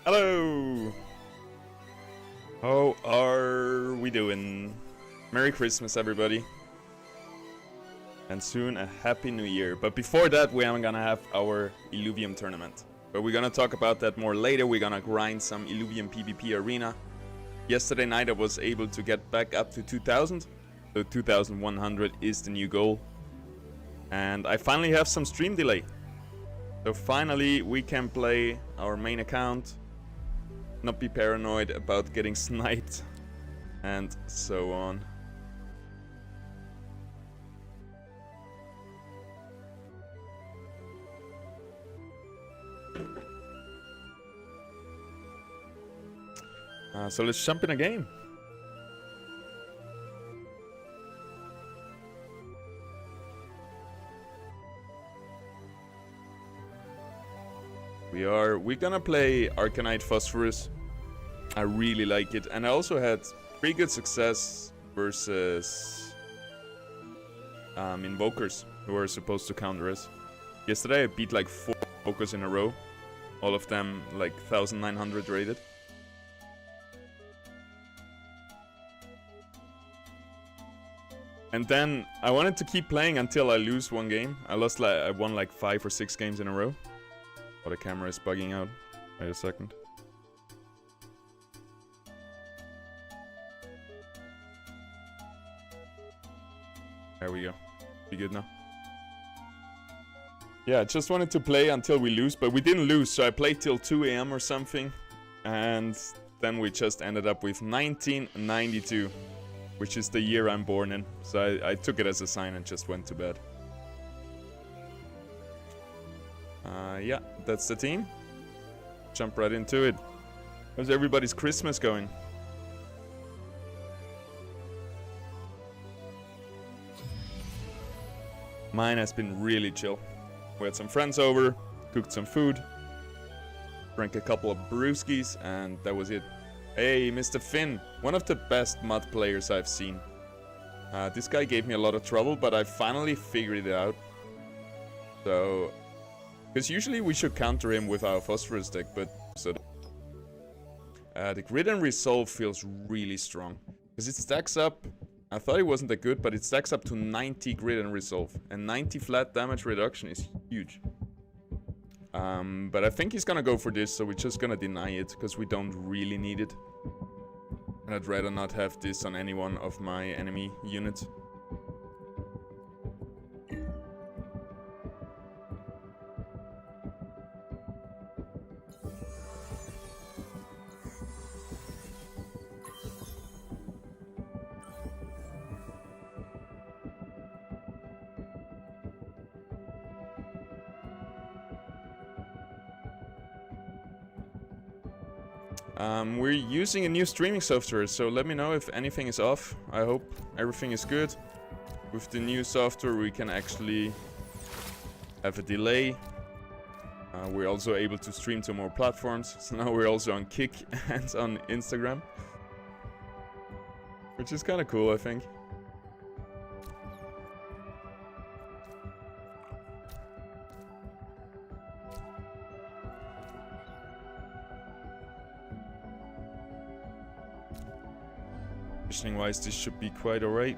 Hello! How are we doing? Merry Christmas, everybody. And soon a Happy New Year. But before that, we are gonna have our Illuvium tournament. But we're gonna talk about that more later. We're gonna grind some Illuvium PvP Arena. Yesterday night I was able to get back up to 2000. So 2100 is the new goal. And I finally have some stream delay. So finally we can play our main account. Not be paranoid about getting sniped. And so on. So let's jump in a game. We're gonna play Arcanite Phosphorus. I really like it, and I also had pretty good success versus Invokers who are supposed to counter us. Yesterday I beat like 4 Invokers in a row, all of them like 1900 rated. And then I wanted to keep playing until I lose one game. I won like 5 or 6 games in a row. Oh, the camera is bugging out. Wait a second. There we go. Be good now. Yeah, I just wanted to play until we lose, but we didn't lose, so I played till 2 AM or something. And then we just ended up with 1992. Which is the year I'm born in. So I took it as a sign and just went to bed. Yeah, that's the team. Jump right into it. How's everybody's Christmas going? Mine has been really chill. We had some friends over, cooked some food, drank a couple of brewskis, and that was it. Hey, Mr. Finn, one of the best mud players I've seen. This guy gave me a lot of trouble, but I finally figured it out. So, because usually we should counter him with our Phosphorus deck, but so the Grid and Resolve feels really strong. Because it stacks up, I thought it wasn't that good, but it stacks up to 90 Grid and Resolve. And 90 flat damage reduction is huge. But I think he's gonna go for this, so we're just gonna deny it, because we don't really need it. And I'd rather not have this on any one of my enemy units. We're using a new streaming software, so let me know if anything is off. I hope everything is good. With the new software we can actually have a delay. We're also able to stream to more platforms, so now we're also on Kick and on Instagram. Which is kind of cool, I think. Positioning wise, this should be quite alright.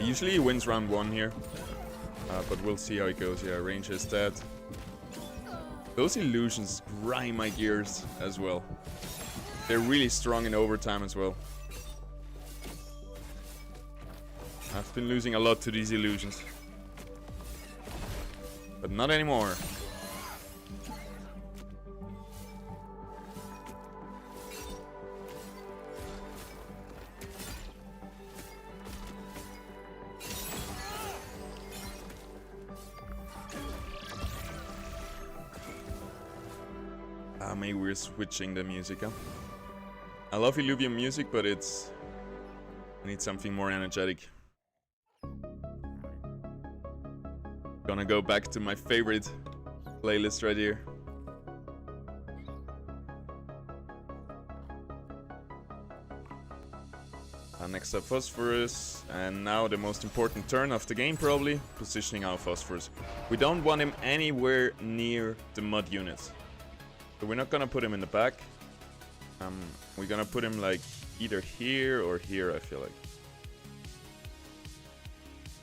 Usually he wins round 1 here. But we'll see how it goes. Yeah, range is dead. Those illusions grind my gears as well. They're really strong in overtime as well. I've been losing a lot to these illusions. But not anymore. Maybe we're switching the music, huh? I love Illuvium music, but I need something more energetic. Gonna go back to my favorite playlist right here. Next up Phosphorus, and now the most important turn of the game probably, positioning our Phosphorus. We don't want him anywhere near the mud units. So we're not gonna put him in the back. We're gonna put him like either here or here, I feel like.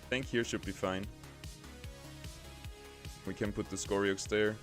I think here should be fine. We can put the Scoryx there.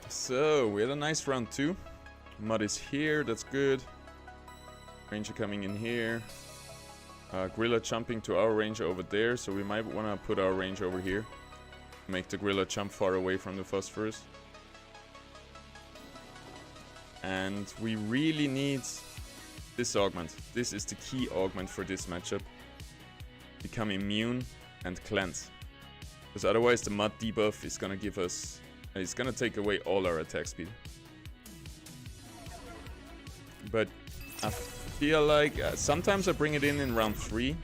So, we had a nice round 2. Mud is here, that's good. Ranger coming in here. Gorilla jumping to our Ranger over there, so we might want to put our Ranger over here. Make the Gorilla jump far away from the Phosphorus. And we really need this augment. This is the key augment for this matchup. Become immune and cleanse. Because otherwise the mud debuff is gonna give us... It's gonna take away all our attack speed. But I feel like sometimes I bring it in round 3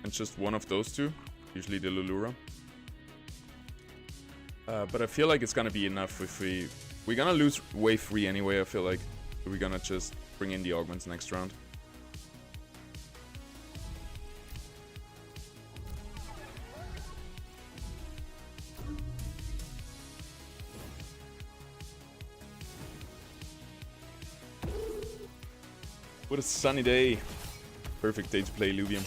and just one of those two, usually the Lulura. But I feel like it's gonna be enough if we're gonna lose wave 3 anyway. I feel like we're gonna just bring in the augments next round. What a sunny day. Perfect day to play Illuvium.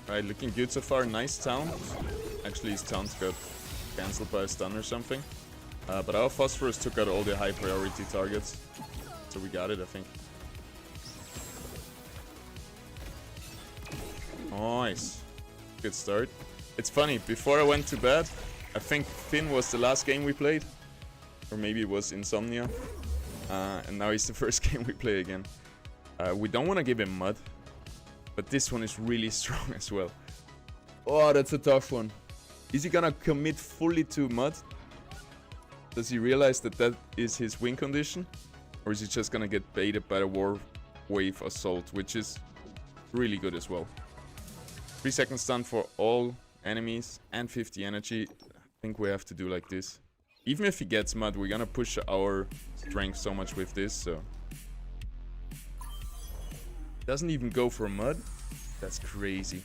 Alright, looking good so far. Nice taunt. Actually, his taunt got cancelled by a stun or something. But our Phosphorus took out all the high priority targets. So we got it, I think. Nice. Good start. It's funny, before I went to bed, I think Finn was the last game we played. Or maybe it was Insomnia. And now he's the first game we play again. We don't want to give him Mud. But this one is really strong as well. Oh, that's a tough one. Is he gonna commit fully to Mud? Does he realize that that is his win condition? Or is he just gonna get baited by the War Wave Assault, which is really good as well. 3 second stun for all enemies and 50 energy. I think we have to do like this. Even if he gets Mud, we're gonna push our strength so much with this, so... Doesn't even go for Mud? That's crazy.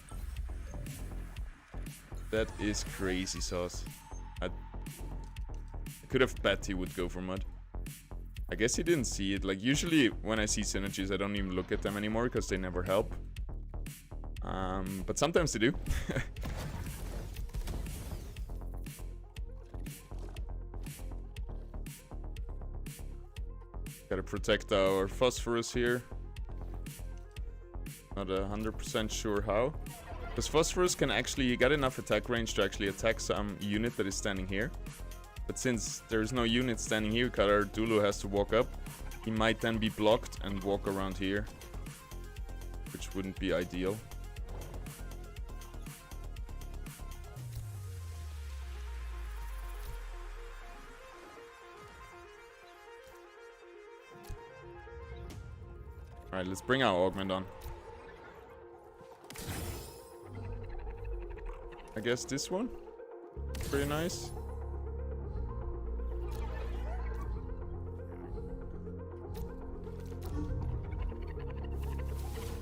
That is crazy sauce. I could have bet he would go for Mud. I guess he didn't see it. Like, usually when I see synergies, I don't even look at them anymore because they never help. But sometimes they do. Gotta protect our Phosphorus here. Not 100% sure how. Because Phosphorus can actually, you got enough attack range to actually attack some unit that is standing here. But since there's no unit standing here, our Dulu has to walk up. He might then be blocked and walk around here. Which wouldn't be ideal. Alright, let's bring our augment on. I guess this one? Pretty nice.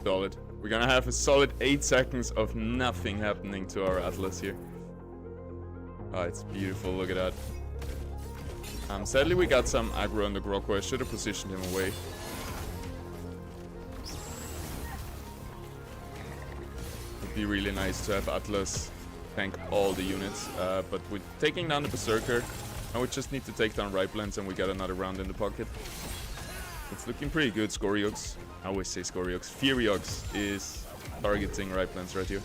Solid. We're gonna have a solid 8 seconds of nothing happening to our Atlas here. Oh, it's beautiful. Look at that. Sadly, we got some aggro on the Grocko. I should have positioned him away. Would be really nice to have Atlas tank all the units. But we're taking down the Berserker. And we just need to take down Ripelands and we got another round in the pocket. It's looking pretty good, Scoriox. I always say Scoriox. Furiox is targeting Ripelands right here.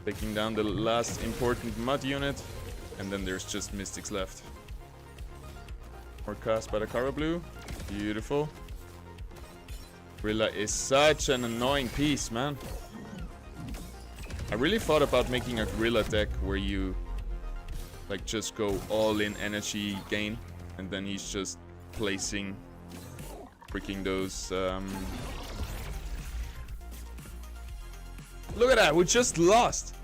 Taking down the last important mud unit. And then there's just Mystics left. More cast by the Kara Blue. Beautiful. Gorilla is such an annoying piece, man. I really thought about making a Gorilla deck where you like just go all in energy gain. And then he's just placing freaking those look at that, we just lost.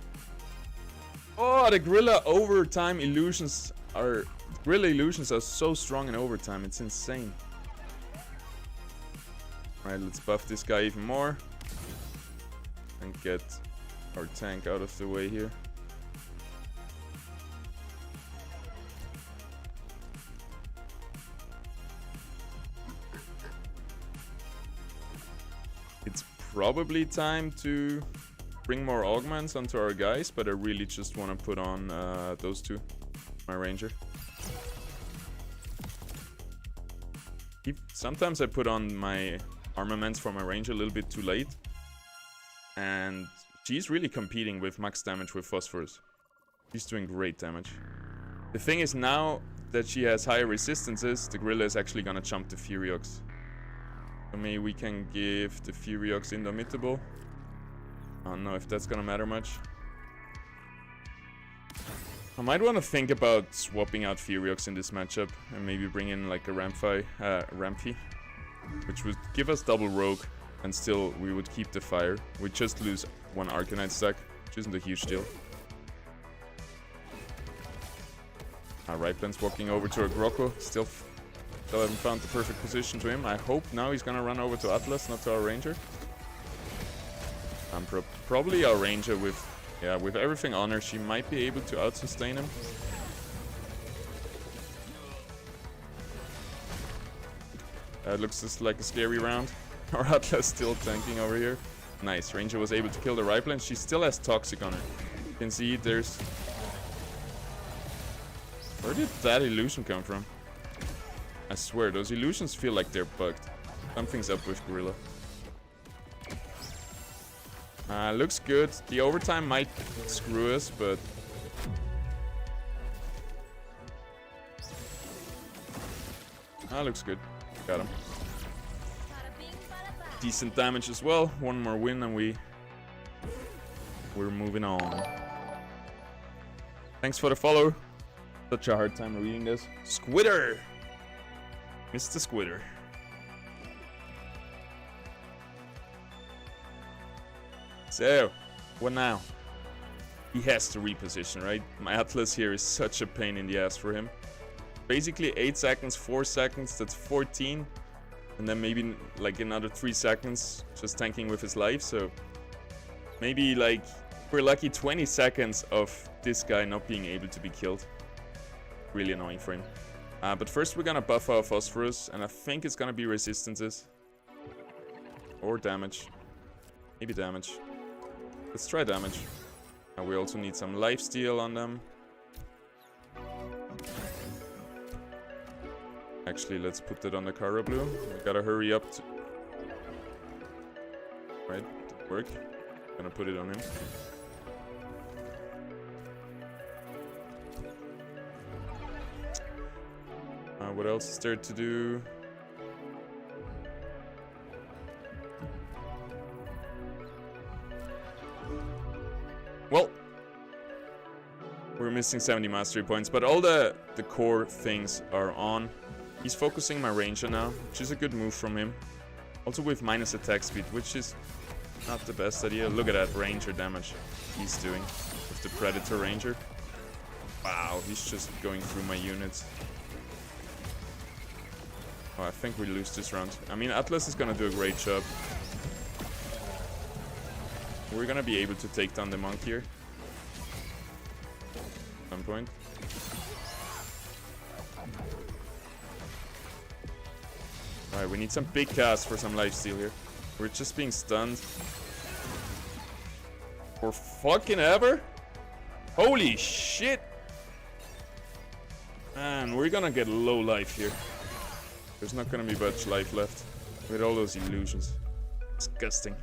Oh, the Gorilla overtime illusions are... Gorilla illusions are so strong in overtime, it's insane. Alright, let's buff this guy even more. And get our tank out of the way here. It's probably time to bring more augments onto our guys, but I really just want to put on those two. My ranger. Sometimes I put on my armaments for my ranger a little bit too late. And she's really competing with max damage with phosphorus. She's doing great damage. The thing is, now that she has higher resistances, the Gorilla is actually gonna jump the Furiox. So maybe we can give the Furiox Indomitable. I don't know if that's gonna matter much. I might want to think about swapping out Furiox in this matchup and maybe bring in like a Rampy, which would give us double Rogue and still we would keep the fire. We'd just lose one Arcanite stack, which isn't a huge deal. Ripeland's walking over to a Grocko. Still haven't found the perfect position to him. I hope now he's gonna run over to Atlas, not to our Ranger. Probably our Ranger with everything on her, she might be able to out-sustain him. Looks just like a scary round. Our Atlas still tanking over here. Nice, Ranger was able to kill the Ripeland. She still has Toxic on her. You can see there's... Where did that illusion come from? I swear, those illusions feel like they're bugged. Something's up with Gorilla. Looks good. The overtime might screw us, but... looks good. Got him. Decent damage as well. One more win and we're moving on. Thanks for the follow. Such a hard time reading this. Squitter! Mr. Squitter. So, what now? He has to reposition, right? My Atlas here is such a pain in the ass for him. Basically 8 seconds, 4 seconds, that's 14. And then maybe like another 3 seconds just tanking with his life. So maybe like, we're lucky 20 seconds of this guy not being able to be killed. Really annoying for him. But first we're gonna buff our Phosphorus, and I think it's gonna be resistances. Or damage. Maybe damage. Let's try damage. We also need some lifesteal on them. Actually, let's put that on the Kara Blue. We gotta hurry up to... Right, didn't work. Gonna put it on him. What else is there to do? Well, we're missing 70 mastery points, but all the core things are on. He's focusing my ranger now, which is a good move from him. Also with minus attack speed, which is not the best idea. Look at that ranger damage he's doing with the predator ranger. Wow, he's just going through my units. Oh, I think we lose this round. I mean, Atlas is gonna do a great job. We're gonna be able to take down the monk here. At some point. Alright, we need some big casts for some lifesteal here. We're just being stunned. For fucking ever? Holy shit! Man, we're gonna get low life here. There's not gonna be much life left with all those illusions. Disgusting.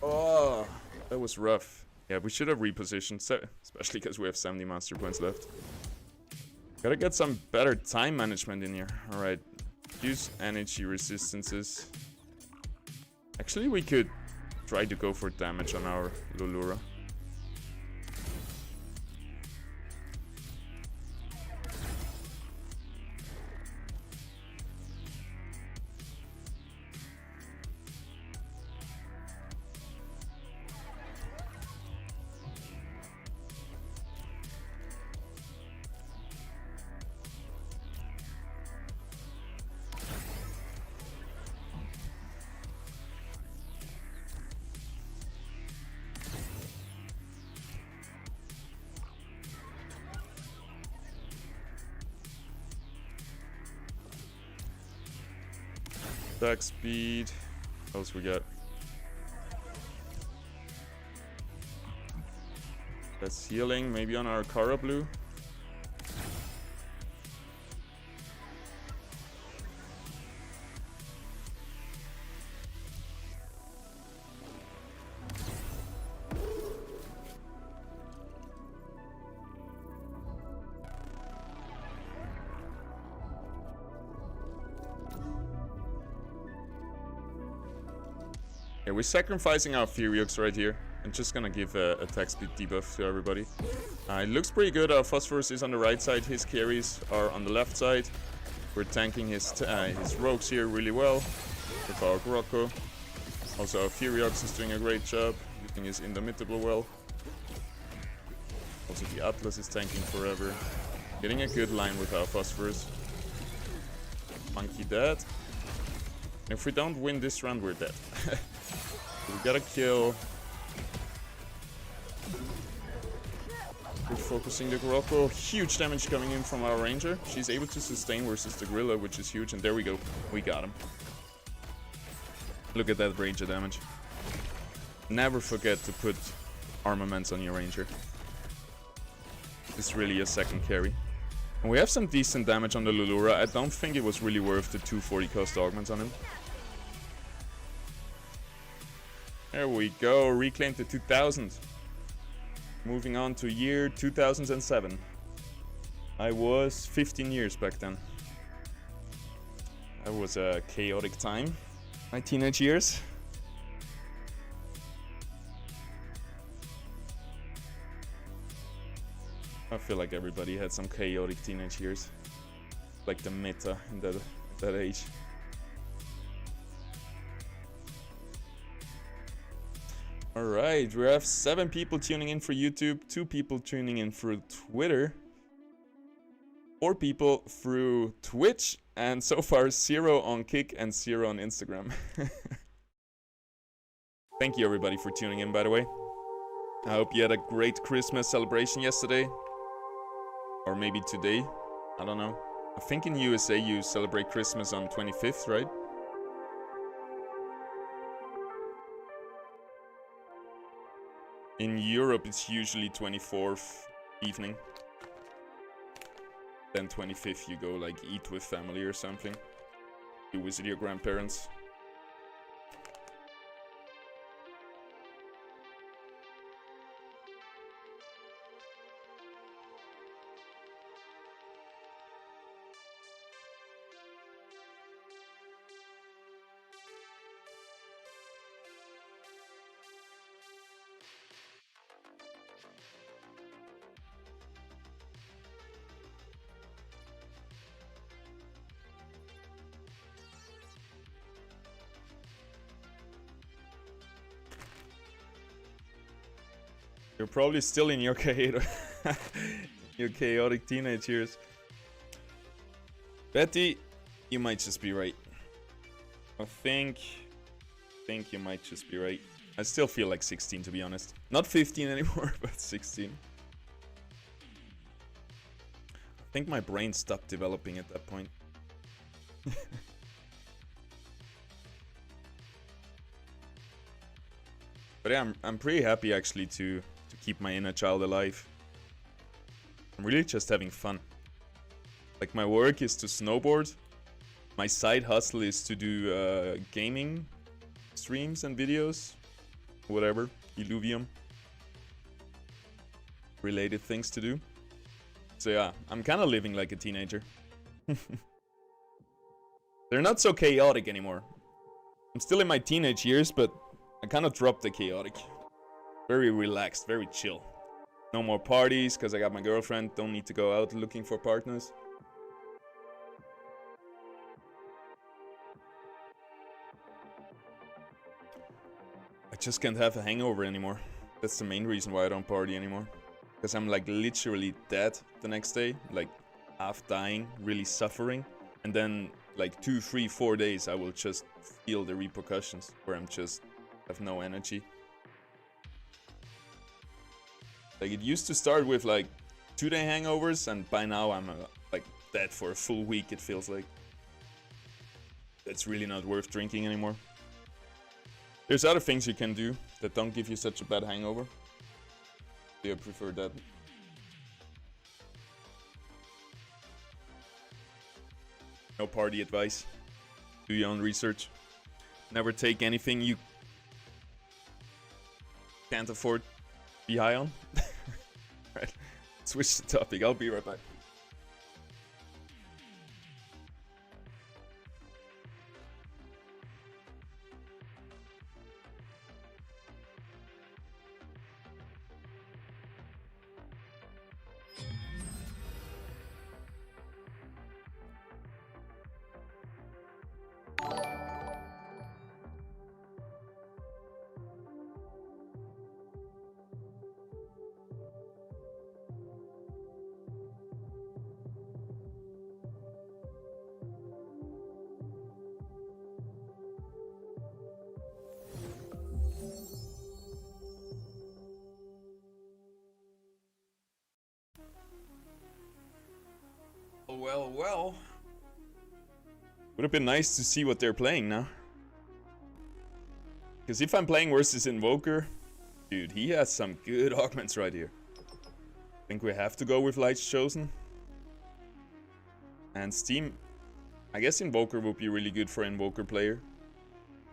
Oh, that was rough. Yeah, we should have repositioned, especially because we have 70 master points left. Gotta get some better time management in here. Alright, use energy resistances. Actually, we could try to go for damage on our Lulura. Attack speed. What else we got? That's healing, maybe on our Kara Blue. Yeah, we're sacrificing our Furiox right here. I'm just gonna give a attack speed debuff to everybody. It looks pretty good. Our Phosphorus is on the right side. His carries are on the left side. We're tanking his rogues here really well with our Grocko. Also, our Furiox is doing a great job, using his Indomitable well. Also, the Atlas is tanking forever. Getting a good line with our Phosphorus. Monkey dead. And if we don't win this round, we're dead. We gotta kill. We're focusing the Grocko. Huge damage coming in from our ranger. She's able to sustain versus the gorilla, which is huge. And there we go. We got him. Look at that ranger damage. Never forget to put armaments on your ranger. It's really a second carry. And we have some decent damage on the Lulura. I don't think it was really worth the 240 cost augments on him. There we go, reclaim the 2000. Moving on to year 2007. I was 15 years back then. That was a chaotic time. My teenage years. I feel like everybody had some chaotic teenage years. Like the meta in that age. Alright, we have 7 people tuning in for YouTube, 2 people tuning in through Twitter, 4 people through Twitch, and so far 0 on Kick and 0 on Instagram. Thank you everybody for tuning in, by the way. I hope you had a great Christmas celebration yesterday. Or maybe today. I don't know. I think in USA you celebrate Christmas on 25th, right? In Europe, it's usually 24th evening. Then 25th, you go like eat with family or something. You visit your grandparents. You're probably still in your your chaotic teenage years. Betty, you might just be right. I think you might just be right. I still feel like 16, to be honest. Not 15 anymore, but 16. I think my brain stopped developing at that point. But yeah, I'm pretty happy actually to keep my inner child alive. I'm really just having fun. Like, my work is to snowboard. My side hustle is to do gaming streams and videos. Whatever. Illuvium. Related things to do. So yeah, I'm kind of living like a teenager. They're not so chaotic anymore. I'm still in my teenage years, but I kind of dropped the chaotic. Very relaxed, very chill. No more parties, because I got my girlfriend. Don't need to go out looking for partners. I just can't have a hangover anymore. That's the main reason why I don't party anymore. Because I'm like literally dead the next day. Like half dying, really suffering. And then like 2, 3, 4 days I will just feel the repercussions. Where I'm just have no energy. Like, it used to start with like 2-day hangovers, and by now I'm like dead for a full week, it feels like. It's really not worth drinking anymore. There's other things you can do that don't give you such a bad hangover. I prefer that. No party advice. Do your own research. Never take anything you can't afford to be high on. Right. Switch the topic. I'll be right back. Well. Would have been nice to see what they're playing now. Because if I'm playing versus Invoker, dude, he has some good augments right here. I think we have to go with Lights Chosen. And Steam. I guess Invoker would be really good for Invoker player.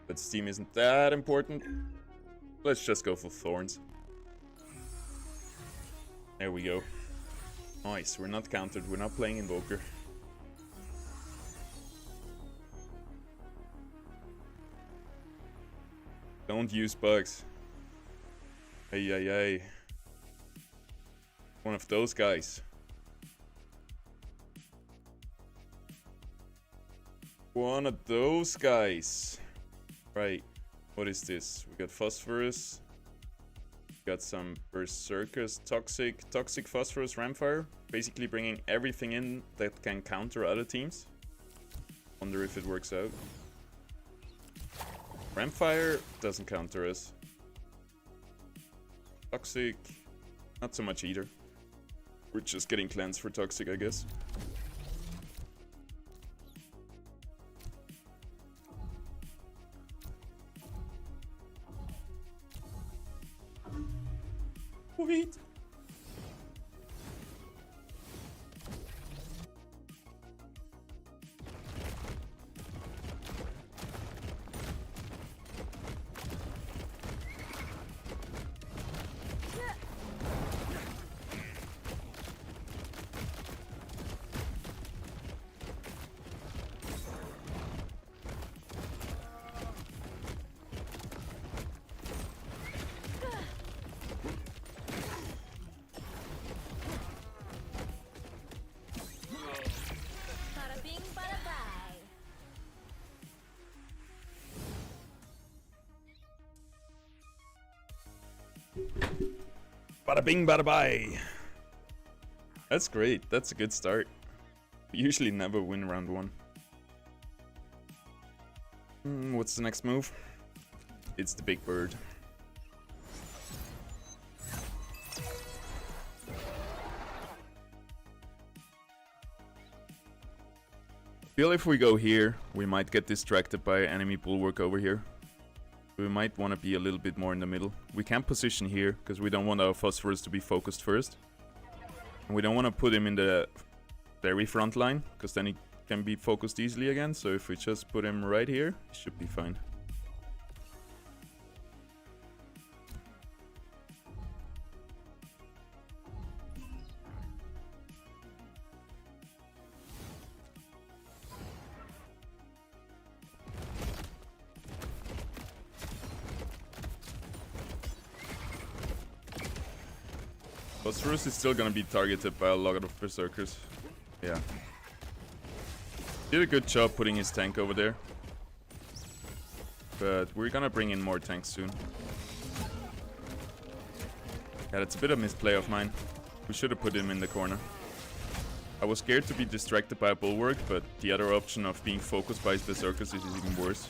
But Steam isn't that important. Let's just go for Thorns. There we go. Nice, we're not countered, we're not playing Invoker. Don't use bugs. Hey. One of those guys. One of those guys. Right, what is this? We got Phosphorus. Got some Berserkers, Toxic Phosphorus Ramfire. Basically bringing everything in that can counter other teams. Wonder if it works out. Ramfire doesn't counter us. Toxic, not so much either. We're just getting cleansed for Toxic, I guess. Wait. Bada bing, bada bye. That's great. That's a good start. We usually never win round 1. What's the next move? It's the big bird. I feel if we go here, we might get distracted by enemy bulwark over here. We might want to be a little bit more in the middle. We can't position here, because we don't want our phosphorus to be focused first. And we don't want to put him in the very front line, because then he can be focused easily again. So if we just put him right here, he should be fine. Phosphorus is still gonna be targeted by a lot of berserkers. Yeah. Did a good job putting his tank over there. But we're gonna bring in more tanks soon. Yeah, that's a bit of misplay of mine. We should have put him in the corner. I was scared to be distracted by a bulwark, but the other option of being focused by his berserkers is even worse.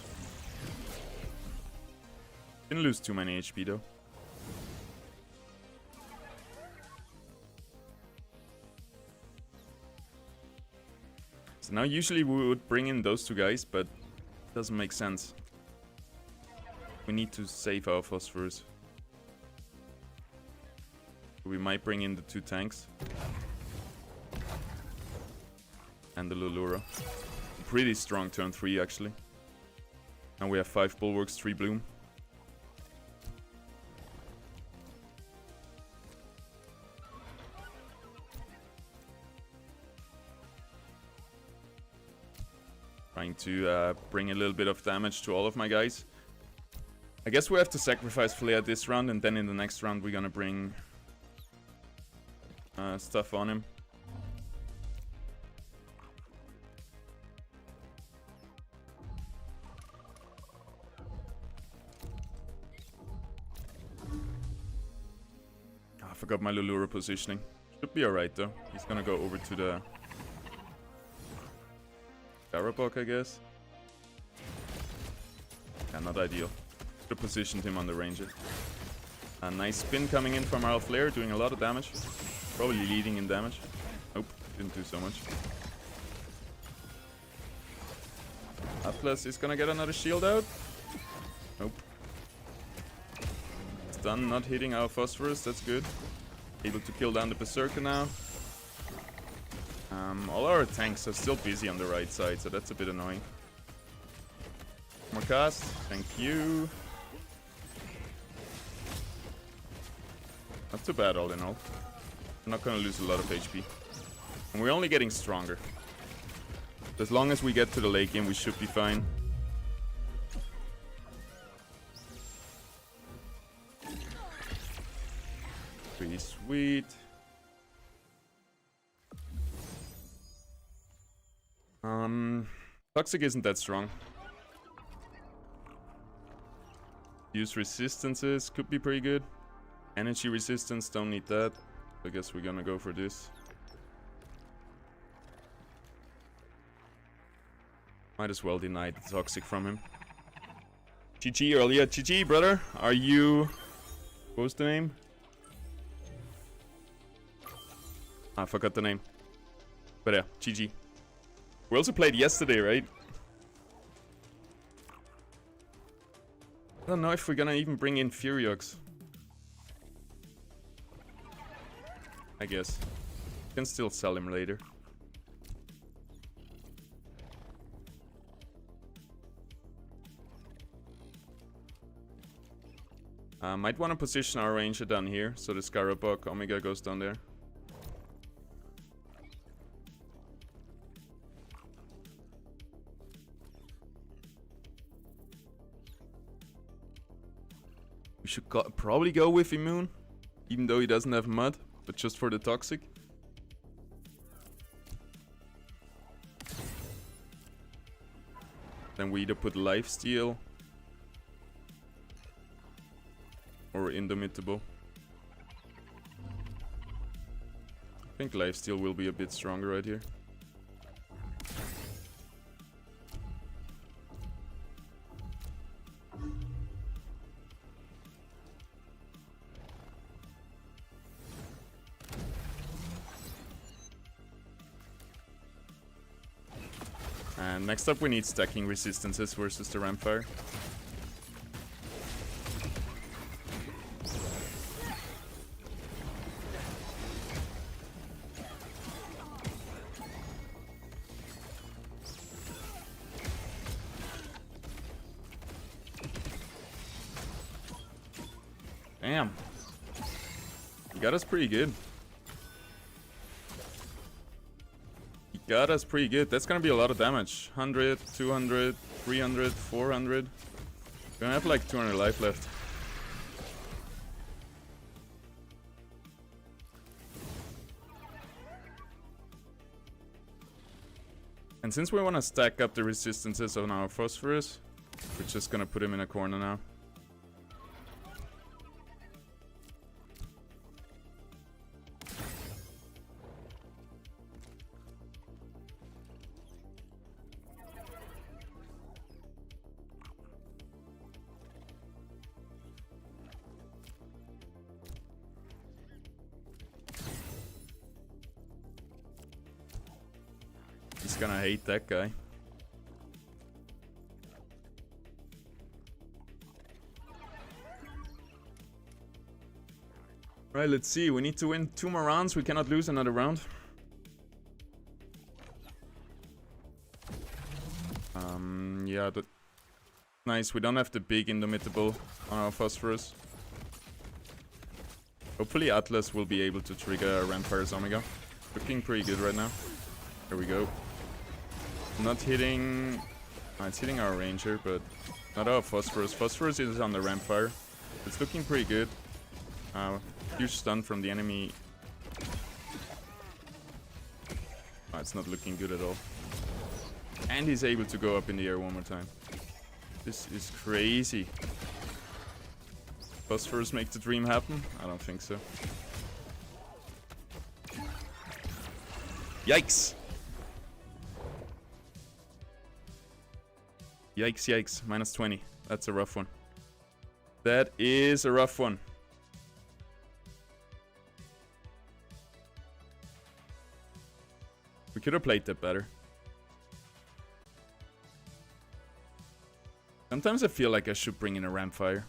Didn't lose too many HP though. So now usually we would bring in those two guys, but it doesn't make sense. We need to save our phosphorus. We might bring in the 2 tanks. And the Lulura. Pretty strong turn 3 actually. And we have 5 bulwarks, 3 bloom. Trying to bring a little bit of damage to all of my guys. I guess we have to sacrifice Flare this round, and then in the next round we're gonna bring stuff on him. Oh, I forgot my Lulura positioning. Should be alright though. He's gonna go over to the Garabok, I guess. Yeah, not ideal. Should have positioned him on the ranger. A nice spin coming in from our flare, doing a lot of damage. Probably leading in damage. Nope, didn't do so much. Atlas is gonna get another shield out. Nope. It's done, not hitting our phosphorus, that's good. Able to kill down the berserker now. All our tanks are still busy on the right side, so that's a bit annoying. More cast, thank you. Not too bad all in all. We're not gonna lose a lot of HP. And we're only getting stronger. As long as we get to the late game, we should be fine. Pretty sweet. Toxic isn't that strong. Use resistances, could be pretty good. Energy resistance, don't need that. I guess we're gonna go for this. Might as well deny the toxic from him. GG earlier. GG, brother. Are you... What was the name? I forgot the name. But yeah, GG. We also played yesterday, right? I don't know if we're gonna even bring in Furiox. I guess. Can still sell him later. Might want to position our ranger down here, so the Scarabok Omega goes down there. We should probably go with Immune, even though he doesn't have mud, but just for the toxic. Then we either put Lifesteal or Indomitable. I think lifesteal will be a bit stronger right here. And next up we need stacking resistances versus the Rampfire. Damn. He got us pretty good. He got us pretty good. That's gonna be a lot of damage. 100, 200, 300, 400. Gonna have like 200 life left. And since we want to stack up the resistances on our phosphorus, we're just gonna put him in a corner now. He's gonna hate that guy. Right, let's see. We need to win 2 more rounds. We cannot lose another round. Yeah, nice. We don't have the big Indomitable on our phosphorus. Hopefully Atlas will be able to trigger Ramfire's Omega. Looking pretty good right now. There we go. Not hitting... it's hitting our Ranger, but not our Phosphorus. Phosphorus is on the Rampfire. It's looking pretty good. Huge stun from the enemy. Oh, it's not looking good at all. And he's able to go up in the air one more time. This is crazy. Phosphorus make the dream happen? I don't think so. Yikes! Yikes, yikes. Minus 20. That's a rough one. That is a rough one. We could have played that better. Sometimes I feel like I should bring in a Rampfire.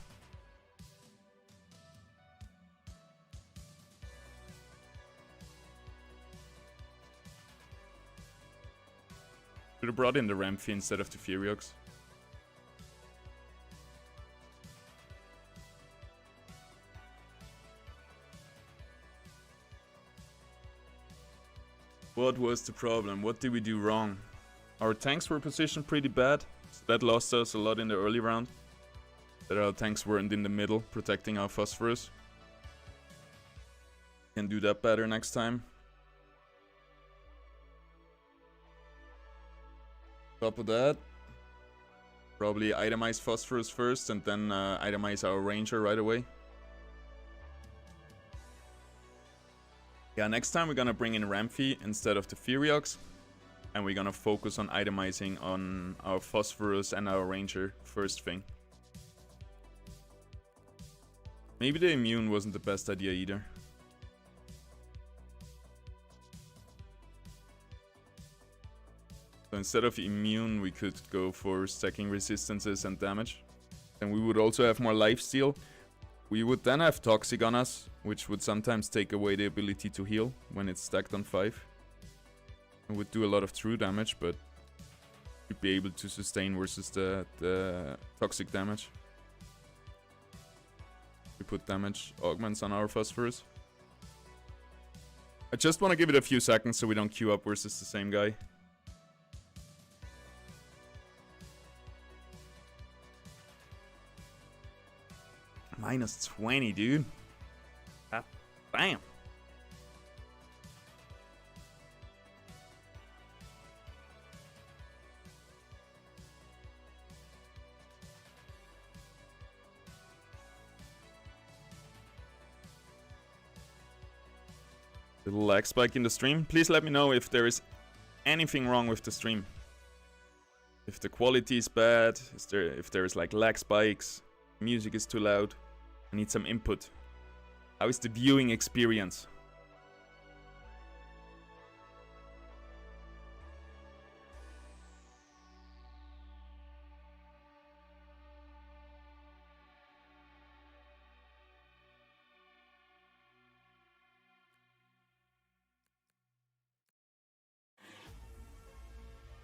Should have brought in the Rampfi instead of the Furiox. What was the problem? What did we do wrong? Our tanks were positioned pretty bad. So that lost us a lot in the early round. That our tanks weren't in the middle, protecting our phosphorus. Can do that better next time. Top of that, probably itemize phosphorus first and then itemize our Ranger right away. Yeah, next time we're gonna bring in Ramphi instead of the Furiox. And we're gonna focus on itemizing on our Phosphorus and our Ranger first thing. Maybe the immune wasn't the best idea either. So instead of immune, we could go for stacking resistances and damage. And we would also have more lifesteal. We would then have Toxic on us, which would sometimes take away the ability to heal when it's stacked on 5. It would do a lot of true damage, but you'd be able to sustain versus the toxic damage. We put damage augments on our Phosphorus. I just want to give it a few seconds so we don't queue up versus the same guy. Minus 20, dude. God damn. Little lag spike in the stream. Please let me know if there is anything wrong with the stream. If the quality is bad, if there's like lag spikes, music is too loud. I need some input. How is the viewing experience?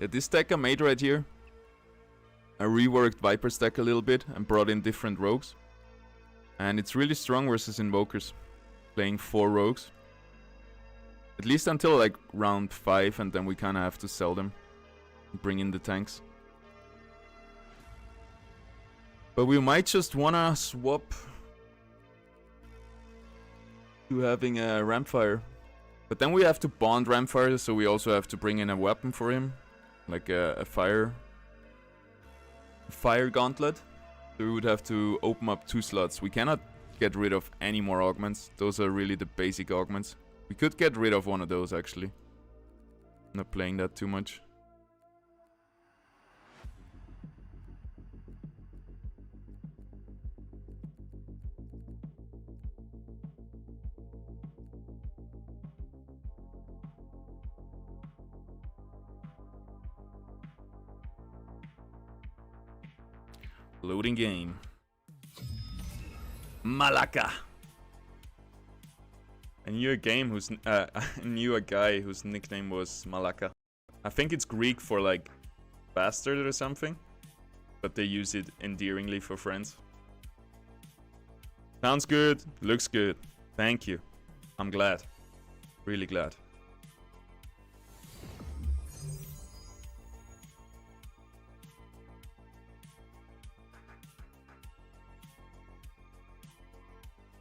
Yeah, this deck I made right here, I reworked Viper's deck a little bit and brought in different rogues. And it's really strong versus invokers, playing 4 rogues. At least until like round 5, and then we kinda have to sell them and bring in the tanks. But we might just wanna swap to having a Rampfire. But then we have to bond Rampfire, so we also have to bring in a weapon for him. Like a fire gauntlet. So we would have to open up 2 slots. We cannot get rid of any more augments. Those are really the basic augments. We could get rid of one of those actually. I'm not playing that too much. Loading game. Malaka. I knew a guy whose nickname was Malaka. I think it's Greek for like bastard or something, but they use it endearingly for friends. Sounds good, looks good. Thank you. I'm glad. Really glad.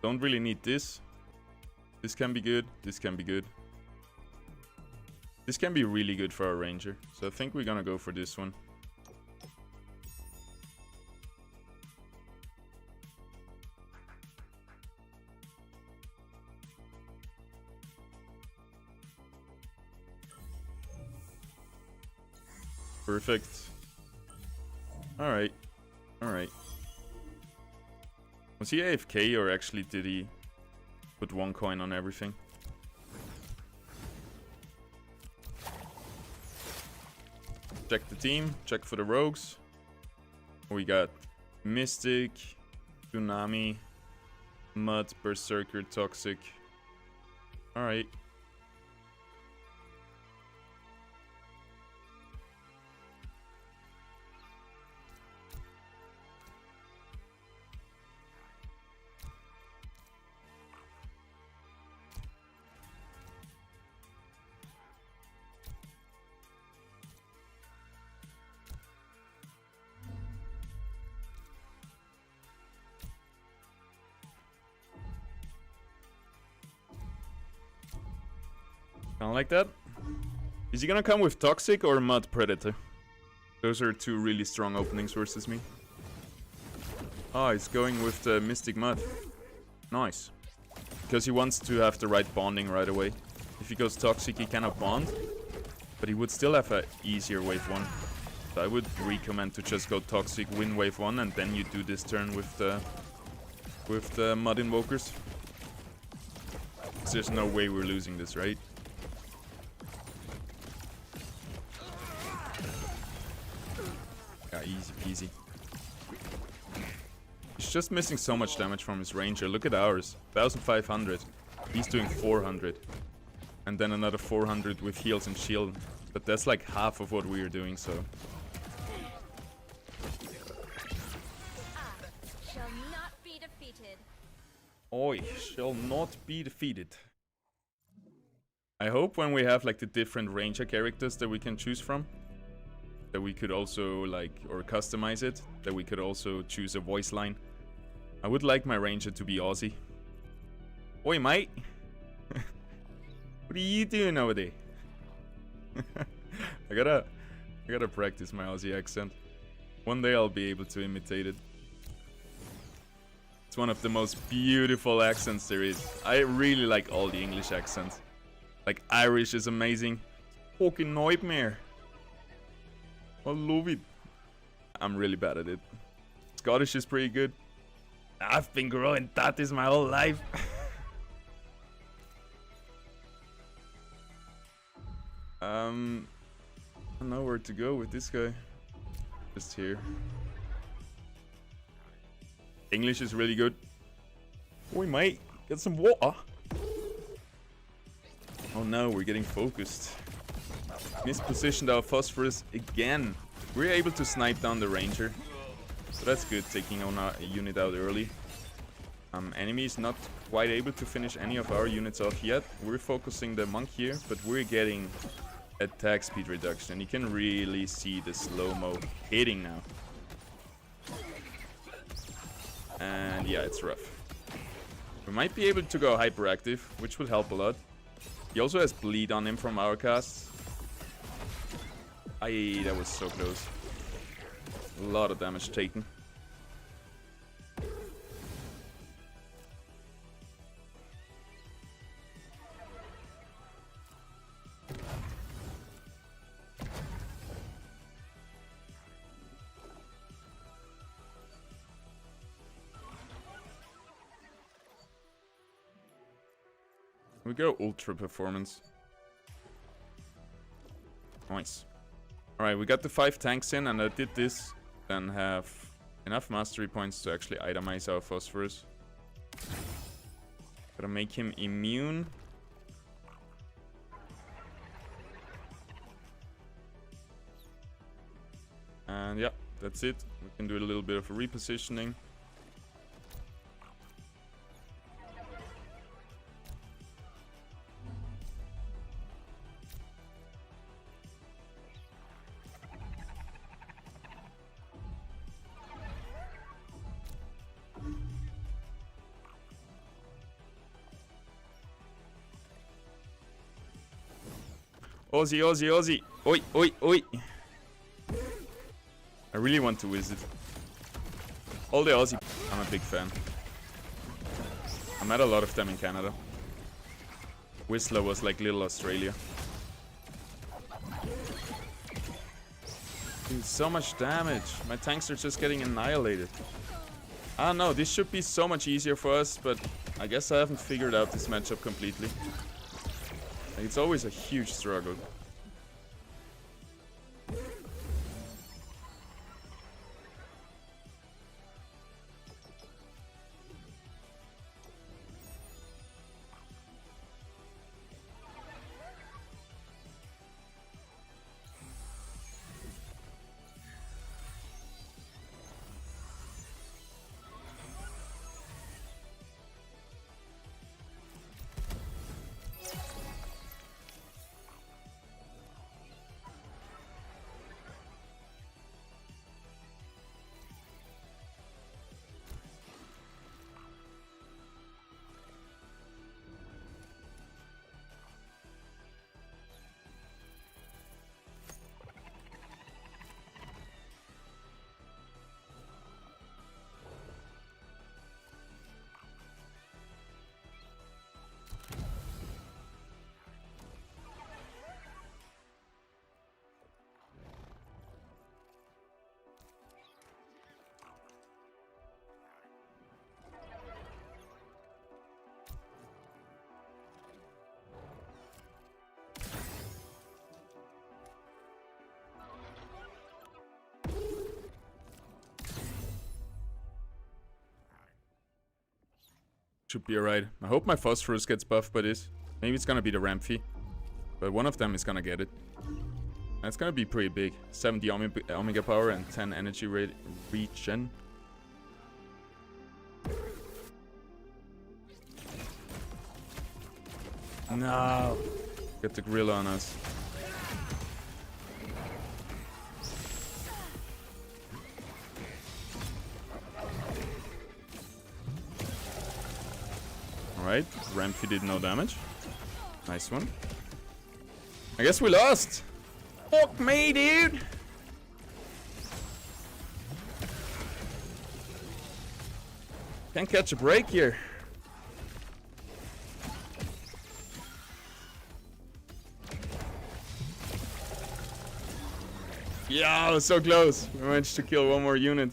Don't really need this. This can be good. This can be good. This can be really good for our ranger. So I think we're gonna go for this one. Perfect. Alright. Alright. Was he AFK or actually did he put 1 coin on everything? Check the team, check for the rogues. We got Mystic, Tsunami, Mud, Berserker, Toxic. Alright. Kinda like that. Is he gonna come with Toxic or Mud Predator? Those are 2 really strong openings versus me. Oh, he's going with the Mystic Mud. Nice. Because he wants to have the right bonding right away. If he goes Toxic, he cannot bond. But he would still have an easier wave 1. So I would recommend to just go Toxic, win wave 1, and then you do this turn with the Mud Invokers. There's no way we're losing this, right? Yeah, easy peasy. He's just missing so much damage from his ranger. Look at ours. 1500. He's doing 400. And then another 400 with heals and shield. But that's like half of what we are doing, so... Shall not be defeated. Oi, shall not be defeated. I hope when we have like the different ranger characters that we can choose from, that we could also like, or customize it, that we could also choose a voice line. I would like my ranger to be Aussie. Oi, mate. What are you doing over there? I gotta practice my Aussie accent. One day I'll be able to imitate it. It's one of the most beautiful accents there is. I really like all the English accents. Like, Irish is amazing. Fucking nightmare. I love it. I'm really bad at it. Scottish is pretty good. I've been growing tatties my whole life. I don't know where to go with this guy. Just here. English is really good. Oi, mate, get some water. Oh no, we're getting focused. Mispositioned our phosphorus again. We're able to snipe down the ranger. So that's good, taking on a unit out early. Enemy is not quite able to finish any of our units off yet. We're focusing the monk here, but we're getting attack speed reduction. You can really see the slow-mo hitting now. And yeah, it's rough. We might be able to go hyperactive, which would help a lot. He also has bleed on him from our casts. Aye, that was so close. A lot of damage taken. We go ultra performance. Nice. Alright, we got the 5 tanks in, and I did this, then have enough mastery points to actually itemize our phosphorus. Gotta make him immune. And yeah, that's it. We can do a little bit of a repositioning. Aussie, Aussie, Aussie. Oi, oi, oi. I really want to visit. All the Aussie. I'm a big fan. I met a lot of them in Canada. Whistler was like little Australia. Dude, so much damage. My tanks are just getting annihilated. I don't know, this should be so much easier for us, but I guess I haven't figured out this matchup completely. Like, it's always a huge struggle. Should be alright. I hope my phosphorus gets buffed by this. Maybe it's gonna be the Ramphy. But one of them is gonna get it. That's gonna be pretty big. 70 Omega power and 10 energy regen. No! Get the gorilla on us. Alright, Ramphy did no damage. Nice one. I guess we lost! Fuck me, dude! Can't catch a break here. Yeah, so close. We managed to kill one more unit.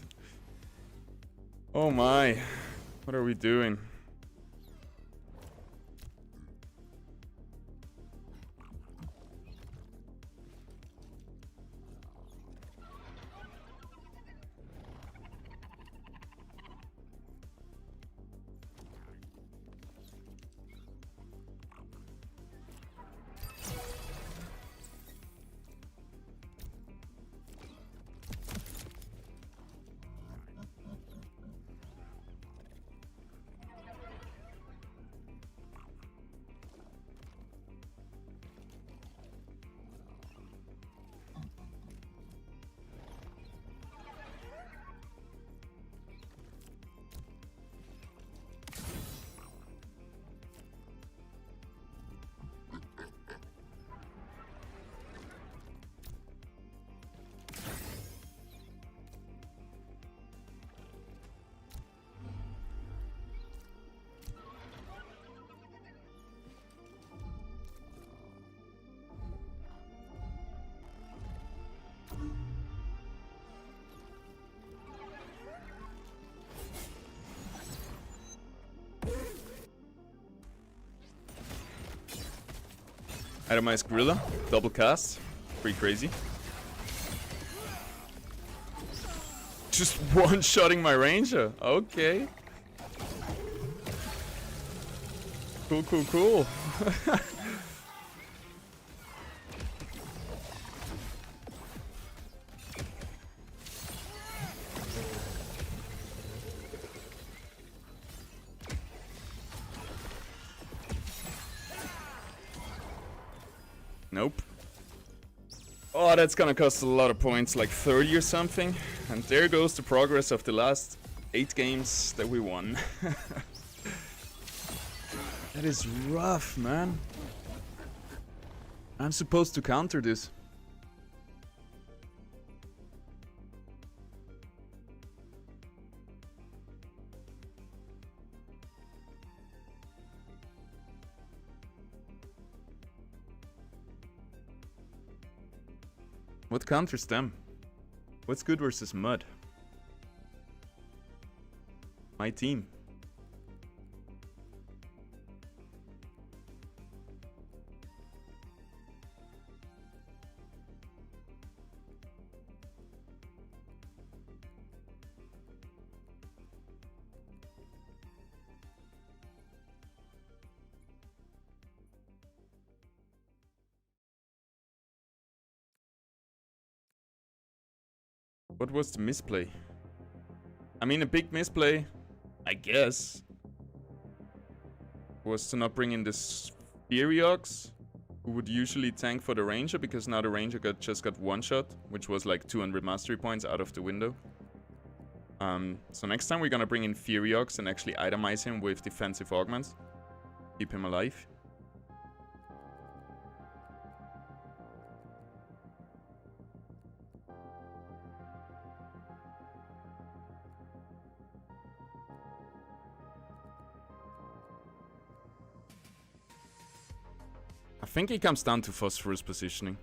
Oh my. What are we doing? Itemized Gorilla, double cast, pretty crazy. Just one-shotting my ranger, okay. Cool, cool, cool. Nope. Oh, that's gonna cost a lot of points, like 30 or something. And there goes the progress of the last 8 games that we won. That is rough, man. I'm supposed to counter this. What counters them? What's good versus mud? My team. What was the misplay? I mean, a big misplay, I guess, was to not bring in this Furiox, who would usually tank for the Ranger, because now the Ranger just got one shot, which was like 200 mastery points out of the window. So next time we're gonna bring in Furiox and actually itemize him with defensive augments. Keep him alive. I think it comes down to Phosphorus positioning.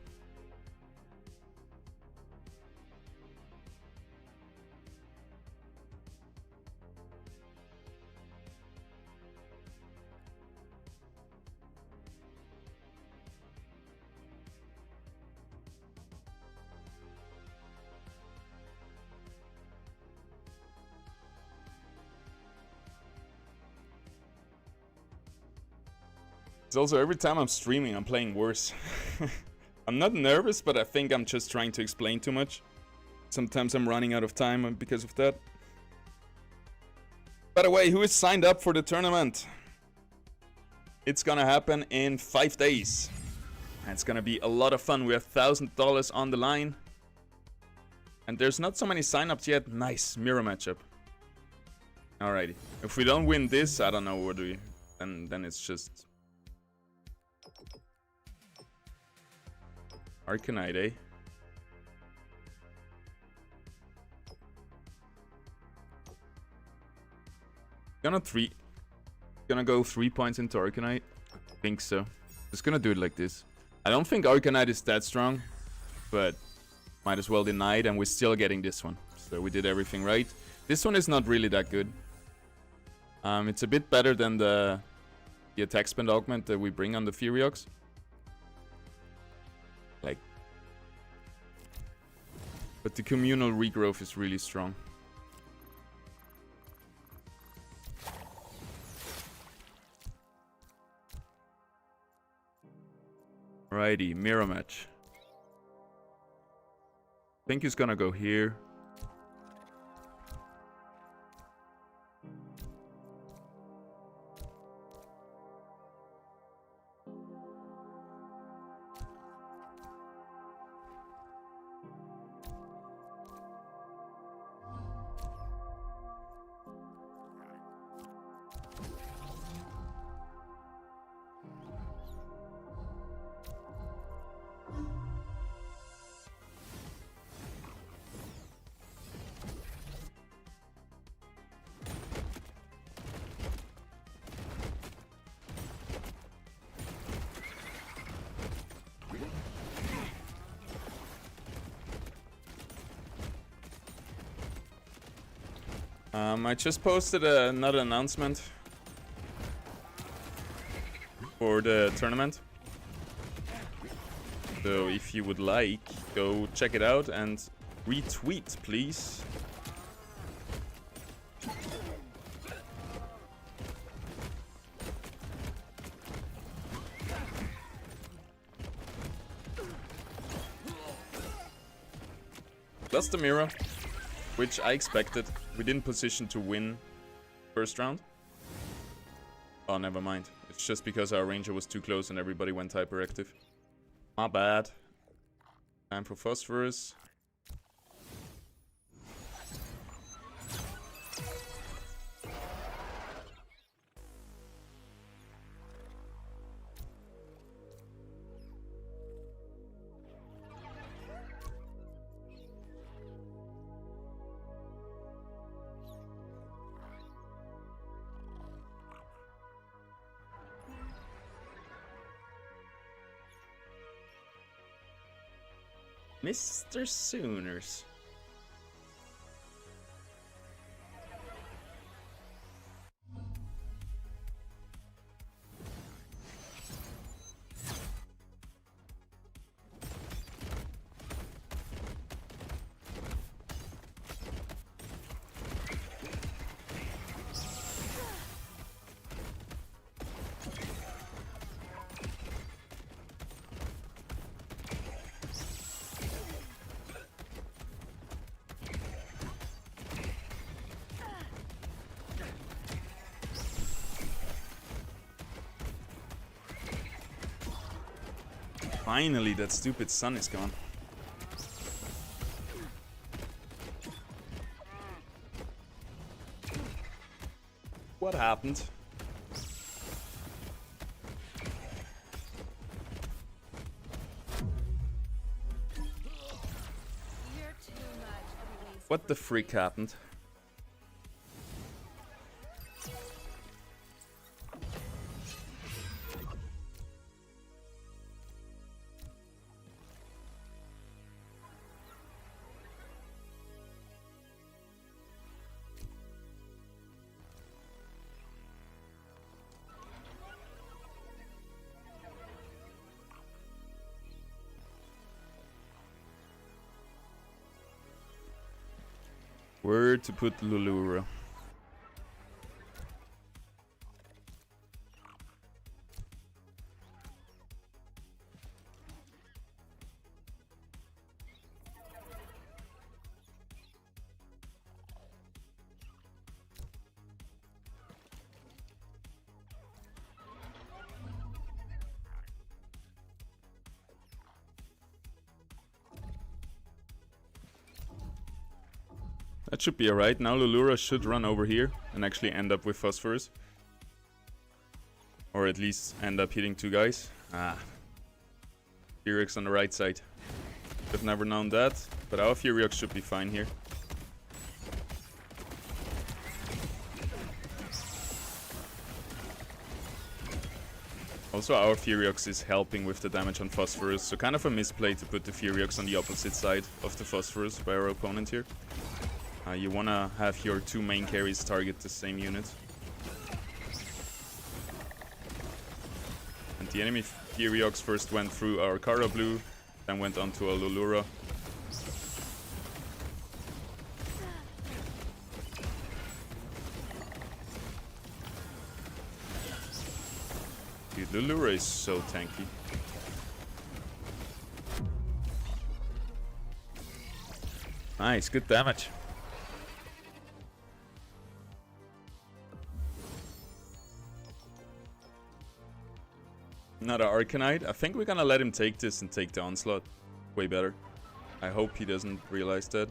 It's also every time I'm streaming, I'm playing worse. I'm not nervous, but I think I'm just trying to explain too much. Sometimes I'm running out of time because of that. By the way, who is signed up for the tournament? It's gonna happen in 5 days. And it's gonna be a lot of fun. We have $1,000 on the line. And there's not so many signups yet. Nice, mirror matchup. Alrighty. If we don't win this, I don't know what we... Then it's just... Arcanite, eh? Gonna go 3 points into Arcanite. I think so. Just gonna do it like this. I don't think Arcanite is that strong, but Might as well deny it, and we're still getting this one. So we did everything right. This one is not really that good. It's a bit better than the attack spend augment that we bring on the Furiox. Like, but the communal regrowth is really strong. Alrighty, mirror match. I think he's gonna go here. I just posted another announcement for the tournament. So if you would like, go check it out and retweet, please. That's the mirror, which I expected. We didn't position to win first round. Oh, never mind. It's just because our ranger was too close and everybody went hyperactive. My bad. Time for phosphorus. Mr. Sooners. Finally, that stupid sun is gone. What happened? What the freak happened? Where to put Lulura? That should be alright. Now Lulura should run over here and actually end up with Phosphorus. Or at least end up hitting two guys. Ah. Furiox on the right side. I've never known that, but our Furiox should be fine here. Also, our Furiox is helping with the damage on Phosphorus, so kind of a misplay to put the Furiox on the opposite side of the Phosphorus by our opponent here. You want to have your two main carries target the same unit. And the enemy Furiox first went through our Kara Blue, then went onto a Lulura. Dude, Lulura is so tanky. Nice, good damage. Another Arcanite. I think we're gonna let him take this and take the Onslaught. Way better. I hope he doesn't realize that.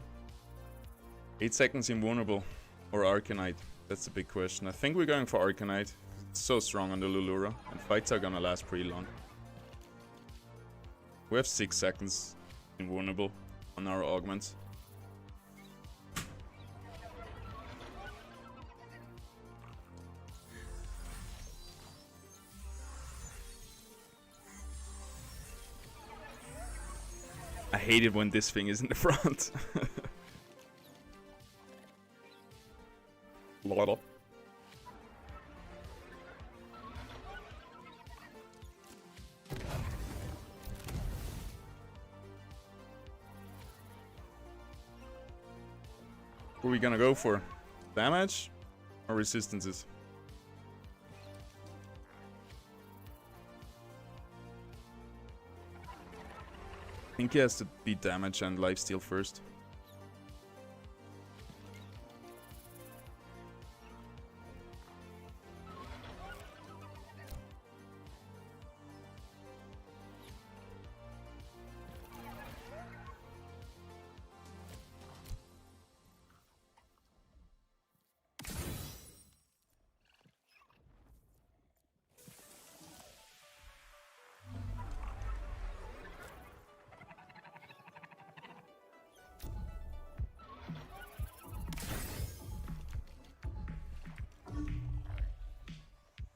8 seconds invulnerable. Or Arcanite. That's the big question. I think we're going for Arcanite. It's so strong on the Lulura. And fights are gonna last pretty long. We have 6 seconds invulnerable on our augments. I hate it when this thing is in the front. Lol. What are we gonna go for? Damage or resistances? I think he has to beat damage and lifesteal first.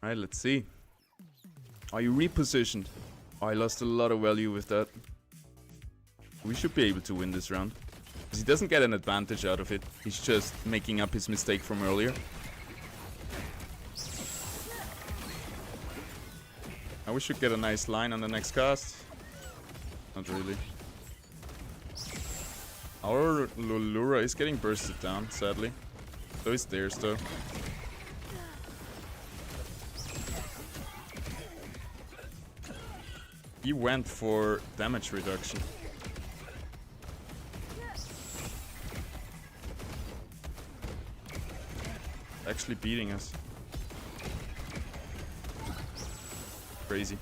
Alright, let's see. Are you repositioned? Oh, I lost a lot of value with that. We should be able to win this round. Because he doesn't get an advantage out of it. He's just making up his mistake from earlier. Now we should get a nice line on the next cast. Not really. Our Lulura is getting bursted down, sadly. So is theirs though. He went for damage reduction. Actually beating us. Crazy.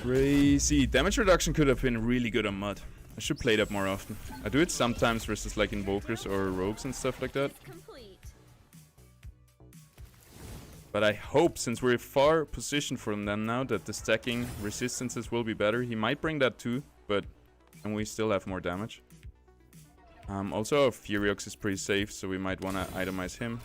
Crazy. Damage reduction could have been really good on Mud. I should play that more often. I do it sometimes versus like Invokers or Rogues and stuff like that. But I hope, since we're far positioned from them now, that the stacking resistances will be better. He might bring that too, but and we still have more damage. Also, our Furiox is pretty safe, so we might want to itemize him.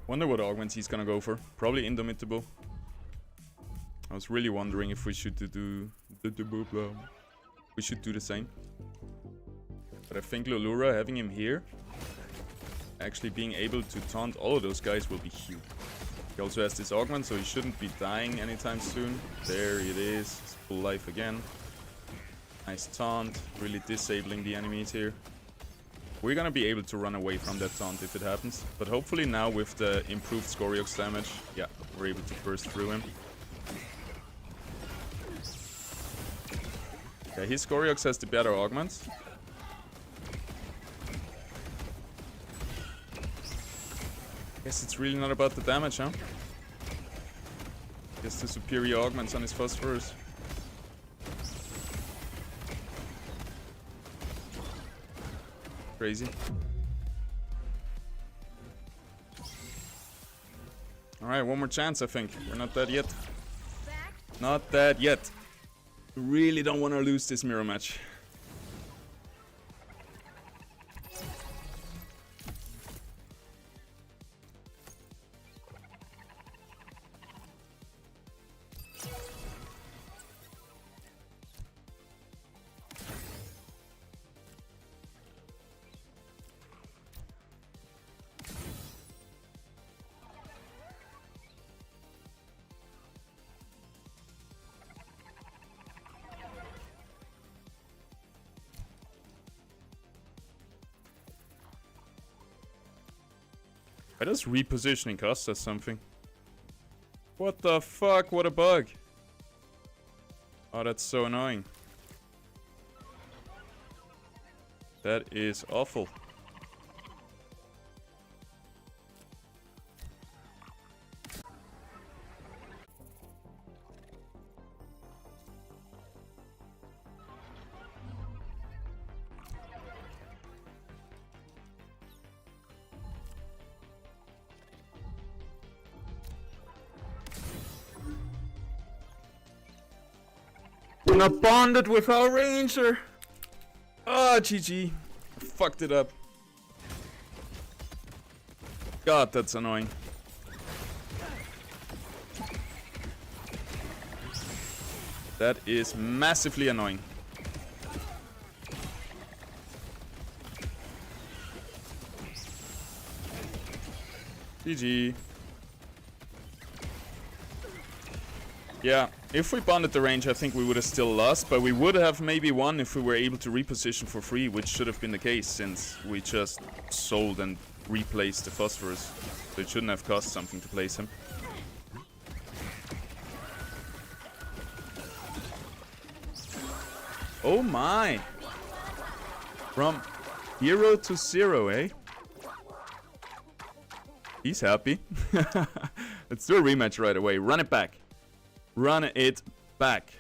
Wonder what augments he's gonna go for. Probably Indomitable. I was really wondering if we should do the same. But I think Lulura, having him here, actually being able to taunt all of those guys will be huge. He also has this augment, so he shouldn't be dying anytime soon. There it is. It's full life again. Nice taunt. Really disabling the enemies here. We're gonna be able to run away from that taunt if it happens. But hopefully now with the improved Scoriox damage, yeah, we're able to burst through him. Okay, his Scoriox has the better augments. Guess it's really not about the damage, huh? Guess the superior augments on his phosphorus. Crazy. Alright, one more chance, I think. We're not dead yet. Not dead yet. Really don't want to lose this mirror match. Why does repositioning cost us something? What the fuck? What a bug. Oh, that's so annoying. That is awful. We're not bonded with our ranger. Ah, GG. Fucked it up. God, that's annoying. That is massively annoying. GG. Yeah, if we bonded the range, I think we would have still lost, but we would have maybe won if we were able to reposition for free, which should have been the case since we just sold and replaced the phosphorus. So it shouldn't have cost something to place him. Oh my! From hero to zero, eh? He's happy. Let's do a rematch right away. Run it back. Run it back.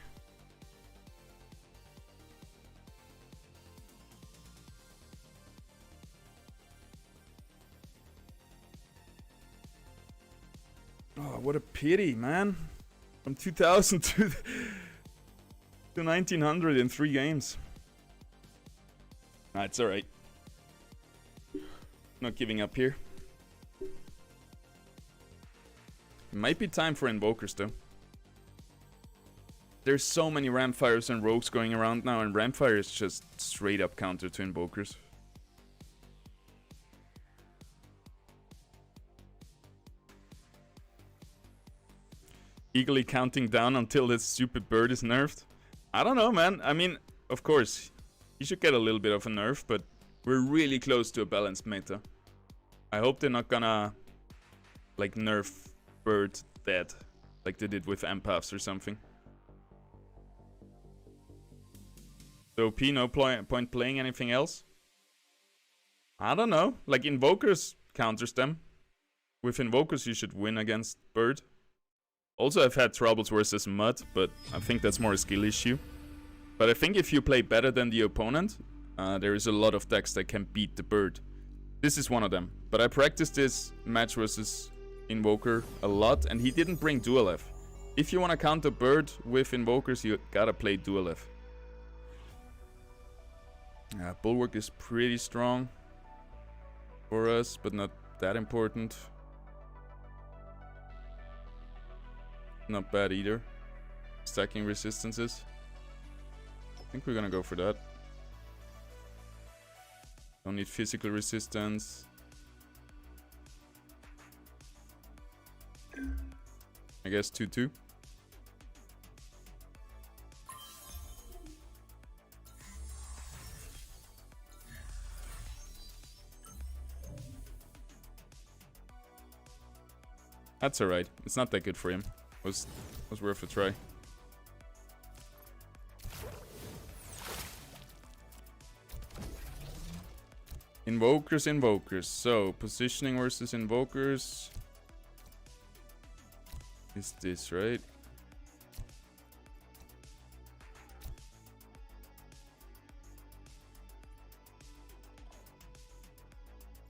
Oh, what a pity, man. From 2000 to 1900 in 3 games. Nah, it's alright. Not giving up here. Might be time for invokers though. There's so many Rampfires and Rogues going around now, and Rampfire is just straight up counter to invokers. Eagerly counting down until this stupid bird is nerfed. I don't know, man. I mean, of course, he should get a little bit of a nerf, but we're really close to a balanced meta. I hope they're not gonna, like, nerf bird dead, like they did with empaths or something. So OP, no point playing anything else? I don't know. Like, Invokers counters them. With Invokers, you should win against Bird. Also, I've had troubles versus Mud, but I think that's more a skill issue. But I think if you play better than the opponent, there is a lot of decks that can beat the Bird. This is one of them. But I practiced this match versus Invoker a lot, and he didn't bring Dual F. If you want to counter Bird with Invokers, you gotta play Dual F. Bulwark is pretty strong for us, but not that important. Not bad either. Stacking resistances. I think we're gonna go for that. Don't need physical resistance. I guess 2-2. That's alright. It's not that good for him. Was worth a try. Invokers. So, positioning versus invokers. Is this right?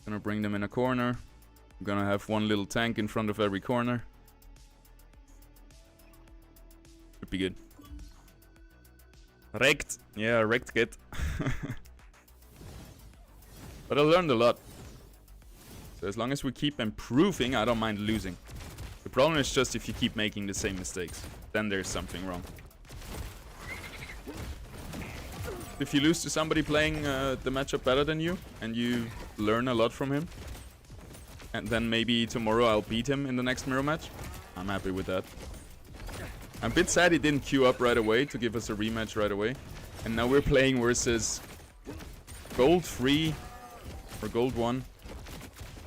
Gonna bring them in a corner. I'm gonna have one little tank in front of every corner. Should be good. Wrecked. Yeah, wrecked get. But I learned a lot. So as long as we keep improving, I don't mind losing. The problem is just if you keep making the same mistakes. Then there's something wrong. If you lose to somebody playing the matchup better than you, and you learn a lot from him, and then maybe tomorrow I'll beat him in the next mirror match, I'm happy with that. I'm a bit sad he didn't queue up right away to give us a rematch right away. And now we're playing versus gold 3 or gold 1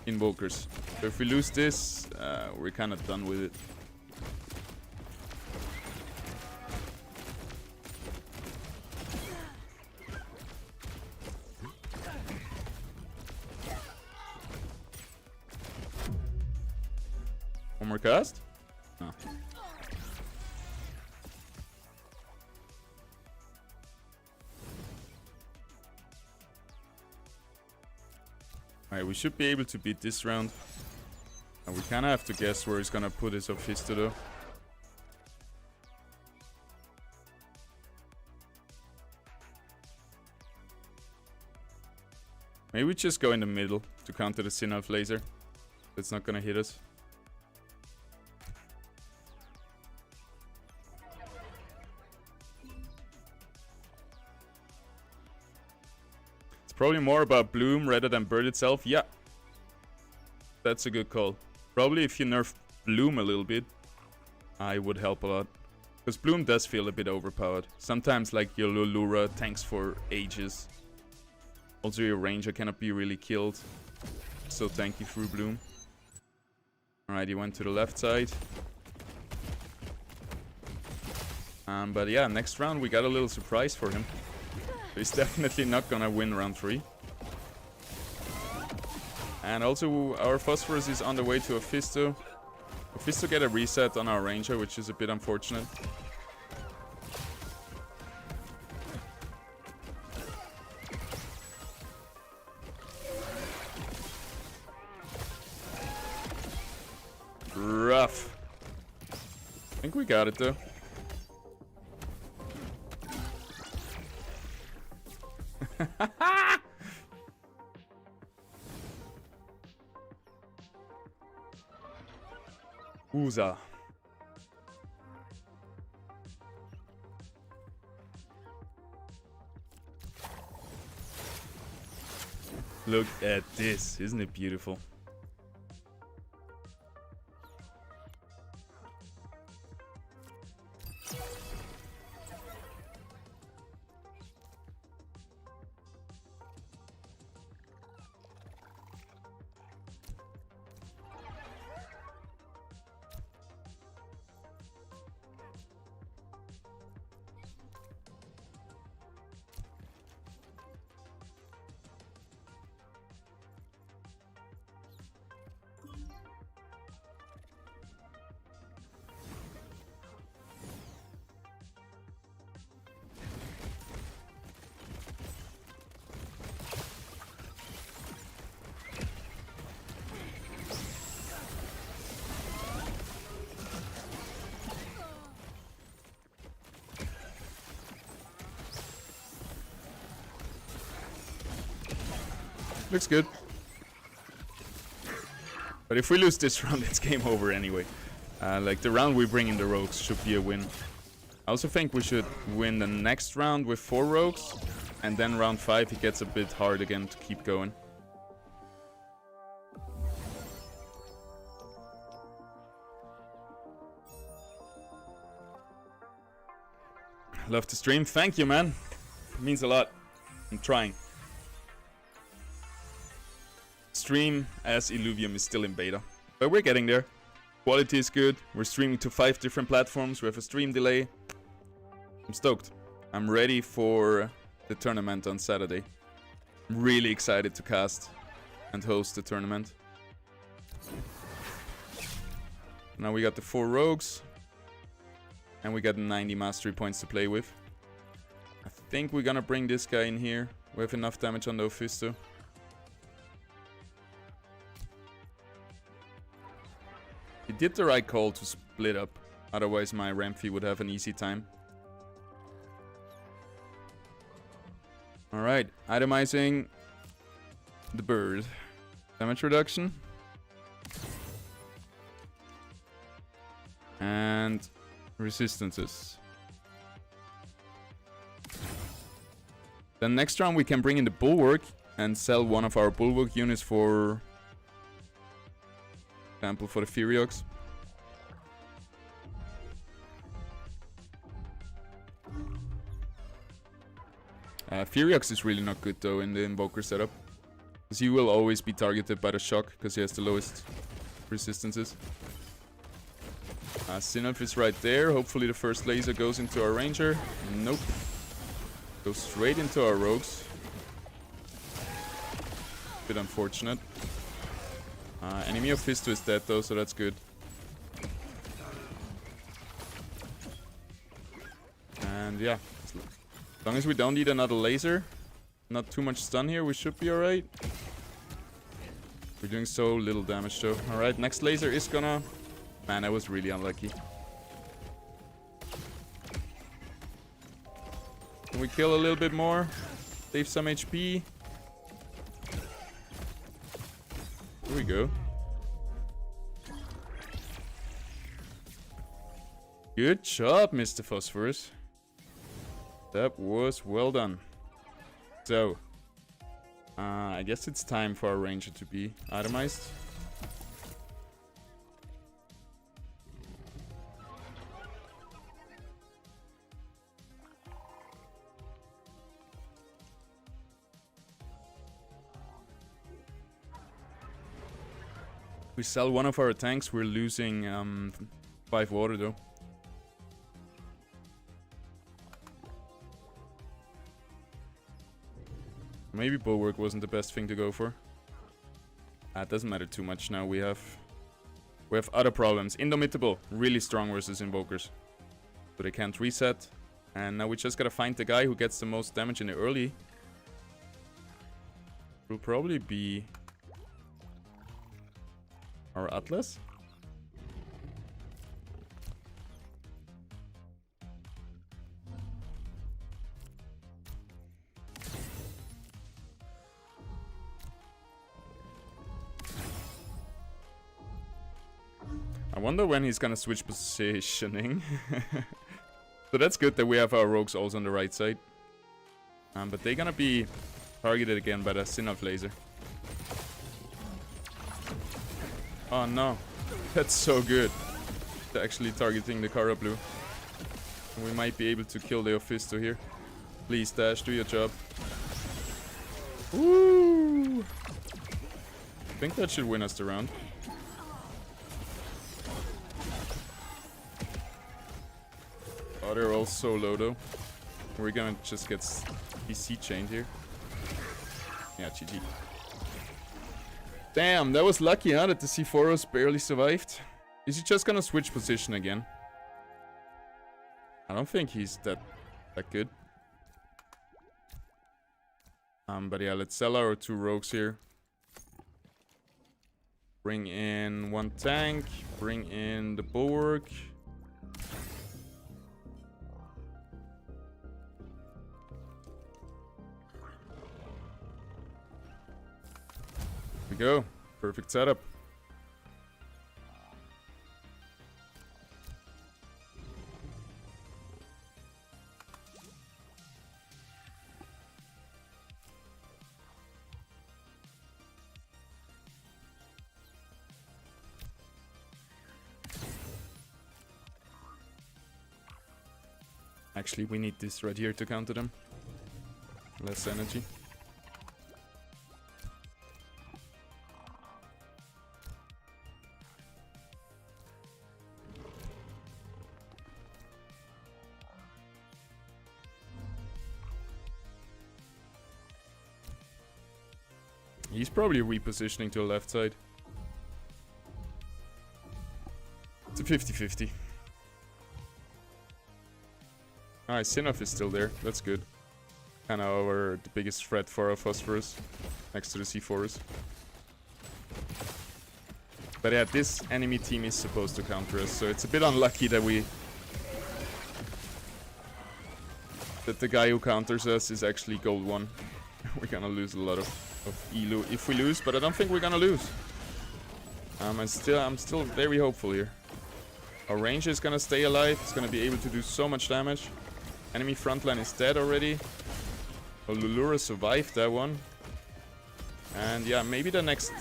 invokers. So if we lose this, we're kind of done with it. One more cast? No. Alright, we should be able to beat this round. And we kind of have to guess where he's gonna put his Ophisto though. Maybe we just go in the middle to counter the Synalph laser. It's not gonna hit us. Probably more about Bloom rather than Bird itself. Yeah. That's a good call. Probably if you nerf Bloom a little bit, I would help a lot. Because Bloom does feel a bit overpowered. Sometimes like your Lulura tanks for ages. Also your Ranger cannot be really killed. So tanky through Bloom. Alright, he went to the left side. But yeah, next round we got a little surprise for him. He's definitely not gonna win round 3. And also our Phosphorus is on the way to Ophisto. Ophisto get a reset on our Ranger, which is a bit unfortunate. Rough. I think we got it though. Uza. Look at this, isn't it beautiful? Looks good. But if we lose this round, it's game over anyway. Like the round we bring in the rogues should be a win. I also think we should win the next round with 4 rogues. And then round 5 it gets a bit hard again to keep going. Love the stream. Thank you, man. It means a lot. I'm trying. Stream as Illuvium is still in beta. But we're getting there. Quality is good. We're streaming to 5 different platforms. We have a stream delay. I'm stoked. I'm ready for the tournament on Saturday. I'm really excited to cast and host the tournament. Now we got the 4 rogues. And we got 90 mastery points to play with. I think we're gonna bring this guy in here. We have enough damage on the Ophisto. He did the right call to split up. Otherwise my Ramphy would have an easy time. Alright, itemizing the bird. Damage reduction. And resistances. Then next round we can bring in the Bulwark and sell one of our Bulwark units for example for the Furiox. Furiox is really not good though in the Invoker setup. Because he will always be targeted by the shock because he has the lowest resistances. Sinolf is right there. Hopefully the first laser goes into our Ranger. Nope. Goes straight into our Rogues. Bit unfortunate. Enemy of Fisto is dead though, so that's good. And yeah. As long as we don't need another laser, not too much stun here, we should be alright. We're doing so little damage though. Alright, next laser is gonna... Man, I was really unlucky. Can we kill a little bit more? Save some HP. Here we go. Good job, Mr. Phosphorus. That was well done. So, I guess it's time for our Ranger to be itemized. We sell one of our tanks, we're losing 5 water though. Maybe Bulwark wasn't the best thing to go for. It doesn't matter too much now. We have other problems. Indomitable, really strong versus Invokers. So they can't reset. And now we just gotta find the guy who gets the most damage in the early. Will probably be our Atlas. I wonder when he's gonna switch positioning. So that's good that we have our rogues also on the right side. But they're gonna be targeted again by the Sinolf laser. Oh no, that's so good. They're actually targeting the Kara Blue. And we might be able to kill the Ophisto here. Please, Dash, do your job. Woo! I think that should win us the round. Oh, they're all so low though. We're gonna just get PC chained here. Yeah, GG. Damn, that was lucky, huh? That the C4os barely survived. Is he just gonna switch position again? I don't think he's that good. But yeah, let's sell our 2 rogues here. Bring in 1 tank. Bring in the Bulwark. Here we go. Perfect setup. Actually, we need this right here to counter them. Less energy. He's probably repositioning to the left side. It's a 50-50. Alright, Sinnoh is still there. That's good. Kind of the biggest threat for our Phosphorus. Next to the C4s. But yeah, this enemy team is supposed to counter us, so it's a bit unlucky that the guy who counters us is actually gold 1. We're gonna lose a lot of elo if we lose, but I don't think we're gonna lose. I'm still very hopeful here. Our ranger is gonna stay alive. It's gonna be able to do so much damage. Enemy frontline is dead already. Lulura survived that one. And yeah, maybe the next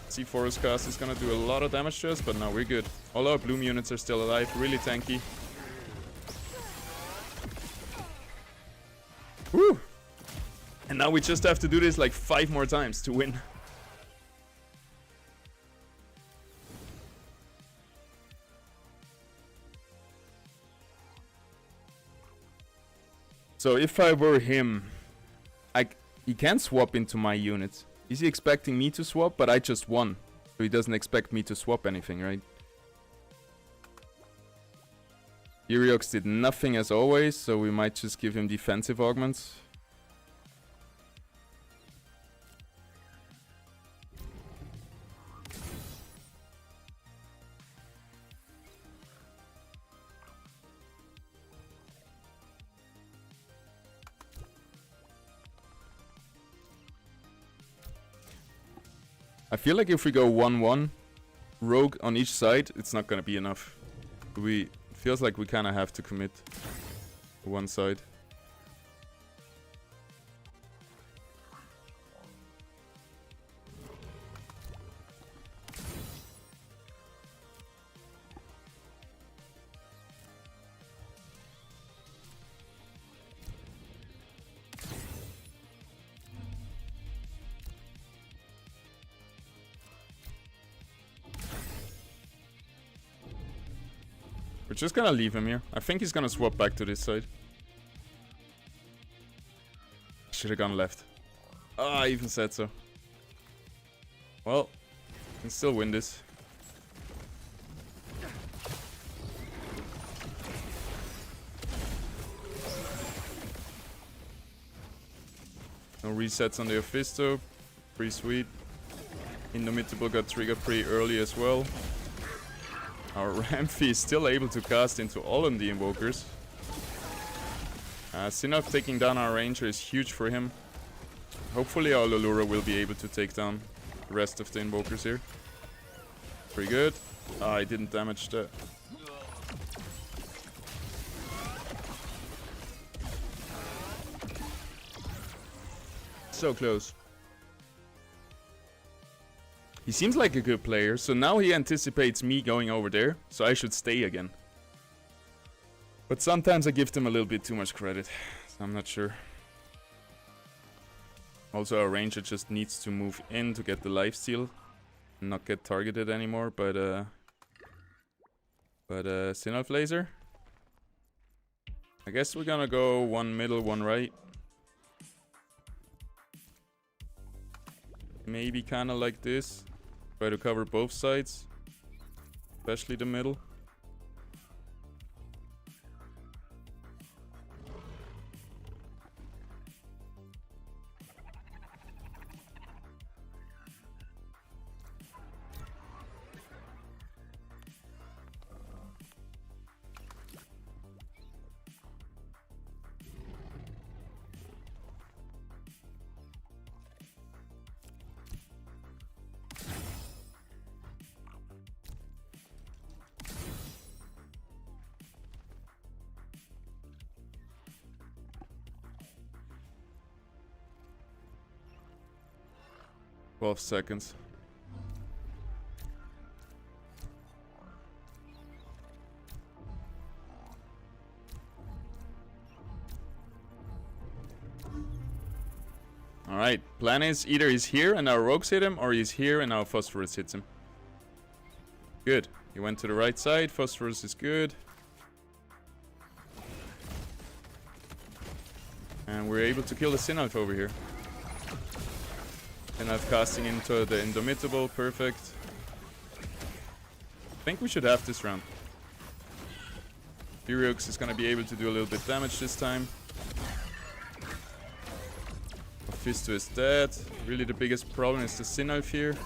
C4's cast is gonna do a lot of damage to us, but no, we're good. All our bloom units are still alive, really tanky. Woo! And now we just have to do this like 5 more times to win. So if I were him, he can swap into my units. Is he expecting me to swap? But I just won. So he doesn't expect me to swap anything, right? Iriox did nothing as always, so we might just give him defensive augments. I feel like if we go 1-1, rogue on each side, it's not gonna be enough. It feels like we kind of have to commit to one side. We're just gonna leave him here. I think he's gonna swap back to this side. Should have gone left. Ah, I even said so. Well, can still win this. No resets on the Ophisto. Pretty sweet. Indomitable got triggered pretty early as well. Our Ramfy is still able to cast into all of the invokers. Sinnoh taking down our ranger is huge for him. Hopefully our Lulura will be able to take down the rest of the invokers here. Pretty good. I didn't damage that. So close. He seems like a good player, so now he anticipates me going over there, so I should stay again. But sometimes I give them a little bit too much credit, so I'm not sure. Also, our ranger just needs to move in to get the lifesteal and not get targeted anymore, but Sinnoh laser. I guess we're gonna go one middle, one right. Maybe kind of like this. Try to cover both sides, especially the middle. Seconds. Alright, plan is either he's here and our rogues hit him, or he's here and our phosphorus hits him. Good. He went to the right side, phosphorus is good. And we're able to kill the Sinnoh over here. Enough casting into the Indomitable, perfect. I think we should have this round. Furiox is gonna be able to do a little bit damage this time. Fisto is dead. Really the biggest problem is the Sinalf here.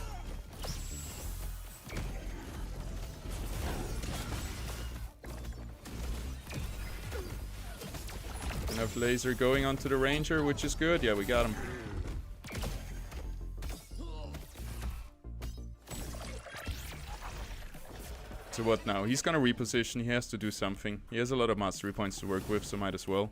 Enough laser going onto the Ranger, which is good. Yeah, we got him. So what now? He's gonna reposition. He has to do something. He has a lot of mastery points to work with, so might as well.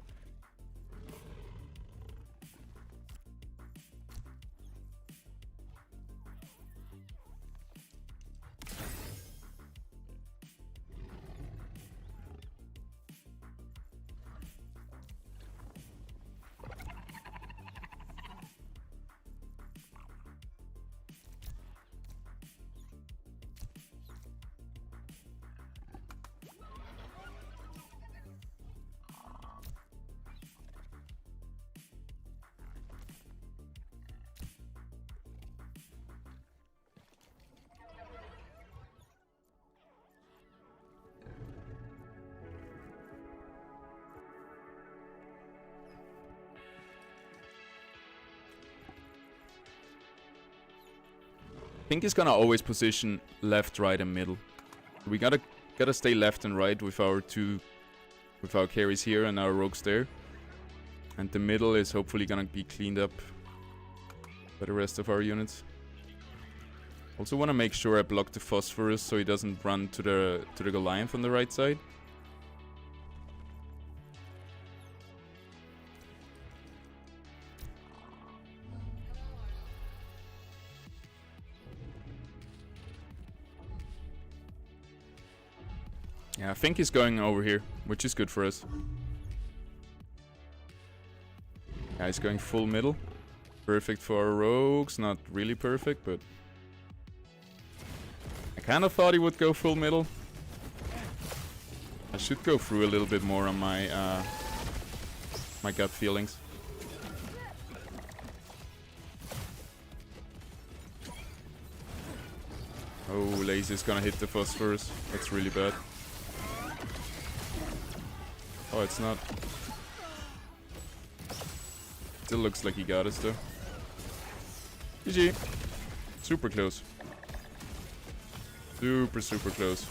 I think he's gonna always position left, right, and middle. We gotta stay left and right with our carries here and our rogues there. And the middle is hopefully gonna be cleaned up by the rest of our units. Also wanna make sure I block the Phosphorus so he doesn't run to the Goliath on the right side. Yeah, I think he's going over here, which is good for us. Yeah, he's going full middle. Perfect for our rogues. Not really perfect, but... I kind of thought he would go full middle. I should go through a little bit more on my my gut feelings. Oh, laser's gonna hit the Phosphorus. That's really bad. Oh, it's not. Still looks like he got us though. GG. Super close. Super close.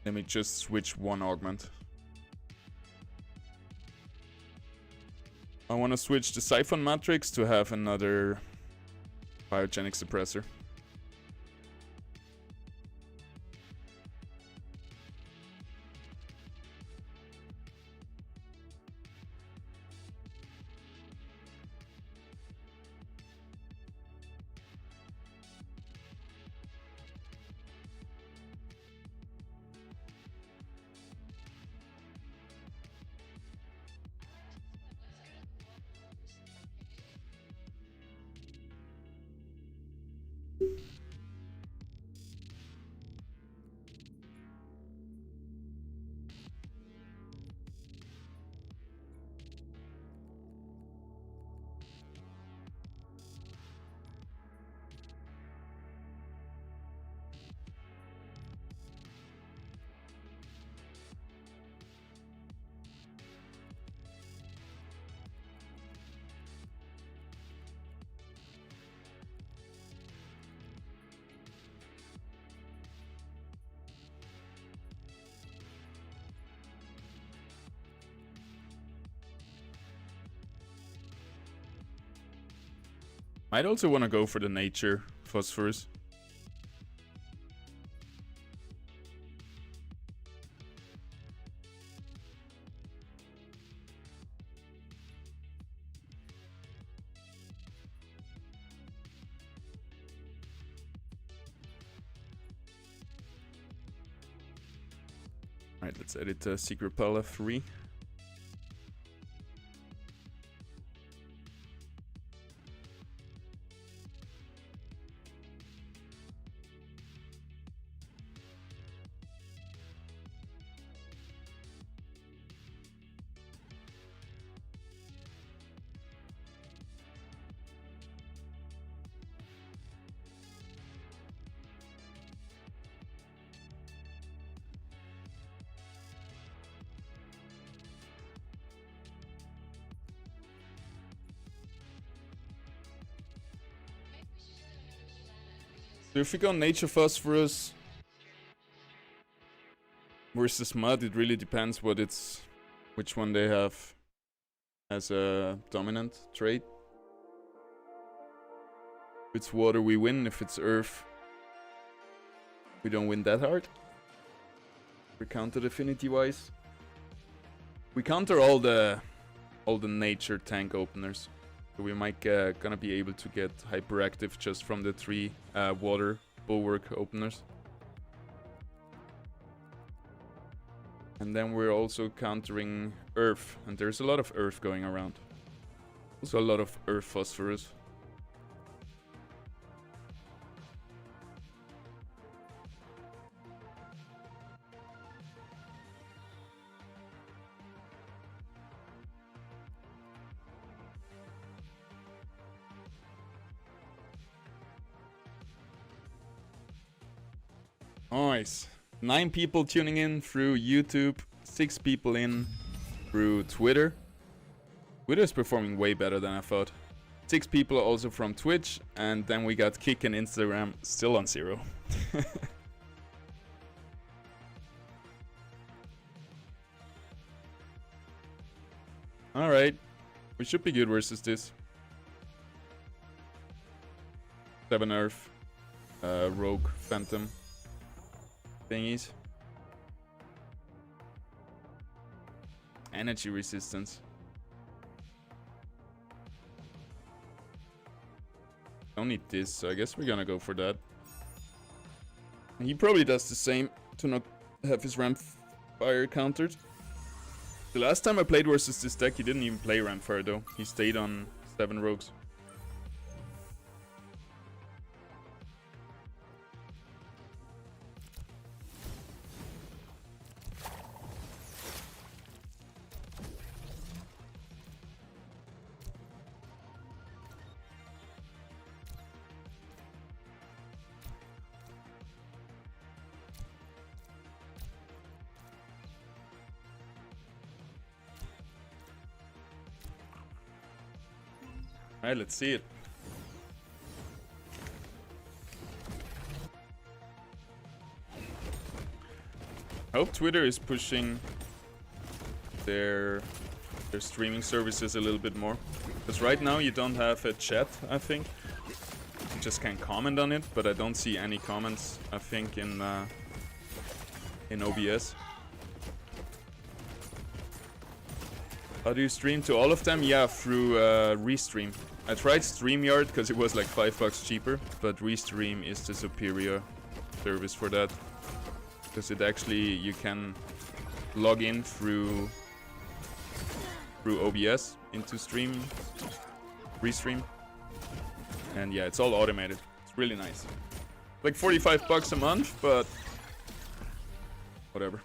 Let me just switch one augment. I want to switch the Siphon Matrix to have another biogenic suppressor. Might also want to go for the nature phosphorus. Alright, let's edit Secret Pala 3. So if we go nature phosphorus versus mud, it really depends which one they have as a dominant trait. If it's water, we win. If it's earth, we don't win that hard. We counter affinity wise. We counter all the nature tank openers. So we might gonna be able to get hyperactive just from the 3 water bulwark openers. And then we're also countering earth, and there's a lot of earth going around. Also a lot of earth phosphorus. Nice. 9 people tuning in through YouTube, 6 people in through Twitter. Twitter is performing way better than I thought. 6 people also from Twitch, and then we got Kick and Instagram still on 0. Alright, we should be good versus this. 7 Earth, Rogue, Phantom thingies. Energy resistance. Don't need this, so I guess we're gonna go for that. He probably does the same to not have his ramp fire countered. The last time I played versus this deck, he didn't even play ramp fire though. He stayed on 7 rogues. Alright, let's see it. I hope Twitter is pushing their streaming services a little bit more. Because right now you don't have a chat, I think. You just can comment on it, but I don't see any comments, I think, in OBS. How do you stream to all of them? Yeah, through Restream. I tried StreamYard because it was like $5 cheaper, but Restream is the superior service for that. Because it actually, you can log in through OBS into Restream. And yeah, it's all automated. It's really nice. Like $45 a month, but whatever.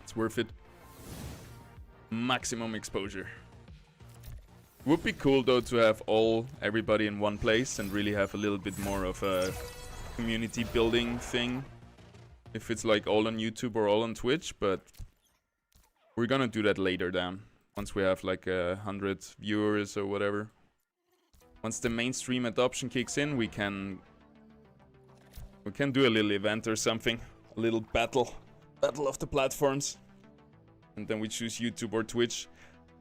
It's worth it. Maximum exposure. Would be cool though to have everybody in one place and really have a little bit more of a community building thing. If it's like all on YouTube or all on Twitch, but we're gonna do that later down. Once we have like 100 viewers or whatever. Once the mainstream adoption kicks in, we can do a little event or something. A little battle of the platforms. And then we choose YouTube or Twitch.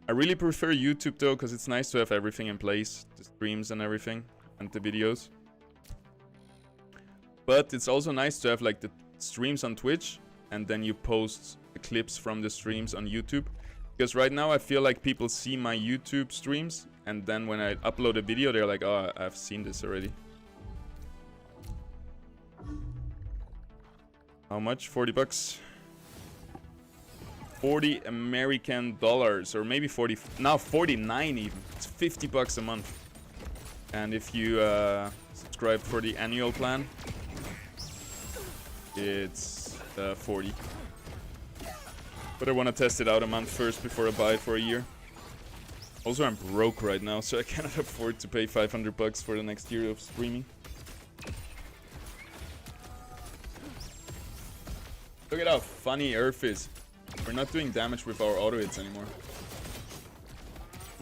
I really prefer YouTube though, because it's nice to have everything in place. The streams and everything. and the videos. But it's also nice to have like the streams on Twitch and then you post the clips from the streams on YouTube. Because right now I feel like people see my YouTube streams and then when I upload a video they're like, oh, I've seen this already. How much? 40 bucks. 40 American dollars, or maybe 40, now 49 even. It's 50 bucks a month. And if you subscribe for the annual plan, it's 40. But I want to test it out a month first before I buy it for a year. Also, I'm broke right now, so I cannot afford to pay 500 bucks for the next year of streaming. Look at how funny Earth is. We're not doing damage with our auto hits anymore.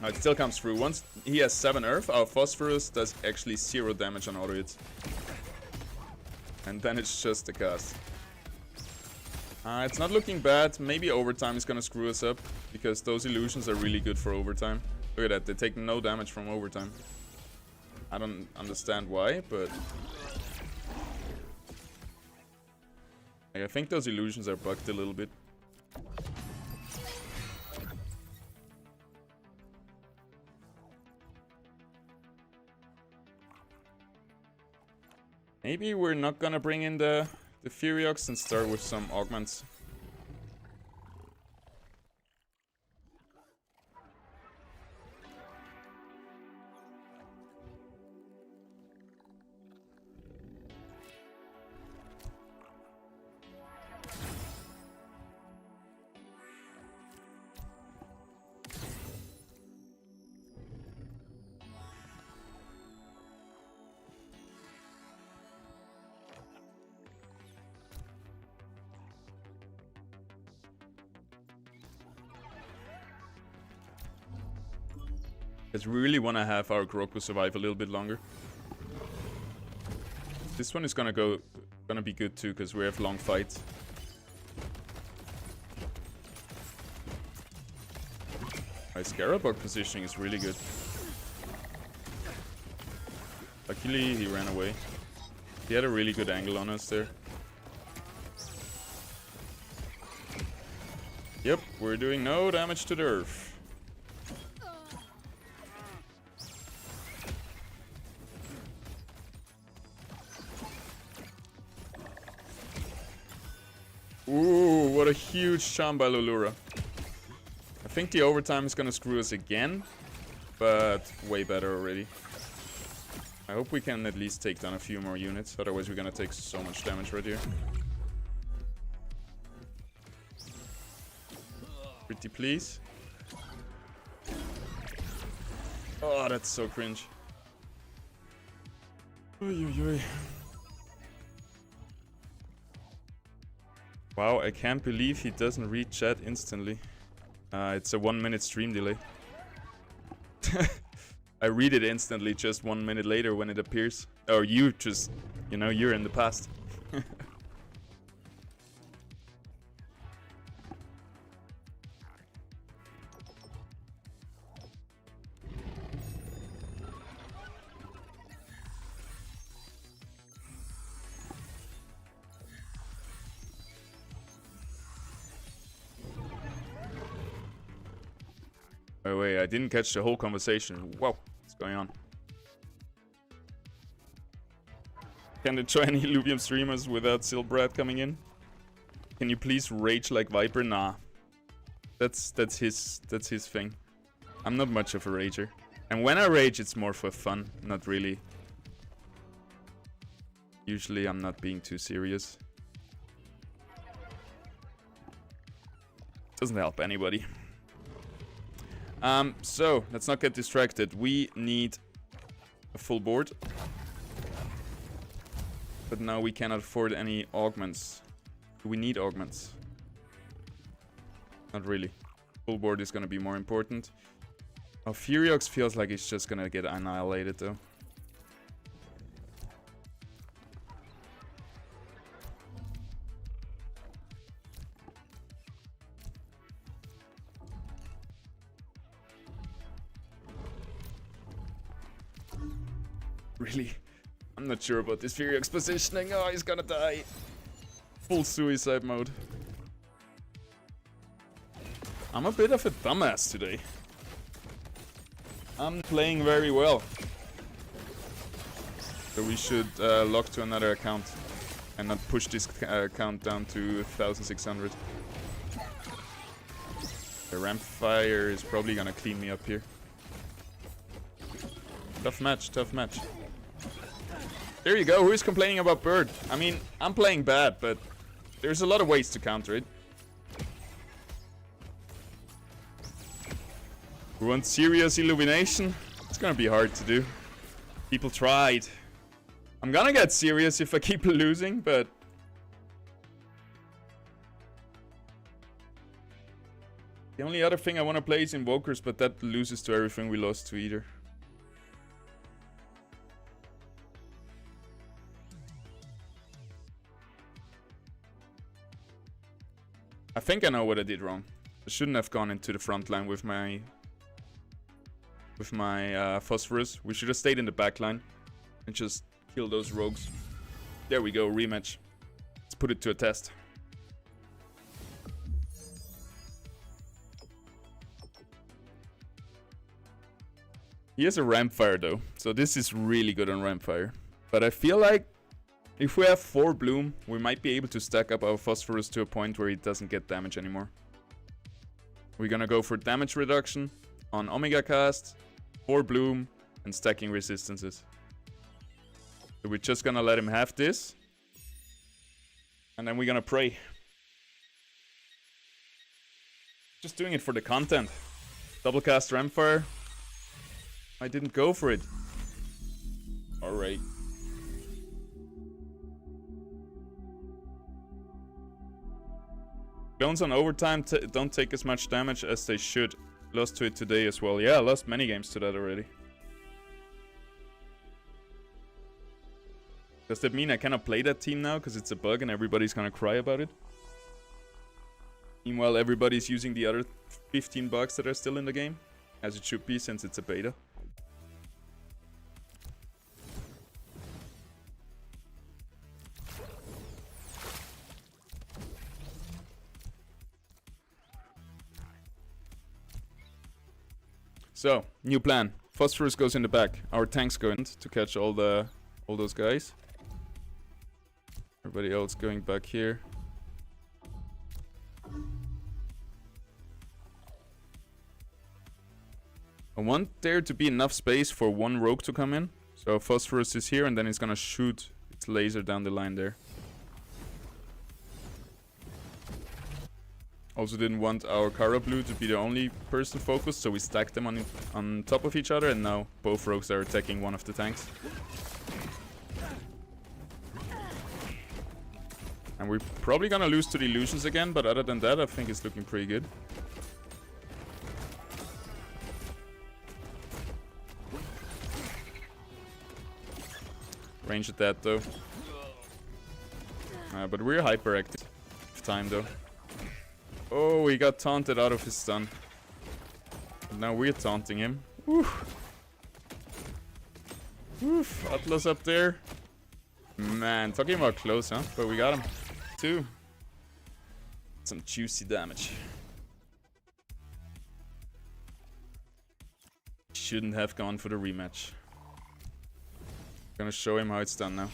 No, it still comes through. Once he has 7 Earth, our Phosphorus does actually 0 damage on auto hits. And then it's just a cast. It's not looking bad. Maybe overtime is gonna screw us up, because those illusions are really good for overtime. Look at that, they take no damage from overtime. I don't understand why, but... I think those illusions are bugged a little bit. Maybe we're not gonna bring in the Furiox and start with some augments. We really want to have our Groku survive a little bit longer. This one is gonna be good too, because we have long fights. My Scarabug positioning is really good. Luckily, he ran away. He had a really good angle on us there. Yep, we're doing no damage to the Earth. Ooh, what a huge charm by Lulura. I think the overtime is gonna screw us again, but way better already. I hope we can at least take down a few more units, otherwise we're gonna take so much damage right here. Pretty please. Oh, that's so cringe. Oy, oy, oy. Wow, I can't believe he doesn't read chat instantly. It's a 1-minute stream delay. I read it instantly just 1 minute later when it appears. Or you just, you know, you're in the past. Oh wait, I didn't catch the whole conversation. Whoa, what's going on? Can they try any Illuvium streamers without Silbrad coming in? Can you please rage like Viper? Nah. That's his thing. I'm not much of a rager. And when I rage, it's more for fun, not really. Usually I'm not being too serious. Doesn't help anybody. So, let's not get distracted. We need a full board. But now we cannot afford any augments. Do we need augments? Not really. Full board is gonna be more important. Oh, Furiox feels like it's just gonna get annihilated though. Really? I'm not sure about this Furiox positioning. Oh, he's gonna die. Full suicide mode. I'm a bit of a dumbass today. I'm playing very well. So we should log to another account and not push this account down to 1600. The ramp fire is probably gonna clean me up here. Tough match, tough match. There you go, who is complaining about Bird? I mean, I'm playing bad, but there's a lot of ways to counter it. We want serious illumination? It's gonna be hard to do. People tried. I'm gonna get serious if I keep losing, but... The only other thing I want to play is Invokers, but that loses to everything we lost to either. I think I know what I did wrong. I shouldn't have gone into the front line with my Phosphorus. We should have stayed in the back line and just kill those rogues. There we go, rematch. Let's put it to a test. He has a ramp fire though, so this is really good on ramp fire. But I feel like if we have 4 bloom, we might be able to stack up our Phosphorus to a point where it doesn't get damage anymore. We're gonna go for damage reduction on Omega cast, 4 bloom, and stacking resistances. So we're just gonna let him have this. And then we're gonna pray. Just doing it for the content. Double cast ramp fire. I didn't go for it. Alright. Clones on overtime don't take as much damage as they should. Lost to it today as well. Yeah, I lost many games to that already. Does that mean I cannot play that team now because it's a bug and everybody's gonna cry about it? Meanwhile, everybody's using the other 15 bugs that are still in the game. As it should be since it's a beta. So, new plan. Phosphorus goes in the back. Our tanks go in to catch all those guys. Everybody else going back here. I want there to be enough space for one rogue to come in. So Phosphorus is here and then it's gonna shoot its laser down the line there. Also didn't want our Kara Blue to be the only person focused, so we stacked them on top of each other, and now both rogues are attacking one of the tanks. And we're probably gonna lose to the illusions again, but other than that, I think it's looking pretty good. Range at that though. But we're hyperactive time though. Oh, he got taunted out of his stun. Now we're taunting him. Oof. Oof. Atlas up there. Man, talking about close, huh? But we got him. 2. Some juicy damage. Shouldn't have gone for the rematch. Gonna show him how it's done now.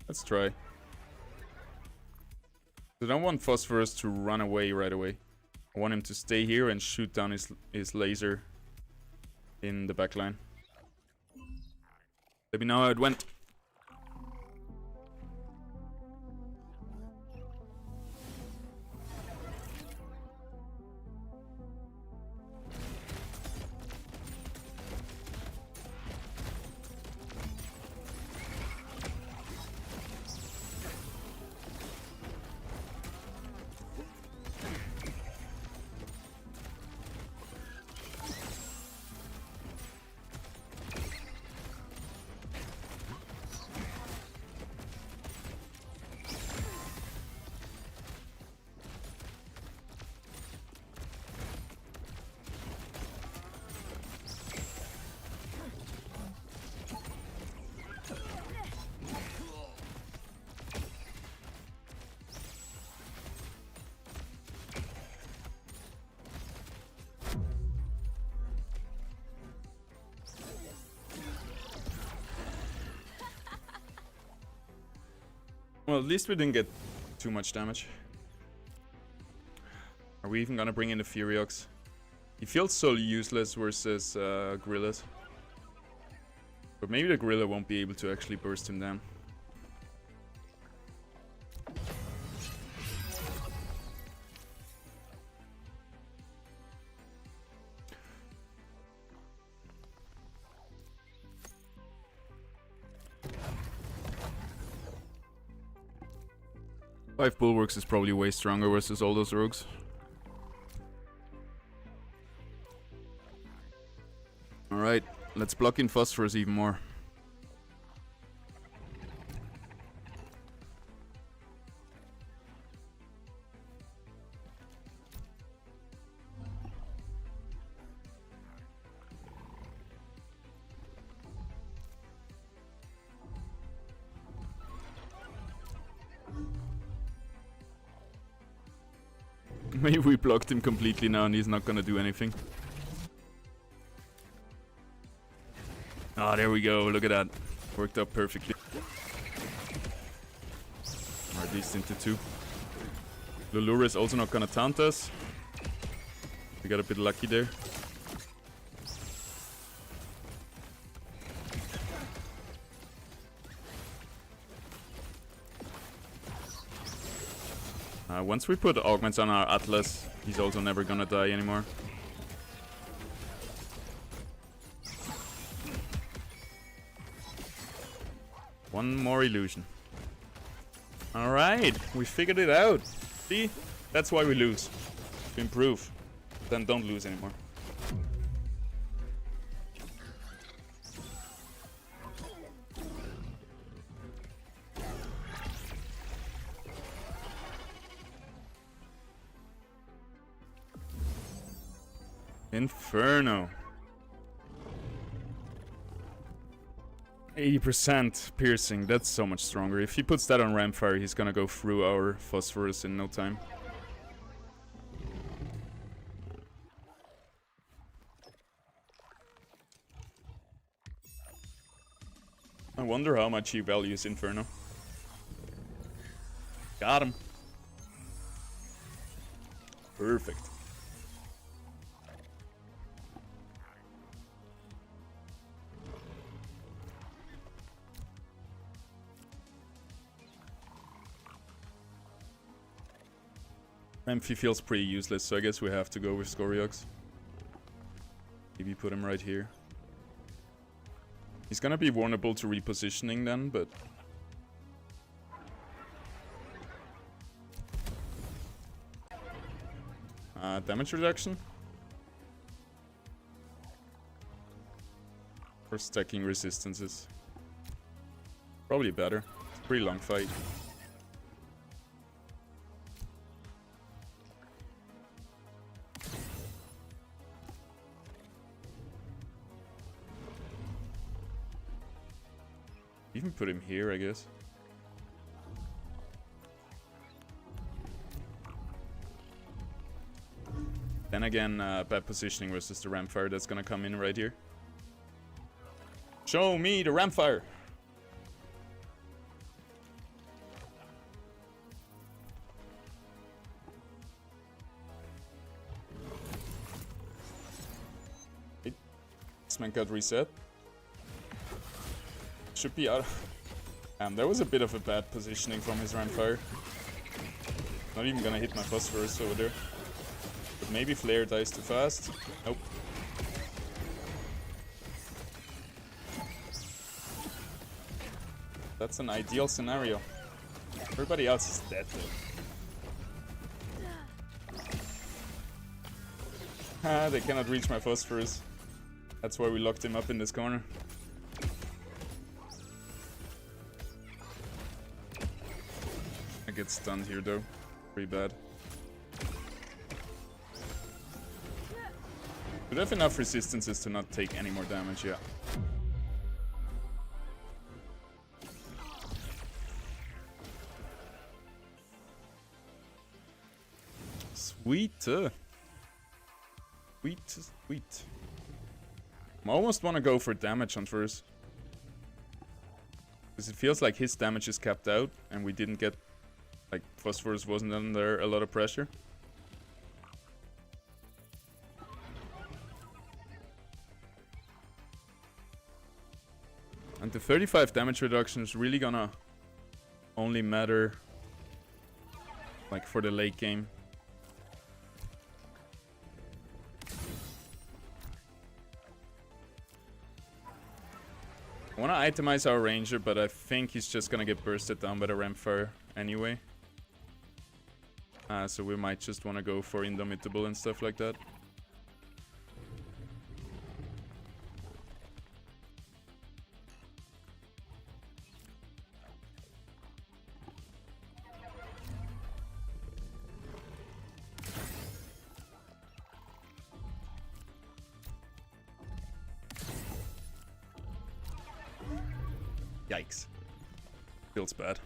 Let's try. I don't want Phosphorus to run away right away. I want him to stay here and shoot down his laser in the backline. Let me know how it went. Well, at least we didn't get too much damage. Are we even gonna bring in the Furiox? He feels so useless versus Gorillas. But maybe the Gorilla won't be able to actually burst him down. Five Bulwarks is probably way stronger versus all those rogues. Alright, let's block in Phosphorus even more. Maybe we blocked him completely now and he's not gonna do anything. Ah, there we go, look at that. Worked out perfectly. Or at least into 2. Lulura is also not gonna taunt us. We got a bit lucky there. Once we put augments on our Atlas, he's also never gonna die anymore. One more illusion. Alright, we figured it out. See? That's why we lose. To improve. Then don't lose anymore. Inferno. 80% piercing, that's so much stronger. If he puts that on Ramfire, he's gonna go through our Phosphorus in no time. I wonder how much he values Inferno. Got him. Perfect. Amphi feels pretty useless, so I guess we have to go with Scoriox. Maybe put him right here. He's gonna be vulnerable to repositioning then, but... damage reduction? Or stacking resistances? Probably better. It's a pretty long fight. Even put him here, I guess. Then again, bad positioning versus the Ramfire that's gonna come in right here. Show me the Ramfire! This man got reset. Should be out. That was a bit of a bad positioning from his Ramfire. Not even gonna hit my Phosphorus over there. But maybe Flare dies too fast. Nope. That's an ideal scenario. Everybody else is dead though. They cannot reach my Phosphorus. That's why we locked him up in this corner. I get stunned here though. Pretty bad. Should have enough resistances to not take any more damage, yeah. Sweet. Sweet. I almost want to go for damage on first. Because it feels like his damage is capped out, and we didn't get... Like, Phosphorus wasn't under a lot of pressure. And the 35 damage reduction is really gonna only matter like for the late game. I wanna itemize our ranger, but I think he's just gonna get bursted down by the Ramfire anyway. So we might just wanna go for Indomitable and stuff like that. Yikes. Feels bad.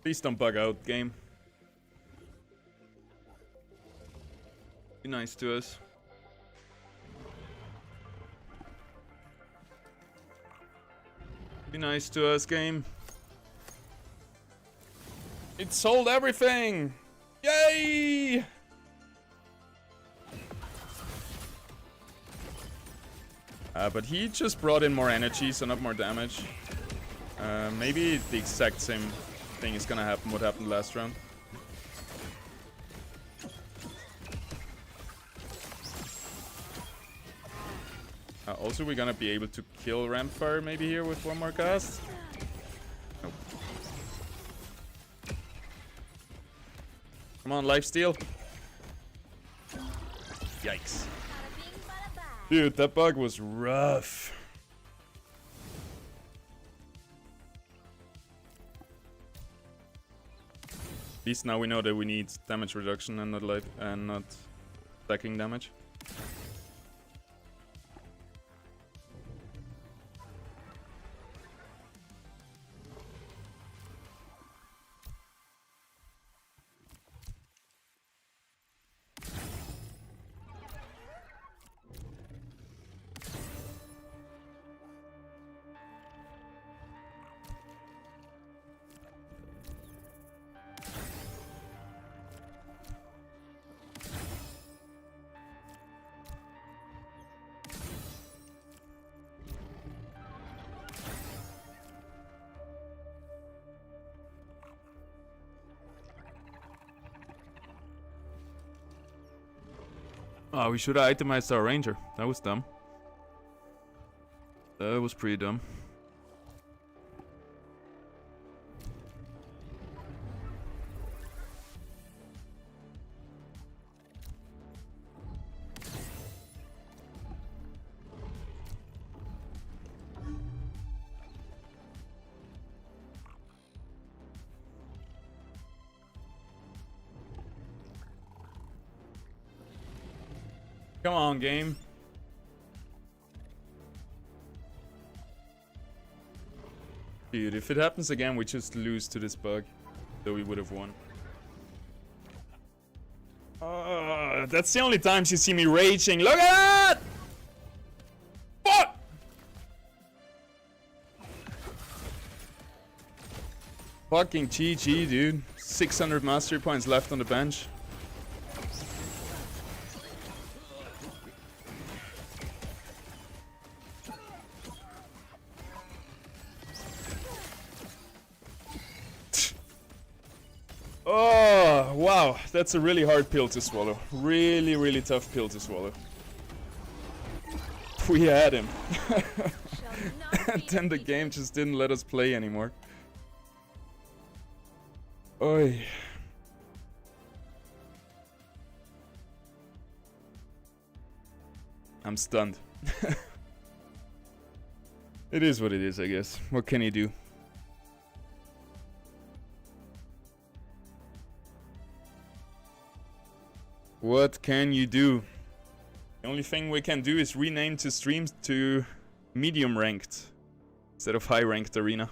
Please don't bug out, game. Be nice to us. Be nice to us, game. It sold everything! Yay! But he just brought in more energy, so not more damage. Maybe the exact same thing is gonna happen what happened last round. Also, we're gonna be able to kill Ramfire maybe here with one more cast. Nope. Come on, lifesteal. Yikes. Dude, that bug was rough. At least now we know that we need damage reduction and not life and not stacking damage. Oh, we should have itemized our ranger. That was dumb. That was pretty dumb. Come on, game. Dude, if it happens again, we just lose to this bug. Though we would have won. That's the only time you see me raging. Look at that! What? Fucking GG, dude. 600 mastery points left on the bench. Oh, wow. That's a really hard pill to swallow. Really, really tough pill to swallow. We had him. And then the game just didn't let us play anymore. Oi. I'm stunned. It is what it is, I guess. What can you do? What can you do? The only thing we can do is rename the streams to medium ranked instead of high ranked arena.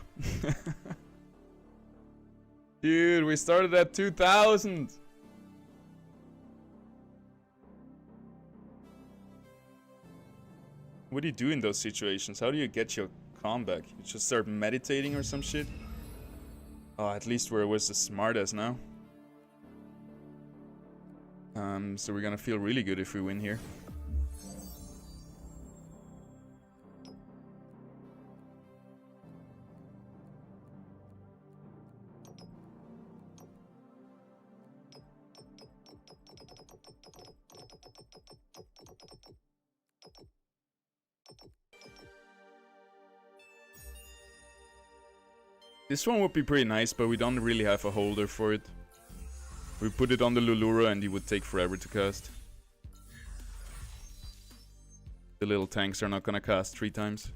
Dude, we started at 2000. What do you do in those situations? How do you get your calm back? You just start meditating or some shit? Oh, at least where it was the smartest now. So we're gonna feel really good if we win here. This one would be pretty nice, but we don't really have a holder for it. We put it on the Lulura and it would take forever to cast. The little tanks are not gonna cast 3 times.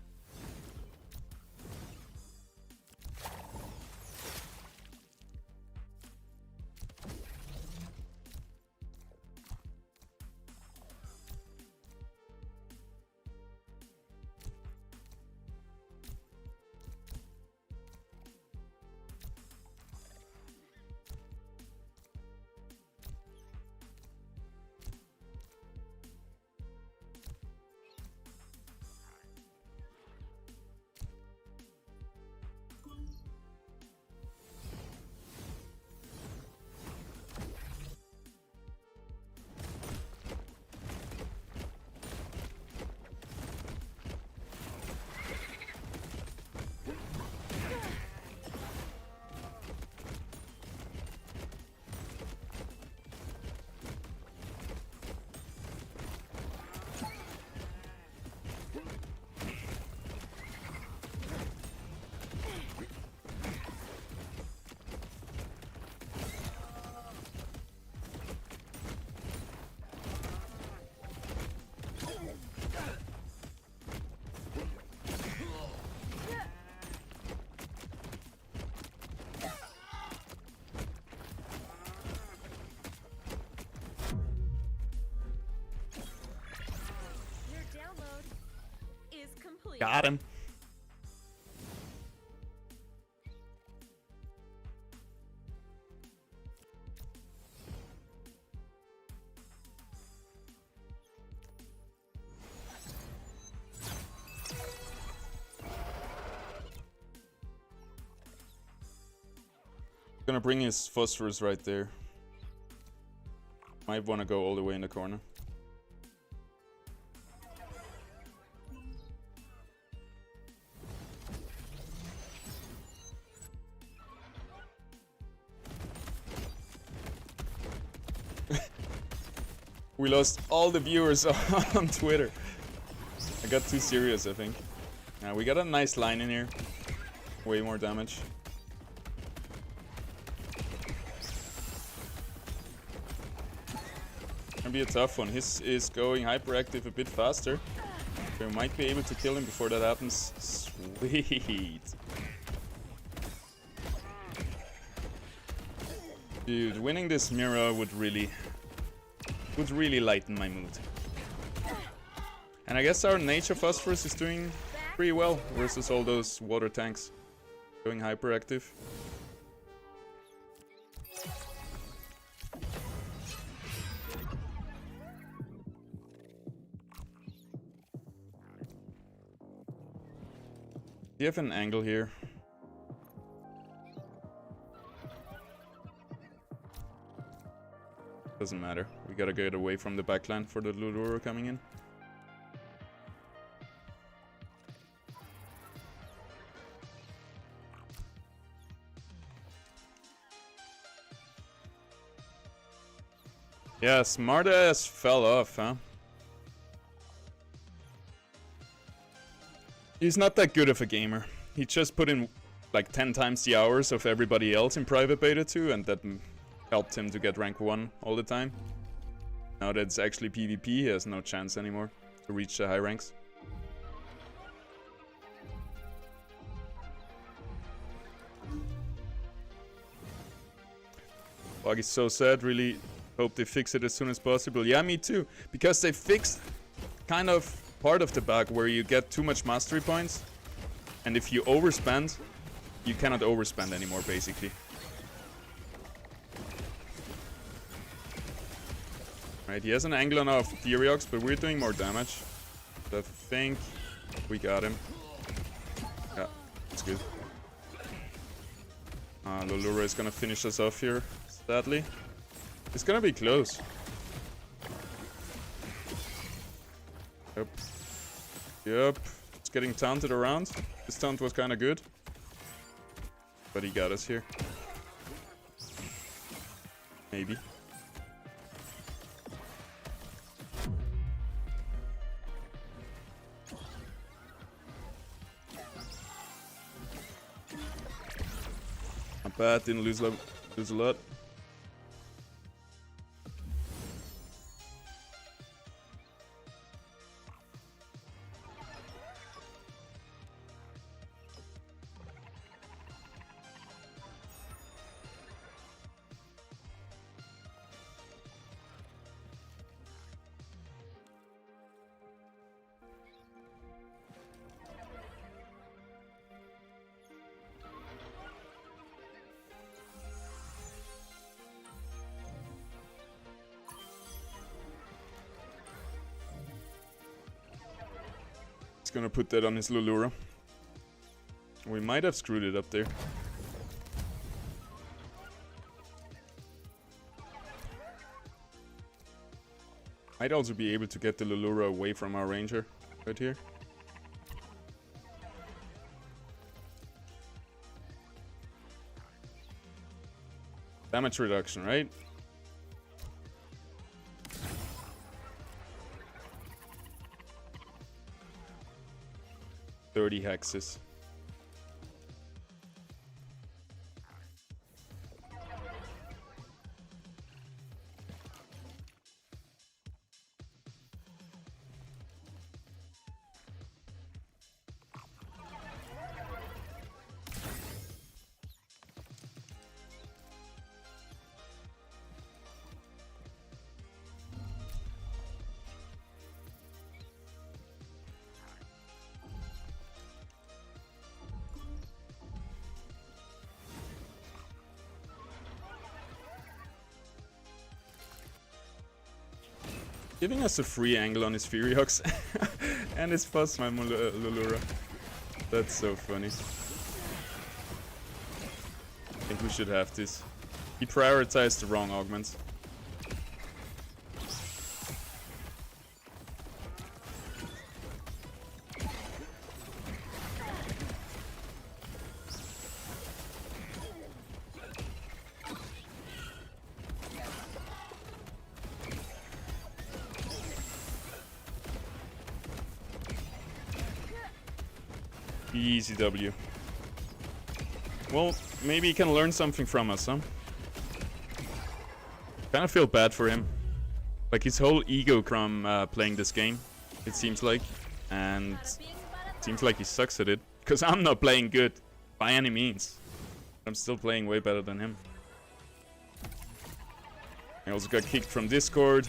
Got him. Gonna bring his phosphorus right there. Might wanna go all the way in the corner. We lost all the viewers on Twitter. I got too serious, I think. Now we got a nice line in here. Way more damage. Gonna be a tough one. His is going hyperactive a bit faster. So we might be able to kill him before that happens. Sweet. Dude, winning this mirror would really lighten my mood. And I guess our nature phosphorus is doing pretty well versus all those water tanks going hyperactive. Do you have an angle here? Doesn't matter. We gotta get away from the backline for the Lulura coming in. Yeah, smartass fell off, huh? He's not that good of a gamer. He just put in like 10 times the hours of everybody else in private beta 2, and that helped him to get rank 1 all the time. Now that it's actually PvP, he has no chance anymore to reach the high ranks. Bug is so sad, really hope they fix it as soon as possible. Yeah, me too, because they fixed kind of part of the bug where you get too much mastery points, and if you overspend, you cannot overspend anymore, basically. Right, he has an angle on our Theriox, but we're doing more damage. I think we got him. Yeah, that's good. Lulura is gonna finish us off here, sadly. It's gonna be close. Yep. Yep. It's getting taunted around. This taunt was kinda good. But he got us here. Maybe. Not bad, didn't lose a lot. Gonna put that on his Lulura. We might have screwed it up there. Might also be able to get the Lulura away from our ranger right here. Damage reduction, right? 30 hexes. Giving us a free angle on his Furiox and his Fuzz my Lulura. That's so funny. I think we should have this. He prioritized the wrong augments. Easy W. Well, maybe he can learn something from us, huh? Kinda feel bad for him. Like his whole ego from playing this game, it seems like. And it seems like he sucks at it. Because I'm not playing good, by any means. I'm still playing way better than him. I also got kicked from Discord.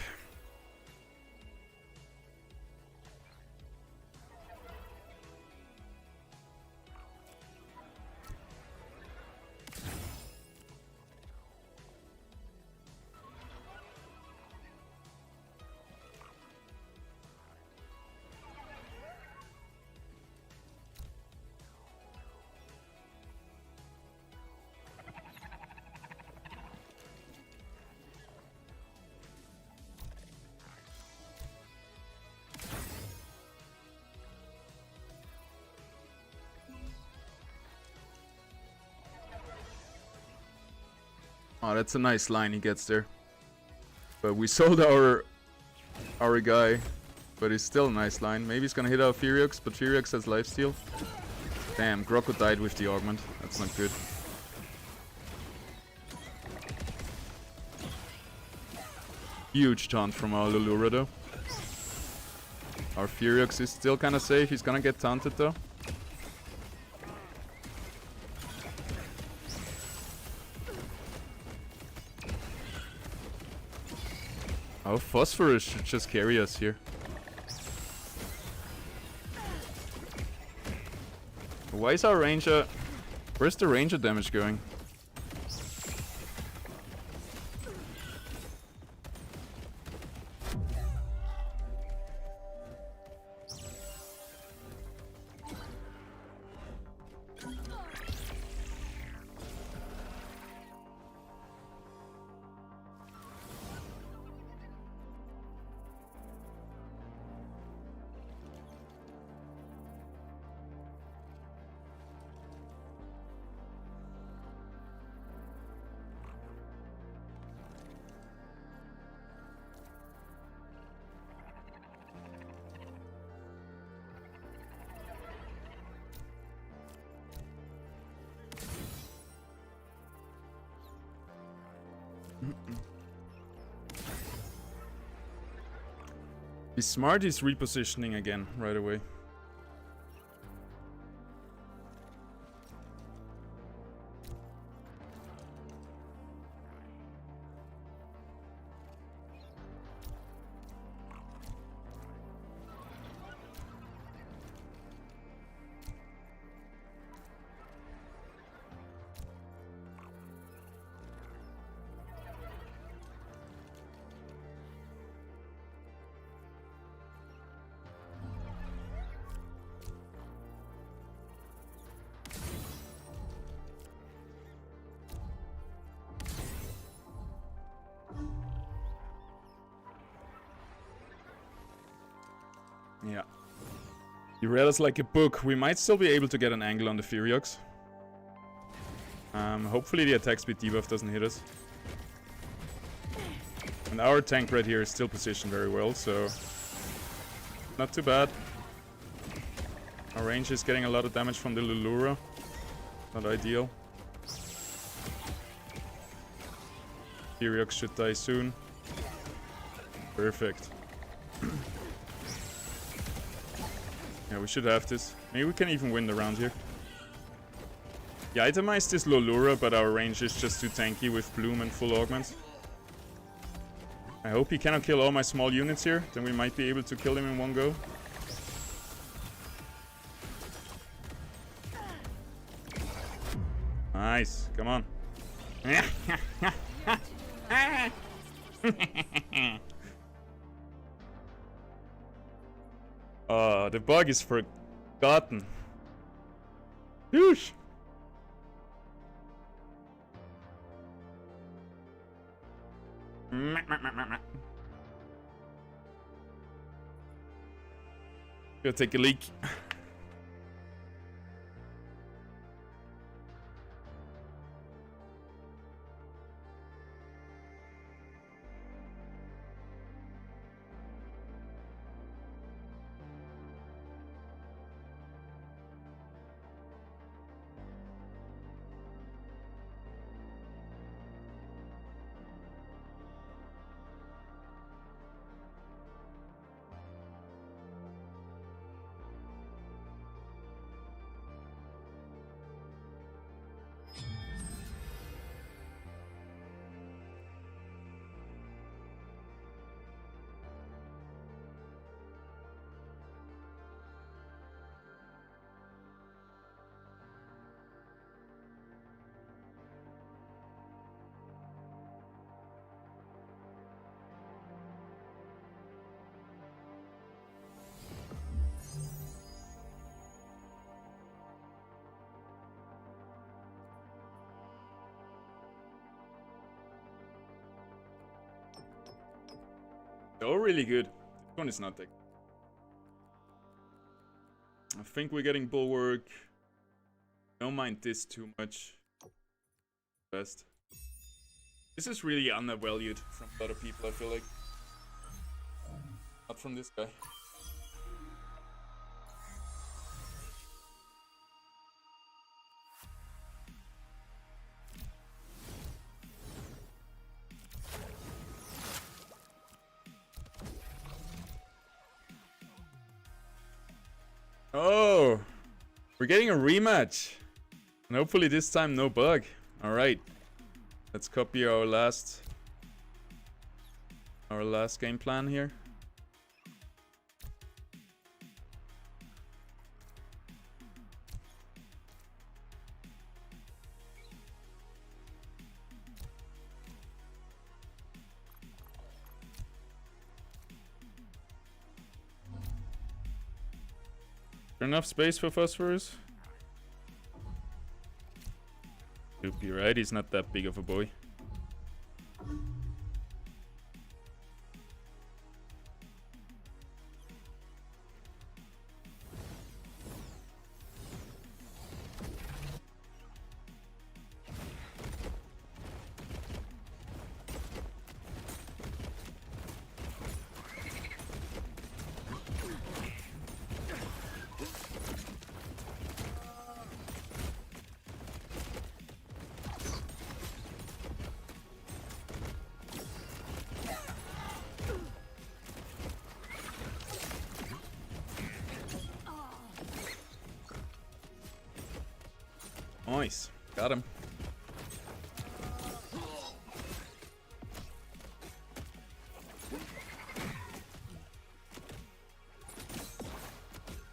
Oh, that's a nice line he gets there. But we sold our guy, but it's still a nice line. Maybe he's gonna hit our Furiox, but Furiox has lifesteal. Damn, Grocko died with the augment. That's not good. Huge taunt from our Lulura though. Our Furiox is still kinda safe. He's gonna get taunted though. Oh, Phosphorus should just carry us here. Why is our ranger... Where's the ranger damage going? Be smart is repositioning again right away. Yeah. You read us like a book. We might still be able to get an angle on the Furiox. Hopefully the attack speed debuff doesn't hit us. And our tank right here is still positioned very well, so... not too bad. Our range is getting a lot of damage from the Lulura. Not ideal. Furiox should die soon. Perfect. Yeah, we should have this. Maybe we can even win the round here. Yeah, itemize this Lolura, but our range is just too tanky with Bloom and full augment. I hope he cannot kill all my small units here. Then we might be able to kill him in one go. Nice. Come on. Oh, the bug is forgotten. Whoosh. Go take a leak. Oh, really good. This one is not that. I think we're getting Bulwark. Don't mind this too much. Best. This is really undervalued from a lot of people, I feel like. Not from this guy. Oh, we're getting a rematch. And hopefully this time no bug. Alright. Let's copy our last game plan here. Enough space for Phosphorus? Should be right, he's not that big of a boy. Nice. Got him.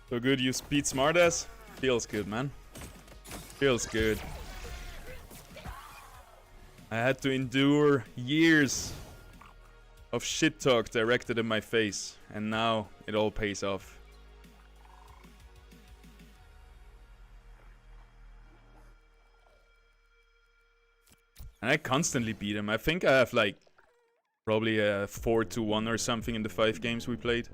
So good you speed smartass? Feels good, man. Feels good. I had to endure years of shit talk directed in my face, and now it all pays off. And I constantly beat him. I think I have like probably a 4-1 or something in the 5 games we played.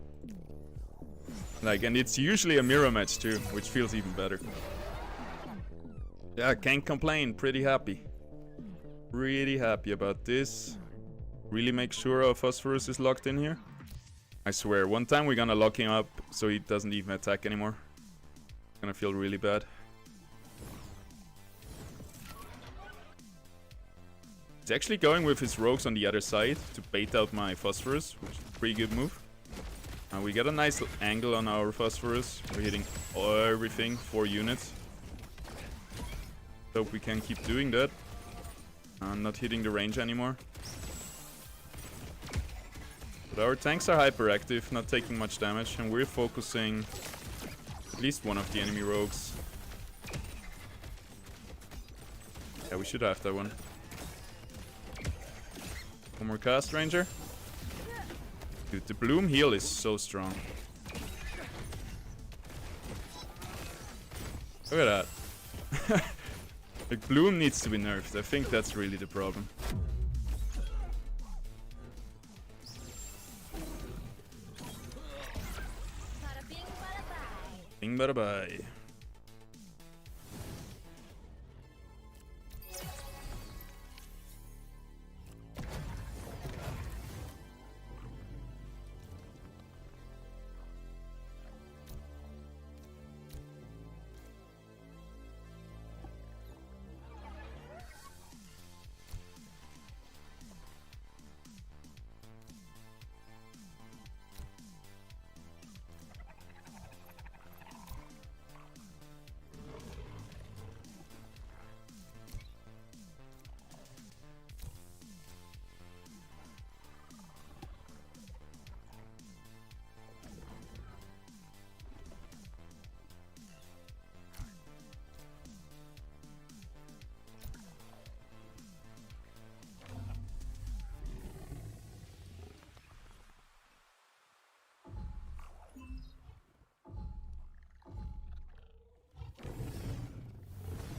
Like, and it's usually a mirror match too, which feels even better. Yeah, can't complain. Pretty happy. Really happy about this. Really make sure our Phosphorus is locked in here. I swear, one time we're gonna lock him up so he doesn't even attack anymore. It's gonna feel really bad. He's actually going with his rogues on the other side to bait out my Phosphorus, which is a pretty good move. We get a nice angle on our Phosphorus. We're hitting everything, 4 units. Hope we can keep doing that. Not hitting the range anymore. But our tanks are hyperactive, not taking much damage, and we're focusing at least one of the enemy rogues. Yeah, we should have that one. One more cast ranger. Dude, the bloom heal is so strong. Look at that. Like, bloom needs to be nerfed. I think that's really the problem. Bada bing, bada bye. Bing bada bye.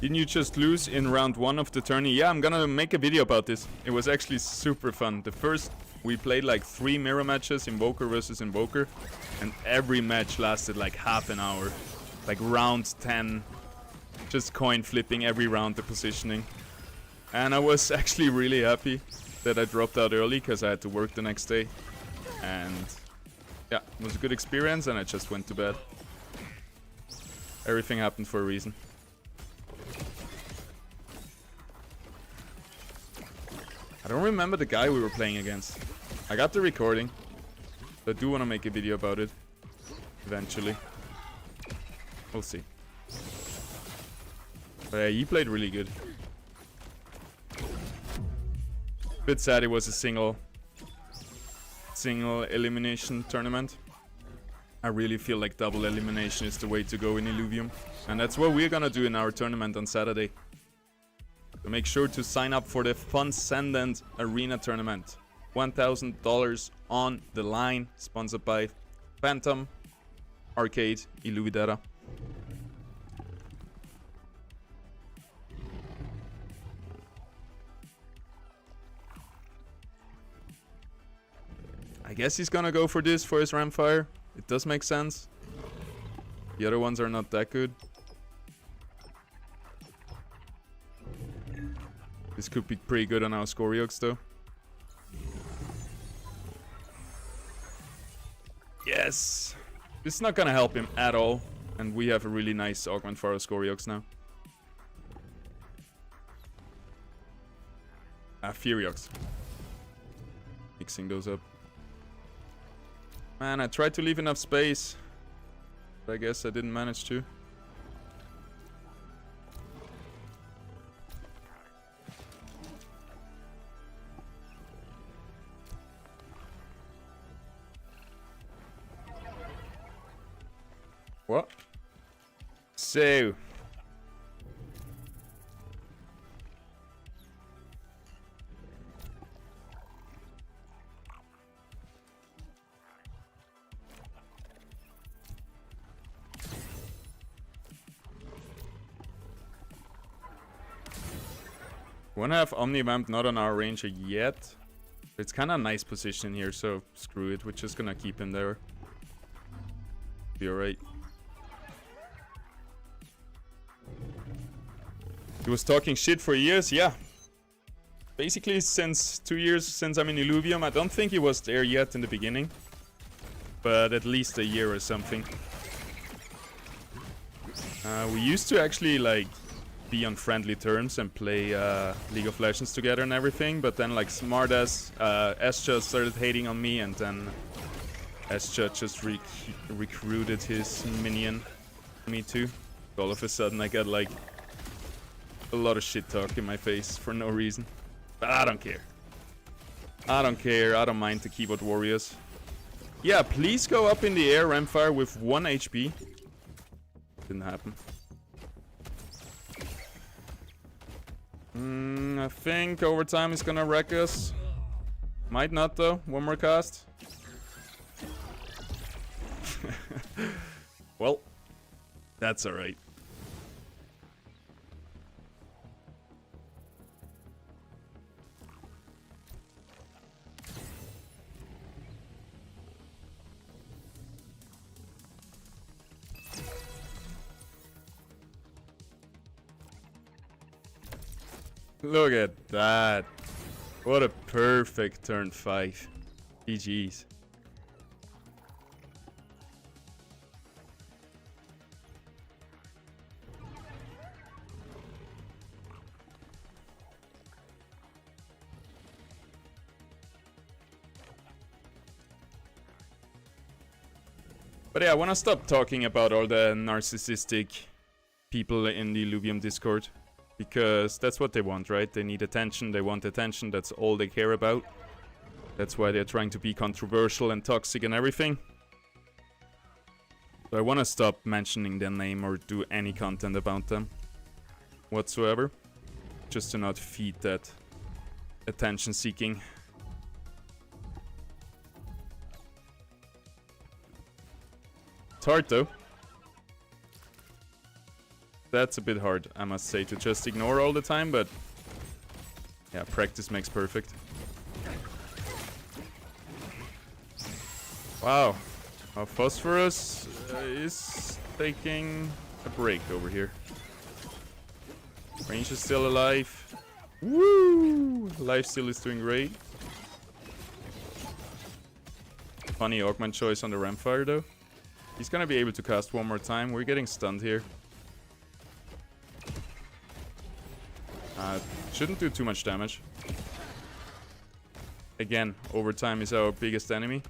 Didn't you just lose in round 1 of the tourney? Yeah, I'm gonna make a video about this. It was actually super fun. The first, we played like 3 mirror matches, Invoker versus Invoker. And every match lasted like half an hour. Like round 10. Just coin flipping every round, the positioning. And I was actually really happy that I dropped out early because I had to work the next day. And yeah, it was a good experience and I just went to bed. Everything happened for a reason. I don't remember the guy we were playing against. I got the recording. But I do want to make a video about it. Eventually. We'll see. But yeah, he played really good. Bit sad it was a single elimination tournament. I really feel like double elimination is the way to go in Illuvium. And that's what we're gonna do in our tournament on Saturday. So make sure to sign up for the Transcendent Arena tournament. $1,000 on the line, sponsored by Phantom, Arcade, Illuvidera. I guess he's gonna go for this for his Ramfire. It does make sense. The other ones are not that good. This could be pretty good on our Scoriox though. Yes! This is not gonna help him at all. And we have a really nice augment for our Scoriox now. Furiox. Mixing those up. Man, I tried to leave enough space. But I guess I didn't manage to. What? So. Wanna have Omnivamp not on our ranger yet. It's kinda a nice position here, so screw it. We're just gonna keep him there. Be alright. He was talking shit for years, yeah. Basically since 2 years since I'm in Illuvium. I don't think he was there yet in the beginning. But at least a year or something. We used to actually like be on friendly terms and play League of Legends together and everything, but then like smartass Escha started hating on me, and then Escha just recruited his minion, me too. All of a sudden I got like a lot of shit talk in my face for no reason. But I don't care. I don't care, I don't mind the keyboard warriors. Yeah, please go up in the air, Ramfire, with 1 HP. Didn't happen. I think overtime is gonna wreck us. Might not though. One more cast. Well, that's alright. Look at that. What a perfect turn 5. GG's. But yeah, I wanna stop talking about all the narcissistic people in the Illuvium Discord. Because that's what they want, right? They need attention, they want attention, that's all they care about. That's why they're trying to be controversial and toxic and everything. So I want to stop mentioning their name or do any content about them whatsoever. Just to not feed that attention seeking. It's hard though. That's a bit hard, I must say, to just ignore all the time, but yeah, practice makes perfect. Wow, our Phosphorus is taking a break over here. Range is still alive. Woo! Lifesteal is doing great. Funny augment choice on the Ramfire though. He's gonna be able to cast one more time. We're getting stunned here. Shouldn't do too much damage. Again, overtime is our biggest enemy.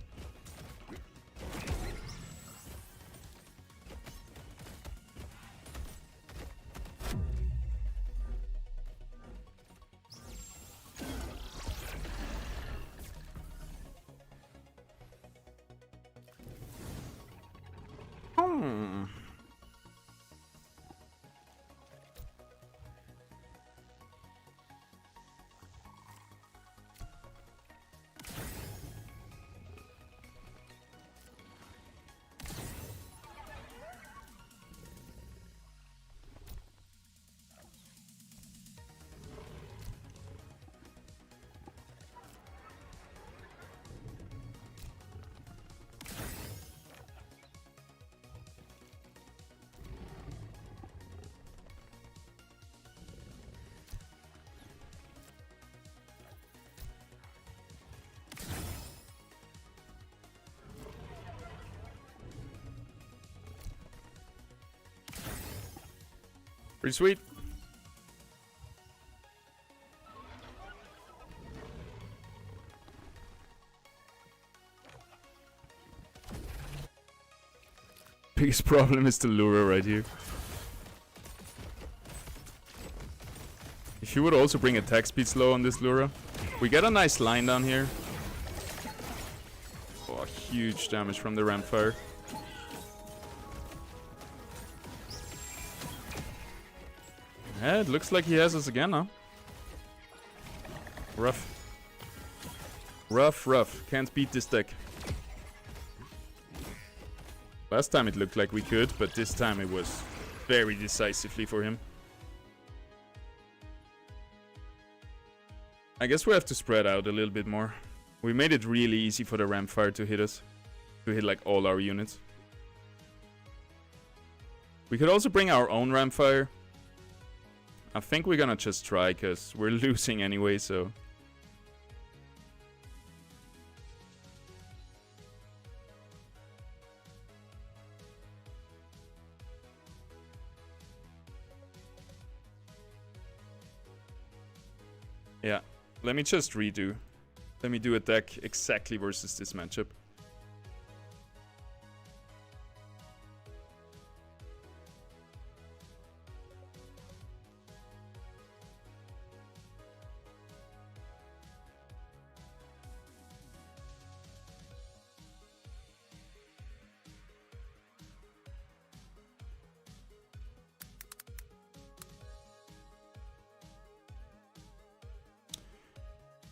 Pretty sweet. Biggest problem is the lure right here. If you would also bring attack speed slow on this lure. We get a nice line down here. Oh, huge damage from the Ramfire. Yeah, it looks like he has us again, huh? Rough. Rough. Can't beat this deck. Last time it looked like we could, but this time it was very decisively for him. I guess we have to spread out a little bit more. We made it really easy for the Ramfire to hit us. To hit like all our units. We could also bring our own Ramfire. I think we're gonna just try, because we're losing anyway, so... Yeah, let me just redo. Let me do a deck exactly versus this matchup.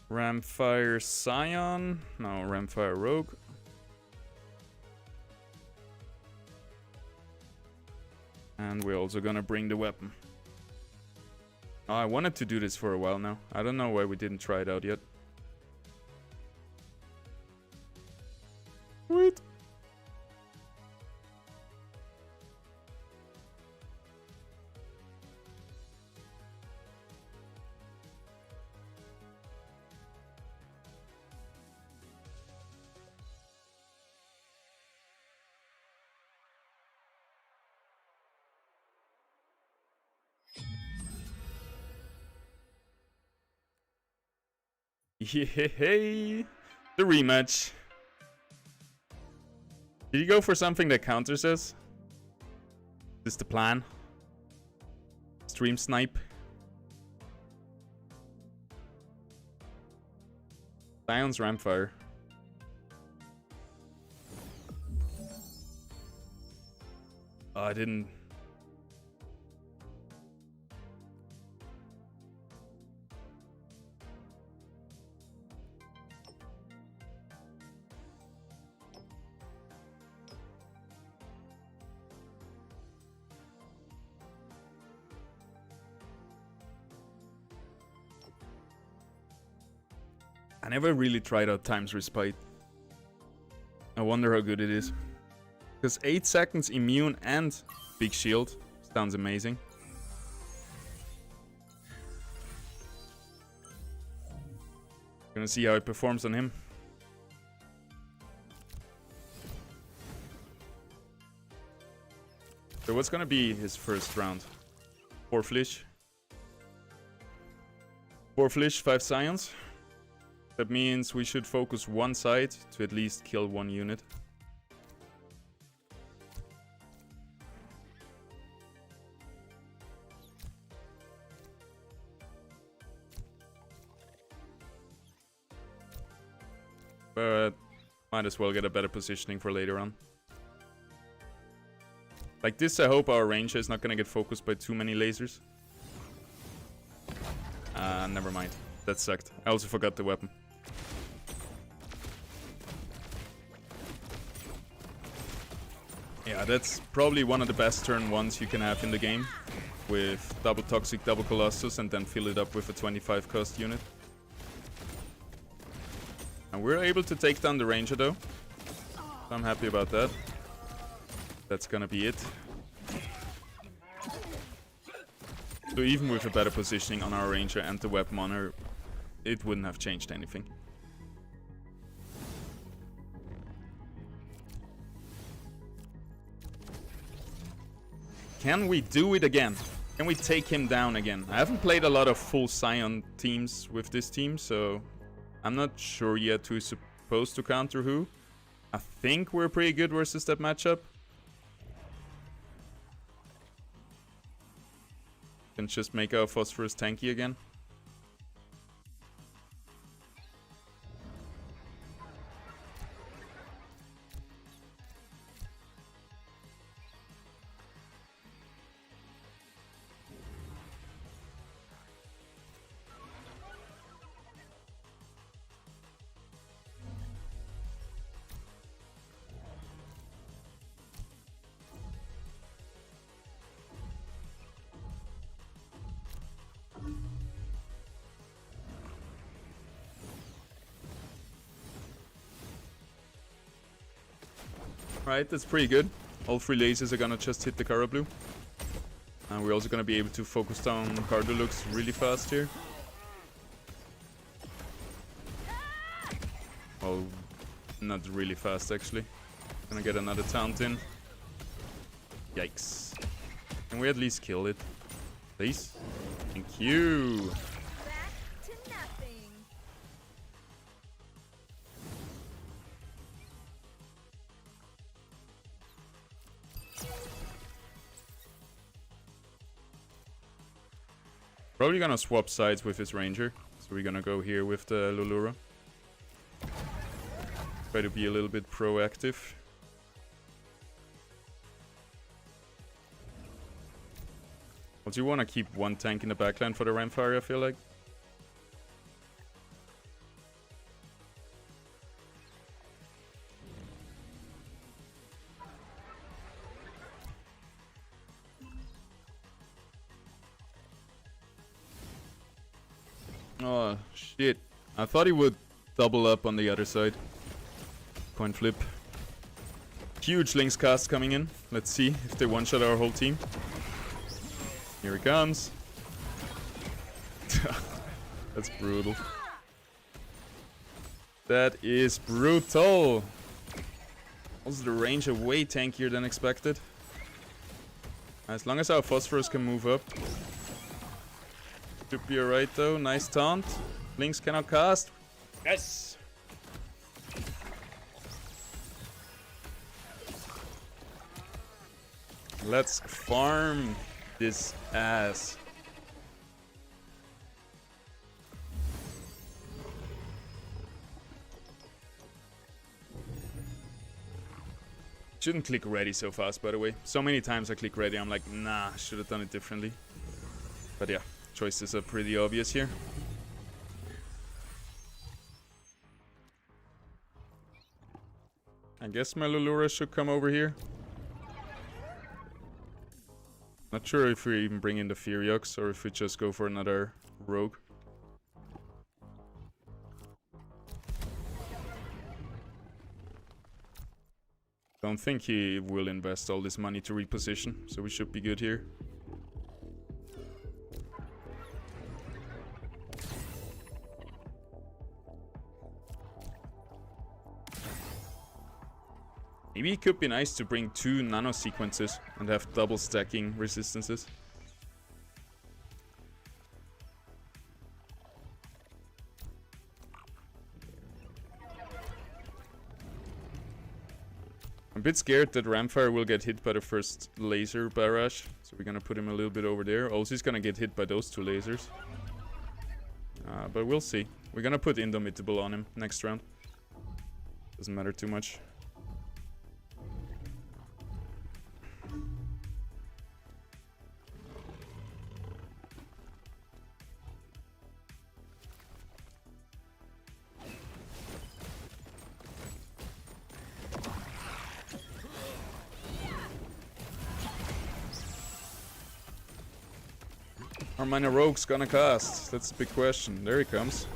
Ramfire Scion. No, Ramfire Rogue. And we're also gonna bring the weapon. Oh, I wanted to do this for a while now. I don't know why we didn't try it out yet. Wait. Yay! The rematch. Did you go for something that counters us? Is this the plan? Stream snipe. Sion's Ramfire. Oh, I didn't... I never really tried out Time's Respite. I wonder how good it is. Because 8 seconds immune and big shield sounds amazing. Gonna see how it performs on him. So what's gonna be his first round? 4 Flish. 4 Flish, 5 Scions. That means we should focus one side to at least kill one unit. But might as well get a better positioning for later on. Like this, I hope our ranger is not gonna get focused by too many lasers. Never mind. That sucked. I also forgot the weapon. Yeah, that's probably one of the best turn ones you can have in the game. With double Toxic, double Colossus, and then fill it up with a 25 cost unit. And we're able to take down the Ranger though. So I'm happy about that. That's gonna be it. So even with a better positioning on our Ranger and the weapon on her, it wouldn't have changed anything. Can we do it again? Can we take him down again? I haven't played a lot of full Scion teams with this team, so I'm not sure yet who's supposed to counter who. I think we're pretty good versus that matchup. Can just make our Phosphorus tanky again. Alright, that's pretty good. All 3 lasers are gonna just hit the Kara Blue. And we're also gonna be able to focus down Cardulux really fast here. Oh, not really fast actually. Gonna get another taunt in. Yikes. Can we at least kill it? Please? Thank you! Back to nothing. Probably gonna swap sides with his ranger. So we're gonna go here with the Lulura. Try to be a little bit proactive. Also, you want to keep one tank in the backline for the Ramfire, I feel like. Oh, shit. I thought he would double up on the other side. Coin flip. Huge Lynx cast coming in. Let's see if they one-shot our whole team. Here he comes. That's brutal. That is brutal. Also, the range are way tankier than expected. As long as our Phosphorus can move up. Should be alright though. Nice taunt. Lynx cannot cast. Yes! Let's farm this ass. Shouldn't click ready so fast, by the way. So many times I click ready, I'm like, nah, should have done it differently. But yeah, choices are pretty obvious here. I guess my Lulura should come over here. Not sure if we even bring in the Furiox or if we just go for another rogue. Don't think he will invest all this money to reposition, so we should be good here. Maybe it could be nice to bring 2 nano sequences and have double stacking resistances. I'm a bit scared that Ramfire will get hit by the first laser barrage, so we're gonna put him a little bit over there. Also, he's gonna get hit by those 2 lasers. But we'll see. We're gonna put Indomitable on him next round. Doesn't matter too much. Are my rogues gonna cast? That's the big question. There he comes.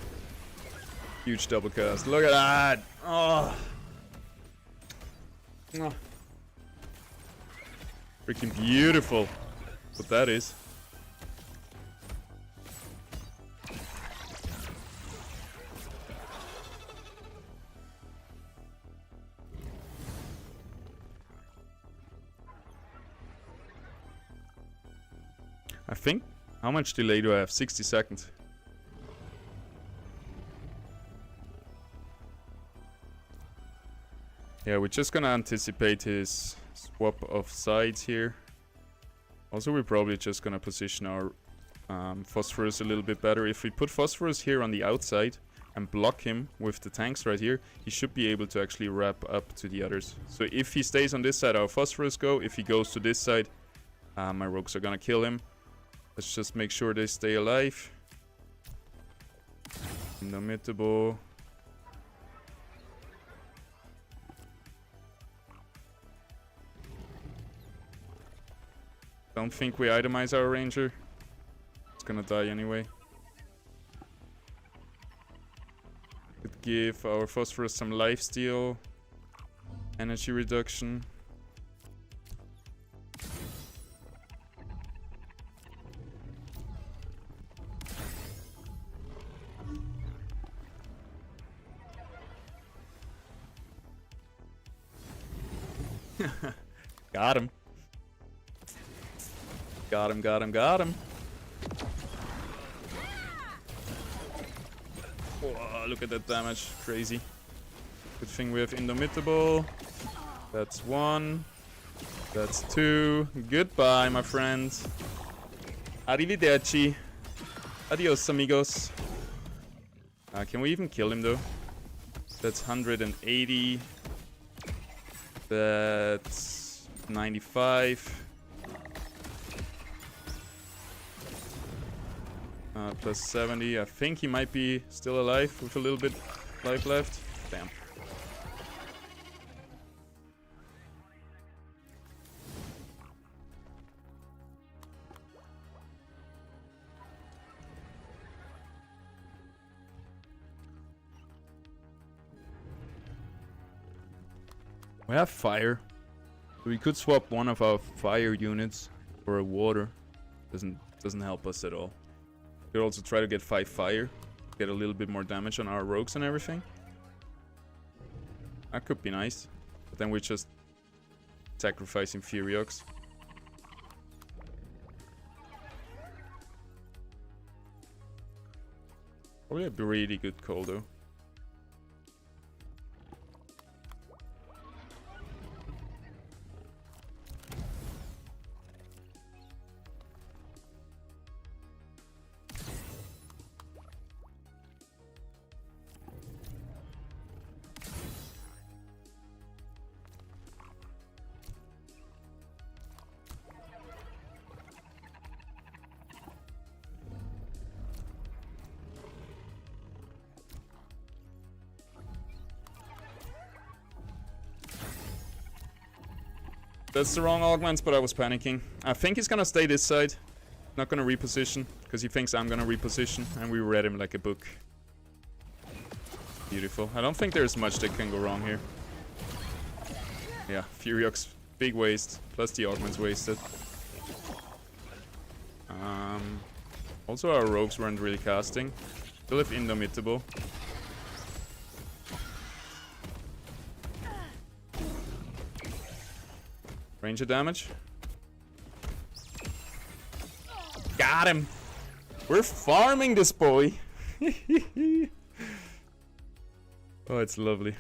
Huge double cast. Look at that! Oh! Oh. Freaking beautiful. What that is. I think. How much delay do I have? 60 seconds. Yeah, we're just gonna anticipate his swap of sides here. Also, we're probably just gonna position our Phosphorus a little bit better. If we put Phosphorus here on the outside and block him with the tanks right here, he should be able to actually wrap up to the others. So if he stays on this side, our Phosphorus go. If he goes to this side, my rogues are gonna kill him. Let's just make sure they stay alive. Indomitable. Don't think we itemize our ranger. It's gonna die anyway. Could give our Phosphorus some lifesteal. Energy reduction. Got him. Got him, got him, got him. Whoa, look at that damage. Crazy. Good thing we have Indomitable. That's 1. That's 2. Goodbye, my friend. Arrivederci. Adios, amigos. Can we even kill him, though? That's 180. That's 95. Plus 70. I think he might be still alive with a little bit life left. Damn. We have fire. We could swap one of our fire units for a water. Doesn't help us at all. We could also try to get 5 fire. Get a little bit more damage on our rogues and everything. That could be nice. But then we're just sacrificing Furiox. Probably a really good call though. That's the wrong augments, but I was panicking. I think he's gonna stay this side. Not gonna reposition, because he thinks I'm gonna reposition, and we read him like a book. Beautiful. I don't think there's much that can go wrong here. Yeah, Furiox, big waste, plus the augments wasted. Also our rogues weren't really casting. Still have Indomitable. Ranger damage. Got him! We're farming this boy! Oh, it's lovely.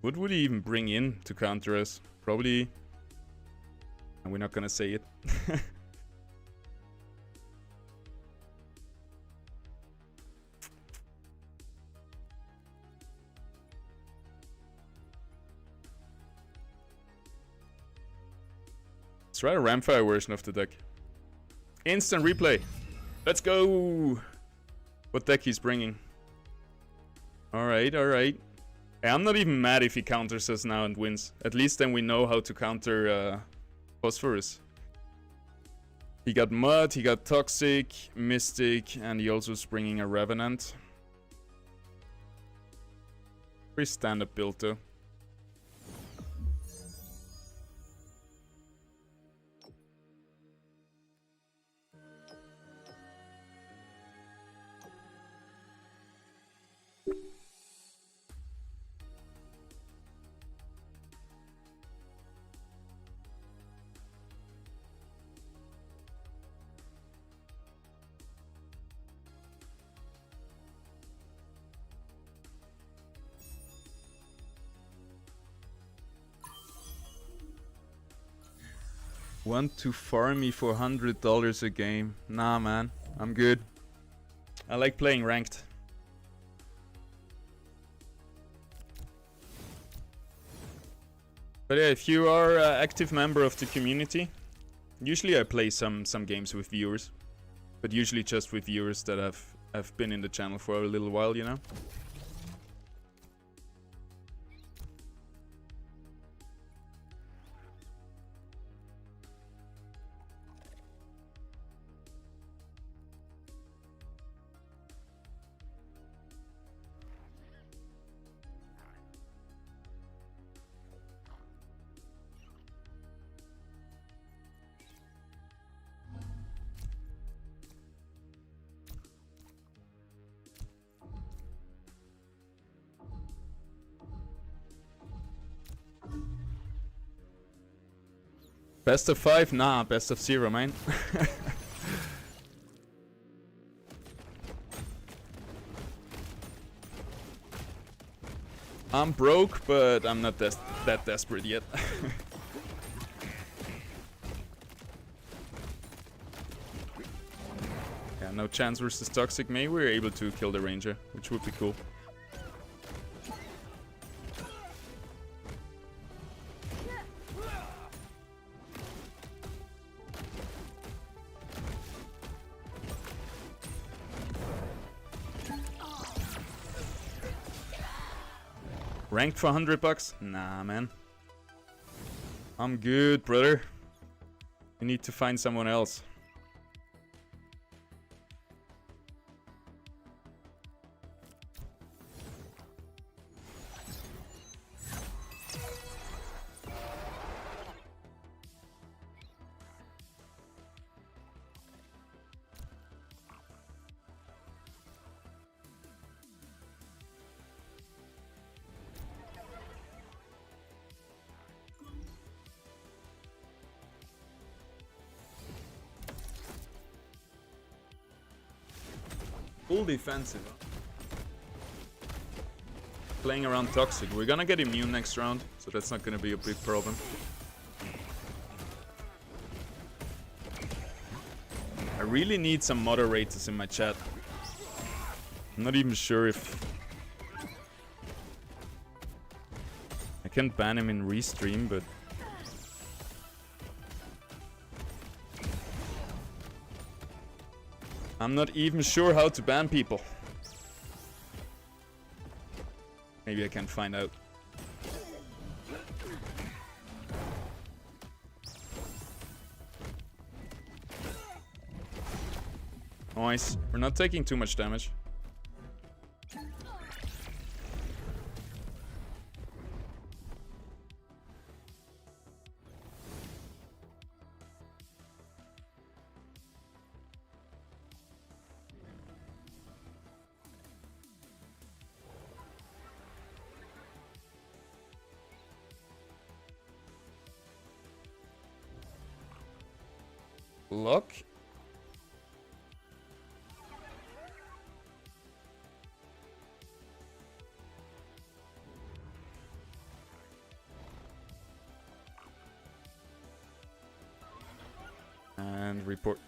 What would he even bring in to counter us? Probably... And we're not gonna say it. Let's try a Ramfire version of the deck. Instant replay. Let's go! What deck he's bringing. Alright, alright. I'm not even mad if he counters us now and wins. At least then we know how to counter Phosphorus. He got Mud, he got Toxic, Mystic, and he also is bringing a Revenant. Pretty stand-up build though. Want to farm me for $100 a game? Nah, man. I'm good. I like playing ranked. But yeah, if you are an active member of the community, usually I play some games with viewers. But usually just with viewers that have been in the channel for a little while, you know? Best of 5? Nah, best of 0, man. I'm broke, but I'm not that desperate yet. Yeah, no chance versus Toxic. Maybe we're able to kill the Ranger, which would be cool. Ranked for $100? Nah, man. I'm good, brother. You need to find someone else. Full defensive. Playing around Toxic. We're gonna get immune next round, so that's not gonna be a big problem. I really need some moderators in my chat. I'm not even sure if I can ban him in restream, but I'm not even sure how to ban people. Maybe I can find out. Nice. We're not taking too much damage. Luck. And report.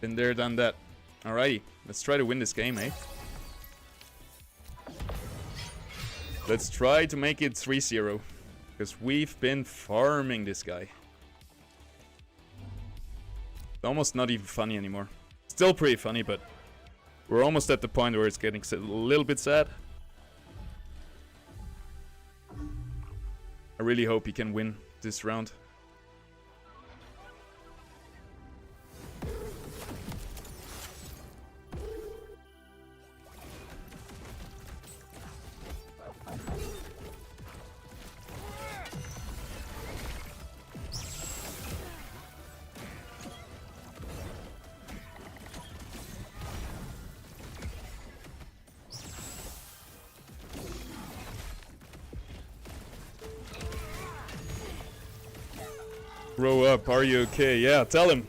Been there, done that. Alrighty, let's try to win this game, eh? Let's try to make it 3-0. Because we've been farming this guy. It's almost not even funny anymore. Still pretty funny, but we're almost at the point where it's getting a little bit sad. I really hope he can win this round. Grow up, are you okay? Yeah, tell him.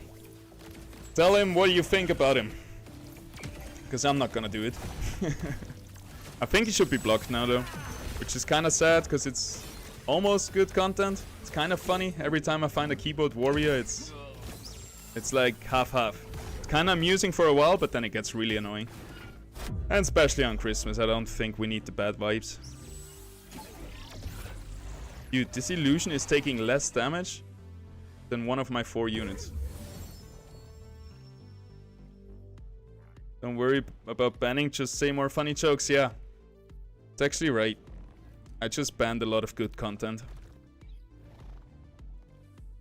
Tell him what you think about him. Because I'm not gonna do it. I think he should be blocked now though. Which is kind of sad because it's almost good content. It's kind of funny. Every time I find a keyboard warrior, it's like half-half. It's kind of amusing for a while, but then it gets really annoying. And especially on Christmas, I don't think we need the bad vibes. Dude, this illusion is taking less damage than one of my 4 units. Don't worry about banning, just say more funny jokes. Yeah, it's actually right. I just banned a lot of good content.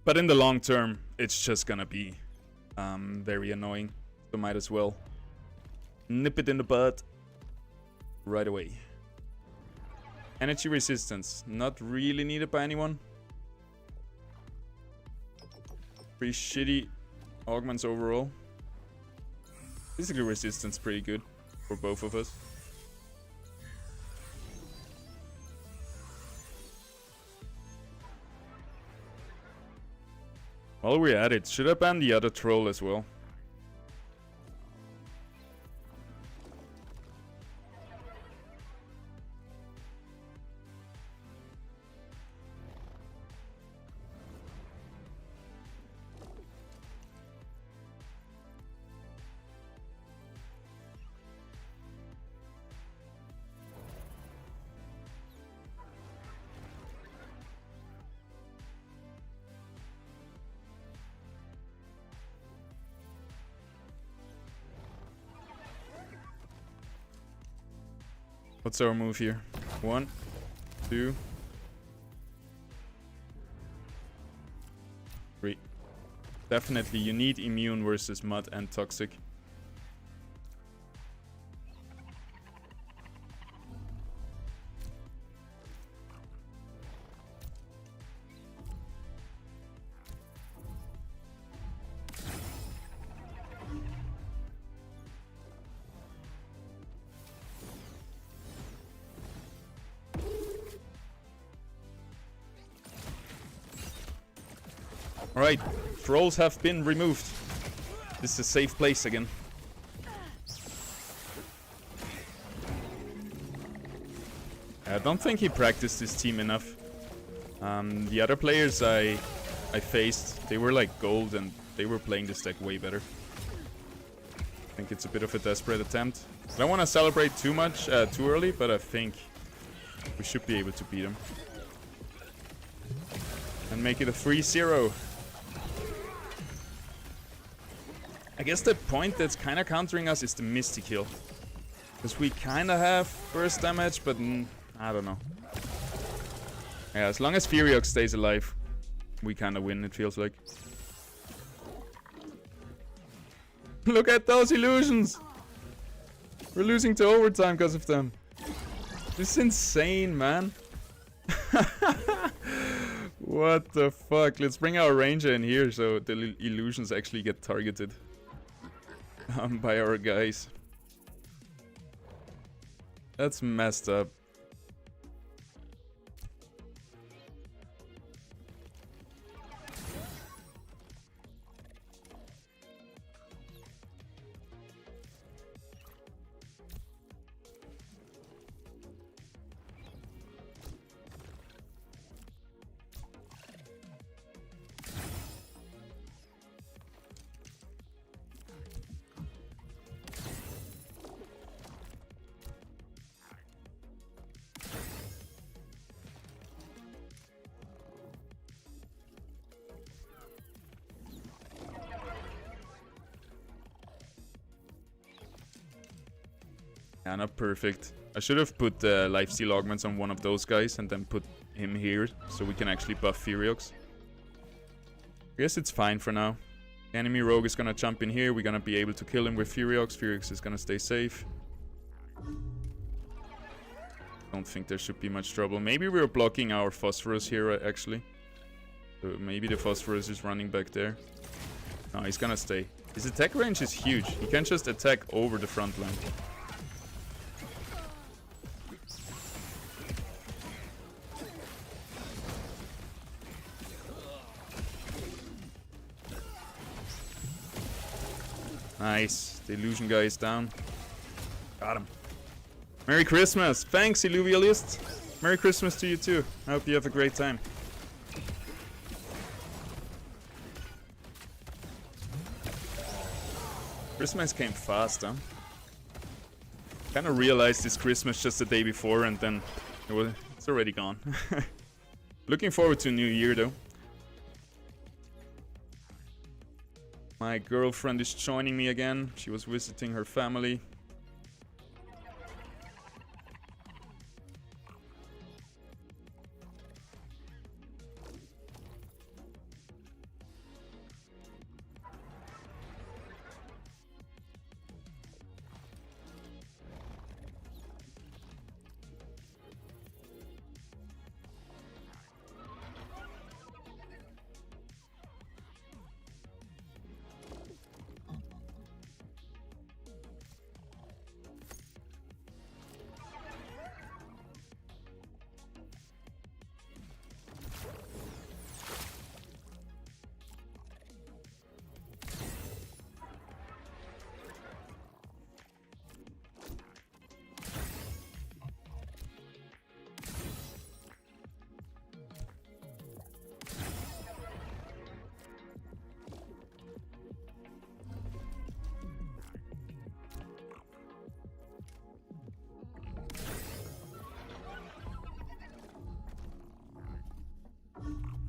But in the long term, it's just gonna be very annoying. So might as well nip it in the bud right away. Energy resistance, not really needed by anyone. Pretty shitty augments overall. Physical resistance pretty good for both of us. While we're at it, should I ban the other troll as well? What's our move here? 1, 2, 3. Definitely, you need immune versus mud and toxic. Alright, trolls have been removed. This is a safe place again. I don't think he practiced his team enough. The other players I faced, they were like gold and they were playing this deck way better. I think it's a bit of a desperate attempt. I don't want to celebrate too much, too early, but I think we should be able to beat him. And make it a 3-0. I guess the point that's kind of countering us is the Misty kill. Because we kind of have burst damage, but I don't know. Yeah, as long as Furiox stays alive, we kind of win, it feels like. Look at those illusions! We're losing to overtime because of them. This is insane, man. What the fuck? Let's bring our ranger in here so the illusions actually get targeted by our guys. That's messed up. Yeah, not perfect. I should have put lifesteal augments on one of those guys and then put him here so we can actually buff Furiox. I guess it's fine for now. Enemy rogue is gonna jump in here. We're gonna be able to kill him with Furiox. Furiox is gonna stay safe. Don't think there should be much trouble. Maybe we're blocking our phosphorus here actually. So maybe the phosphorus is running back there. No, he's gonna stay. His attack range is huge. He can just attack over the front line. Nice. The illusion guy is down. Got him. Merry Christmas. Thanks, Illuvialist. Merry Christmas to you too. I hope you have a great time. Christmas came fast, huh? Kinda realized it's Christmas just the day before and then it's already gone. Looking forward to New Year though. My girlfriend is joining me again. She was visiting her family.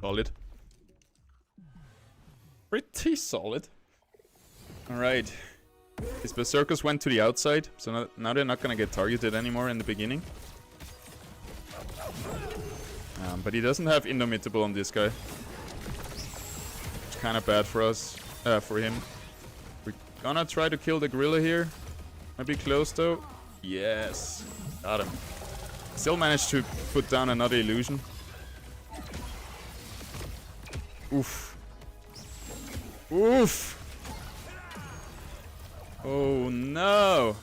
Solid. Pretty solid. Alright. His berserkers went to the outside, so now they're not gonna get targeted anymore in the beginning. But he doesn't have Indomitable on this guy. It's kind of bad for us, for him. We're gonna try to kill the gorilla here. Might be close though. Yes. Got him. Still managed to put down another illusion. Oof. Oof. Oh no.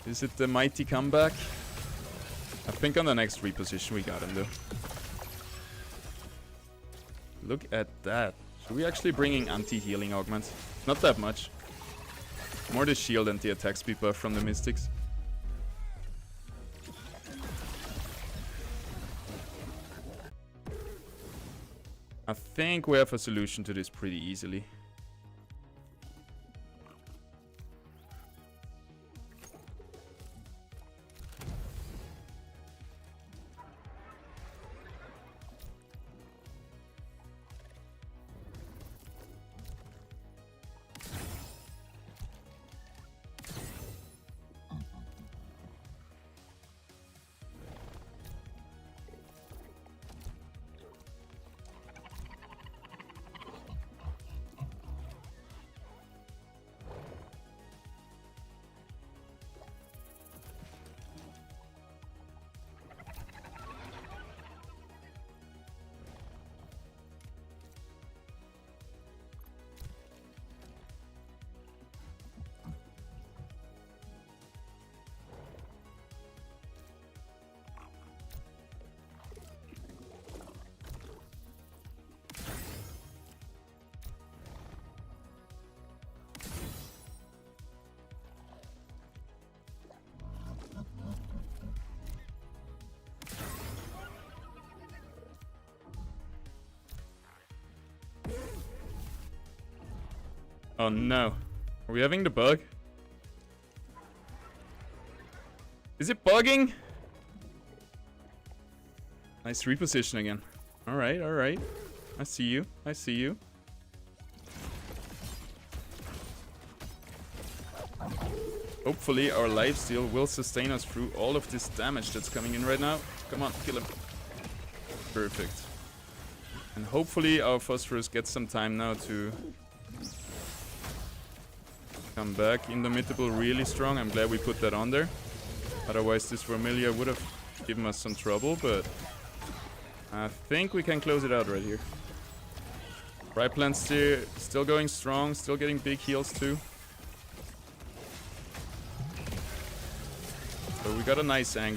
Is it the mighty comeback? I think on the next reposition we got him though. Look at that. Should we actually bring in anti-healing augment? Not that much. More the shield and the attack speed buff from the Mystics. I think we have a solution to this pretty easily. Oh no. Are we having the bug? Is it bugging? Nice reposition again. Alright, alright. I see you. I see you. Hopefully our lifesteal will sustain us through all of this damage that's coming in right now. Come on, kill him. Perfect. And hopefully our Phosphorus gets some time now to come back. Indomitable really strong. I'm glad we put that on there. Otherwise this Vermilia would have given us some trouble, but I think we can close it out right here. Right plant's still going strong, still getting big heals too. So we got a nice angle